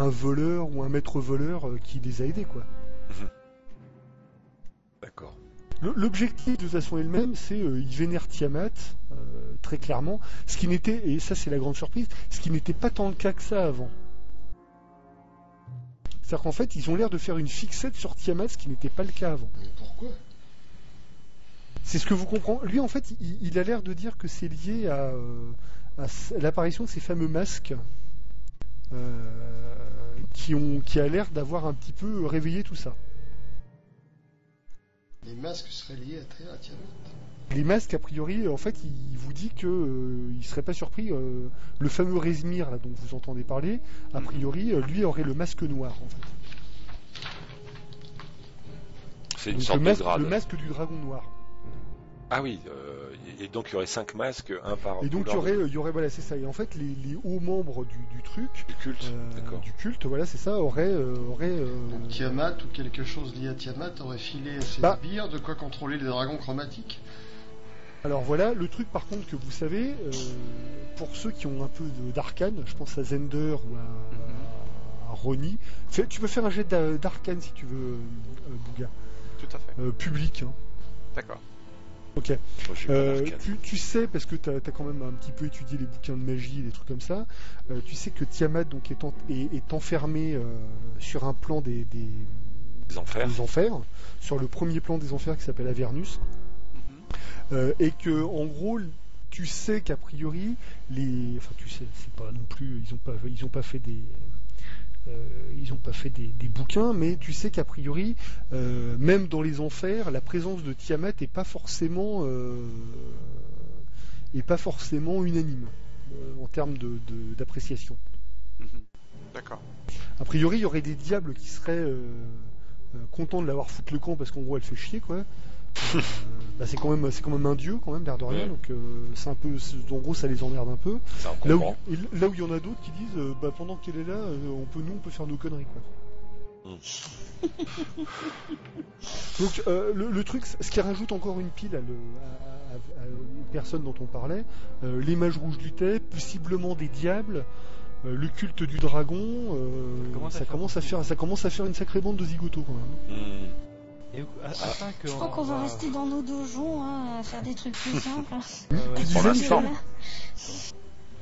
voleur ou un maître voleur qui les a aidés, quoi. D'accord. L'objectif de toute façon est le même, c'est ils vénèrent Tiamat très clairement, ce qui n'était, et ça c'est la grande surprise, ce qui n'était pas tant le cas que ça avant. C'est-à-dire qu'en fait, ils ont l'air de faire une fixette sur Tiamat, ce qui n'était pas le cas avant. Mais pourquoi ? C'est ce que vous comprenez. Lui, en fait, il a l'air de dire que c'est lié à l'apparition de ces fameux masques qui a l'air d'avoir un petit peu réveillé tout ça. Les masques seraient liés à Tiamat. Les masques, a priori, en fait, il vous dit que il serait pas surpris. Le fameux Rezmir, là, dont vous entendez parler, a priori, lui aurait le masque noir, en fait. C'est une sorte de grade. Le masque du dragon noir. Ah oui, et donc il y aurait 5 masques, un par. Et donc il y aurait, voilà, c'est ça. Et en fait, les hauts membres du truc, du culte, d'accord. Du culte, voilà, c'est ça, aurait. Donc Tiamat ou quelque chose lié à Tiamat aurait filé ses sbires de quoi contrôler les dragons chromatiques. Alors voilà, le truc par contre que vous savez, pour ceux qui ont un peu d'arcane, je pense à Zender ou à Ronnie, tu peux faire un jet d'arcane si tu veux, Bouga. Tout à fait. Public. Hein. D'accord. Ok. Tu sais, parce que tu as quand même un petit peu étudié les bouquins de magie et des trucs comme ça, tu sais que Tiamat donc, est enfermé sur un plan des enfers, sur le premier plan des enfers qui s'appelle Avernus. Et que en gros tu sais qu'a priori tu sais, c'est pas non plus, ils ont pas fait des bouquins, mais tu sais qu'a priori même dans les enfers la présence de Tiamat est pas forcément unanime en termes d'appréciation. D'accord. A priori il y aurait des diables qui seraient contents de l'avoir foutu le camp parce qu'en gros elle fait chier, quoi. C'est quand même un dieu quand même l'air de rien, donc c'est un peu, en gros ça les emmerde un peu. Là où il y en a d'autres qui disent pendant qu'elle est là, on peut faire nos conneries quoi. Donc le truc, ce qui rajoute encore une pile aux personnes dont on parlait, les mages rouges du thé, possiblement des diables, le culte du dragon, ça commence à faire une sacrée bande de zigotos quand même. Et je crois qu'on va rester dans nos dojons à faire des trucs plus simples.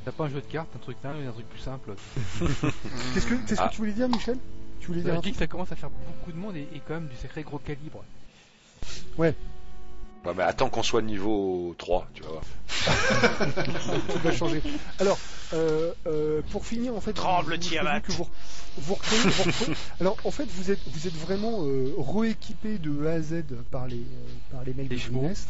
T'as pas un jeu de cartes, un truc simple et un truc plus simple. Qu'est-ce que tu voulais dire, Michel? Tu voulais dire je dis que ça commence à faire beaucoup de monde et quand même du sacré gros calibre. Ouais. Ouais, mais attends qu'on soit niveau 3, tu vas voir. Tout va changer. Alors, pour finir, en fait, tremble Tiamat. Vous reprenez. Alors, en fait, vous êtes vraiment rééquipé de A à Z par les mecs de Greenest.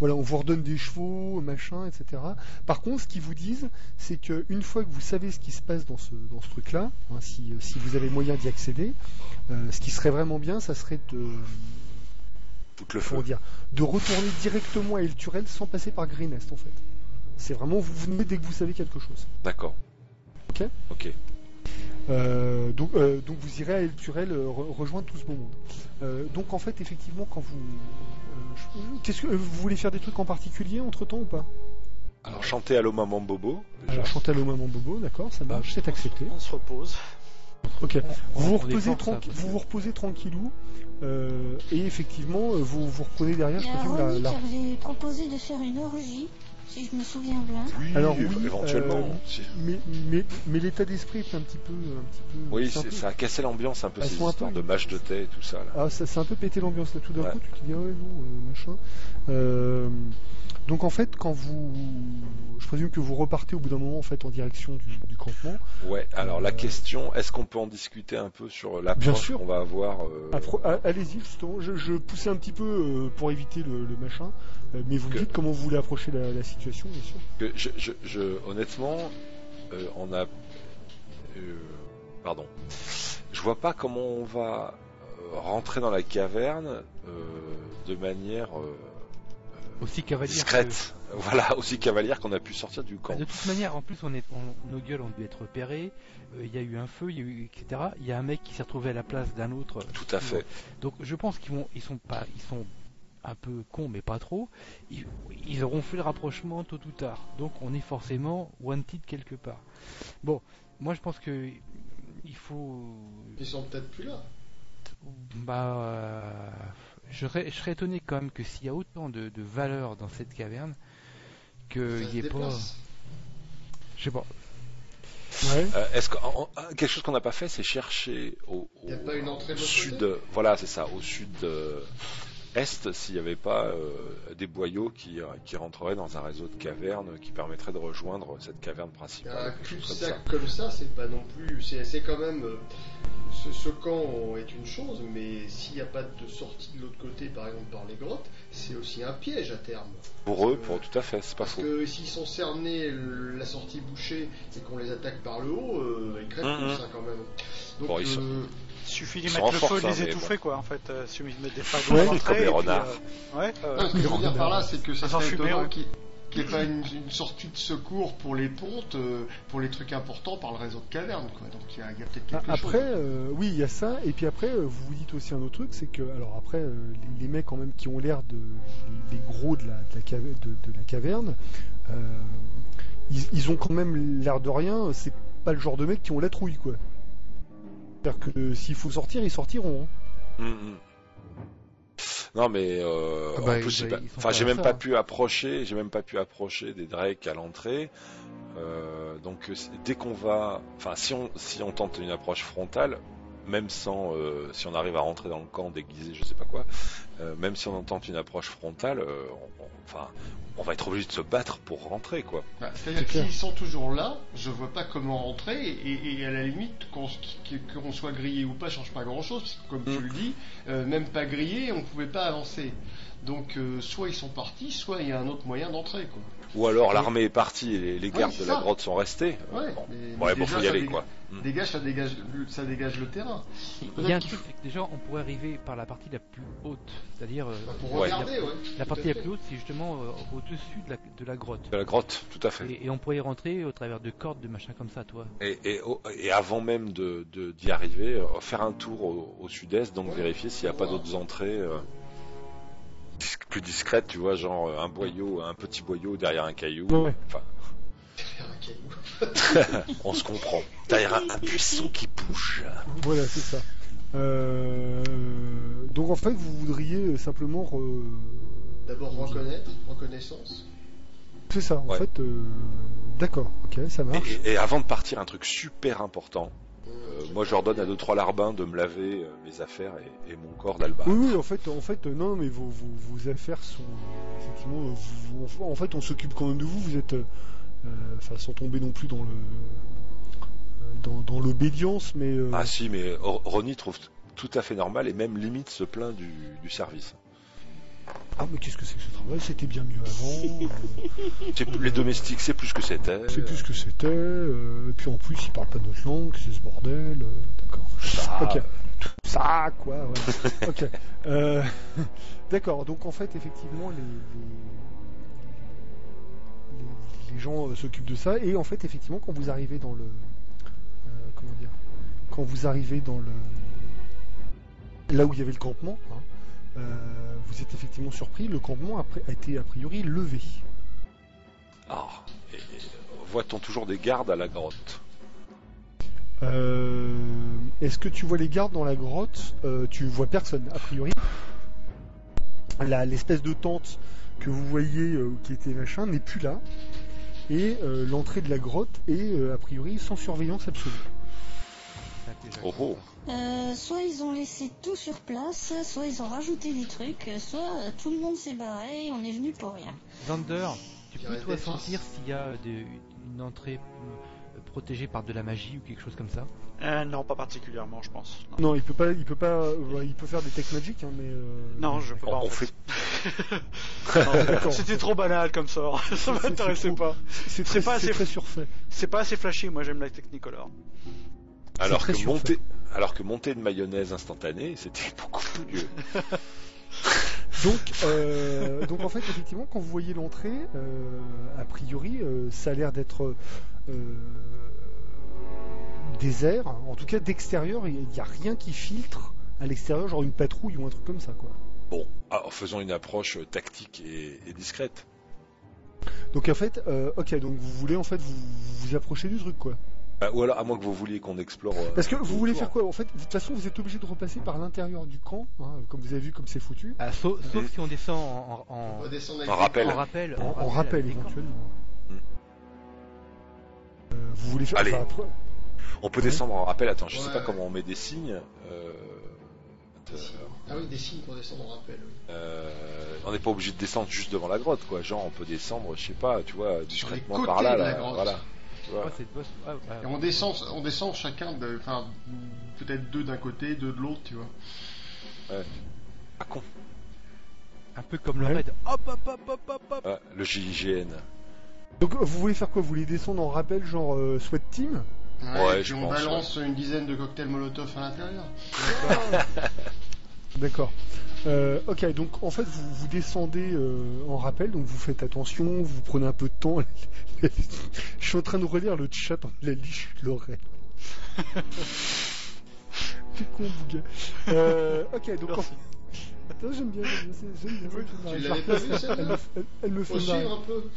Voilà, on vous redonne des chevaux, machin, etc. Par contre, ce qu'ils vous disent, c'est qu'une fois que vous savez ce qui se passe dans ce truc-là, hein, si vous avez moyen d'y accéder, ce qui serait vraiment bien, ça serait de retourner directement à El Turel sans passer par Greenest, en fait. C'est vraiment, vous venez dès que vous savez quelque chose. D'accord. Ok. Donc vous irez à El Turel rejoindre tout ce beau monde. Donc en fait, effectivement, quand qu'est-ce que vous voulez faire des trucs en particulier entre-temps ou pas? Alors chanter Allô Maman Bobo. Déjà. Alors chanter Allô Maman Bobo, d'accord, ça marche, c'est accepté. On se repose. Ok. Vous vous reposez tranquillou. Et effectivement, vous reprenez derrière. Il y a Ronnie qui avait proposé de faire une orgie, si je me souviens bien. Oui, alors, éventuellement. Mais l'état d'esprit est un petit peu. Oui, ça a cassé l'ambiance un peu, ces histoires de match de thé et tout ça. Là. Ah, c'est un peu pété l'ambiance là tout d'un coup. Tu te dis ouais non machin. Donc en fait, je présume que vous repartez au bout d'un moment en fait en direction du campement. Ouais. Alors la question, est-ce qu'on peut en discuter un peu sur l'approche qu'on va avoir Allez-y justement. Je poussais un petit peu pour éviter le machin, mais vous me dites comment vous voulez approcher la situation, bien sûr. Honnêtement, on a. Pardon. Je vois pas comment on va rentrer dans la caverne de manière. Aussi cavalière discrète, voilà, aussi cavalière qu'on a pu sortir du camp. De toute manière, en plus, nos gueules ont dû être repérées. Il y a eu un feu, etc. Il y a un mec qui s'est retrouvé à la place d'un autre. Tout à fait. Donc, je pense ils sont un peu cons, mais pas trop. Ils auront fait le rapprochement tôt ou tard. Donc, on est forcément wanted quelque part. Bon, moi, je pense que il faut. Ils sont peut-être plus là. Je serais étonné quand même que s'il y a autant de valeur dans cette caverne, qu'il n'y ait pas. Je sais pas. Ouais. Est-ce que quelque chose qu'on n'a pas fait, c'est chercher au sud. Voilà, c'est ça, au sud est, s'il n'y avait pas des boyaux qui rentreraient dans un réseau de cavernes qui permettrait de rejoindre cette caverne principale. Un cul-de-sac comme ça, c'est pas non plus. C'est quand même. Ce camp est une chose, mais s'il n'y a pas de sortie de l'autre côté, par exemple par les grottes, c'est aussi un piège à terme. Pour eux, tout à fait, c'est pas faux. Parce que s'ils sont cernés, la sortie bouchée, et qu'on les attaque par le haut, ils crèvent tous quand même. Donc, bon, il suffit d'y mettre le feu et de les étouffer, quoi, en fait. Si ils mettent des fagots comme les renards. Ce que je veux dire par là, c'est que ça serait étonnant qu'il n'y ait pas une sortie de secours pour les pontes, pour les trucs importants par le réseau de cavernes, quoi. Donc il y a peut-être quelque chose. Après, oui, il y a ça, et puis après, vous vous dites aussi un autre truc, c'est que, alors après, les mecs quand même qui ont l'air les gros de la caverne, ils ont quand même l'air de rien, c'est pas le genre de mecs qui ont la trouille, quoi. C'est-à-dire que s'il faut sortir, ils sortiront. Hein. Non mais en plus j'ai même pas pu approcher des Drakes à l'entrée. Donc dès qu'on va, si on tente une approche frontale, même sans si on arrive à rentrer dans le camp déguisé, je sais pas quoi, même si on tente une approche frontale, on va être obligé de se battre pour rentrer, quoi. C'est-à-dire que s'ils sont toujours là, je vois pas comment rentrer, et à la limite, qu'on soit grillé ou pas, change pas grand-chose, parce que comme tu le dis, même pas grillé, on pouvait pas avancer. Donc soit ils sont partis, soit il y a un autre moyen d'entrer, quoi. Ou alors l'armée est partie et les gardes de la grotte sont restés. Bon, faut y aller, quoi. Ça dégage le terrain. Il y a un truc, c'est que déjà on pourrait arriver par la partie la plus haute, c'est-à-dire pour regarder, la partie la plus haute, c'est justement au-dessus de la grotte. De la grotte, tout à fait. Et on pourrait y rentrer au travers de cordes, de machins comme ça, toi. Et avant même d'y arriver, faire un tour au sud-est, donc vérifier s'il n'y a pas d'autres entrées plus discrètes, tu vois, genre un petit boyau derrière un caillou. Ouais. Enfin, on se comprend. Derrière un buisson qui bouge. Voilà, c'est ça. Donc en fait, vous voudriez simplement d'abord reconnaissance. C'est ça. En fait, d'accord. Ok, ça marche. Et avant de partir, un truc super important. Moi, je leur donne à 2-3 larbins de me laver mes affaires et mon corps d'albâtre. Oui, en fait, non, mais vos affaires sont effectivement. En fait, on s'occupe quand même de vous. Vous êtes, sans tomber non plus dans l'obédience, mais. Ah si, mais Ronnie trouve tout à fait normal et même limite se plaint du service. Ah, mais qu'est-ce que c'est que ce travail? C'était bien mieux avant. Les domestiques, c'est plus que c'était. C'est plus que c'était. Et puis en plus, ils parlent pas notre langue, c'est ce bordel. D'accord. Ok. Tout ça, quoi. Ouais. Ok. D'accord. Donc en fait, effectivement, les gens s'occupent de ça. Et en fait, effectivement, quand vous arrivez dans le, quand vous arrivez dans le, là où il y avait le campement. Vous êtes effectivement surpris, le campement a été a priori levé. Ah, et voit-on toujours des gardes à la grotte? Est-ce que tu vois les gardes dans la grotte? Tu vois personne, a priori. L'espèce de tente que vous voyez qui était machin n'est plus là. Et l'entrée de la grotte est a priori sans surveillance absolue. Soit ils ont laissé tout sur place, soit ils ont rajouté des trucs, soit tout le monde s'est barré et on est venu pour rien. Zander, tu peux toi sentir s'il y a une entrée protégée par de la magie ou quelque chose comme ça? Non, pas particulièrement, je pense. Non, il peut faire des tech magic, hein, mais. Non, je peux pas. Non, c'était trop banal comme ça. Ça m'intéressait pas. C'est très surfait. C'est pas assez flashy. Moi, j'aime la Technicolor. Alors que monter de mayonnaise instantanée, c'était beaucoup plus mieux. Donc en fait, effectivement, quand vous voyez l'entrée, a priori, ça a l'air d'être désert. En tout cas, d'extérieur, il n'y a rien qui filtre à l'extérieur, genre une patrouille ou un truc comme ça, quoi. Bon, faisons une approche tactique et discrète. Donc en fait, ok, donc vous voulez en fait vous approcher du truc, quoi. Ou alors, à moins que vous vouliez qu'on explore. Parce que vous voulez faire quoi? En fait, de toute façon, vous êtes obligé de repasser par l'intérieur du camp, hein, comme vous avez vu, comme c'est foutu. Sauf si on descend en rappel. En rappel, éventuellement. Vous voulez faire. Allez. On peut descendre en rappel. Attends, je sais pas comment on met des signes. Ah oui, des signes pour descendre en rappel. Oui. On n'est pas obligé de descendre juste devant la grotte, quoi. Genre, on peut descendre, je sais pas, tu vois, discrètement par là, de la grotte. Voilà. Et on descend chacun, peut-être deux d'un côté, deux de l'autre, tu vois. Ouais. Ah con. Un peu comme le raid. Hop. Le GIGN. Donc vous voulez faire quoi? Vous voulez descendre en rappel, genre SWAT team? Ouais, et puis on balance une dizaine de cocktails Molotov à l'intérieur. D'accord. Ok, donc en fait vous descendez en rappel, donc vous faites attention, vous prenez un peu de temps. Je suis en train de relire le chat en la liche l'oreille. T'es con, Bouga. Ok, donc attends, j'aime bien. Tu l'avais pas vu ça? Elle me fait marrer. Un peu.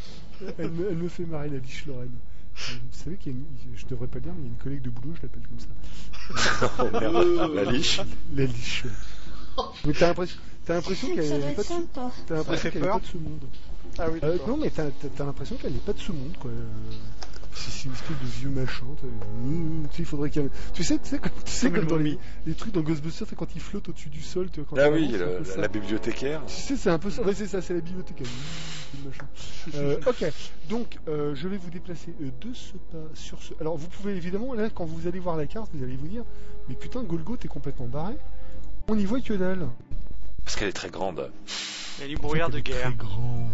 Elle me fait marrer, la liche Lorraine. Vous savez qu'il y a je devrais pas le dire, mais il y a une collègue de boulot, je l'appelle comme ça. La liche. La liche. Mais t'as l'impression qu'elle n'est pas de ce monde. Ah oui, non, mais t'as l'impression qu'elle n'est pas de ce monde, quoi. C'est une espèce de vieux machin. Il faudrait qu'elle. Tu sais comme dans les trucs dans Ghostbusters, quand il flotte au-dessus du sol. Tu vois, quand oui, la bibliothécaire. Tu sais, c'est un peu ça. Ouais, c'est ça, c'est la bibliothécaire. Ok, donc je vais vous déplacer de ce pas sur ce. Alors, vous pouvez évidemment, là, quand vous allez voir la carte, vous allez vous dire, mais putain, Golgoth est complètement barré. On n'y voit que dalle. Parce qu'elle est très grande. Elle est du brouillard de guerre. Très grande.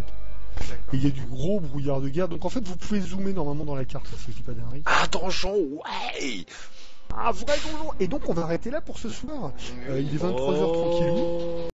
Et il y a du gros brouillard de guerre. Donc en fait, vous pouvez zoomer normalement dans la carte, si je dis pas d'arrêt. Ah, donjon, ouais. Un vrai donjon. Et donc on va arrêter là pour ce soir. Il est 23h tranquillou.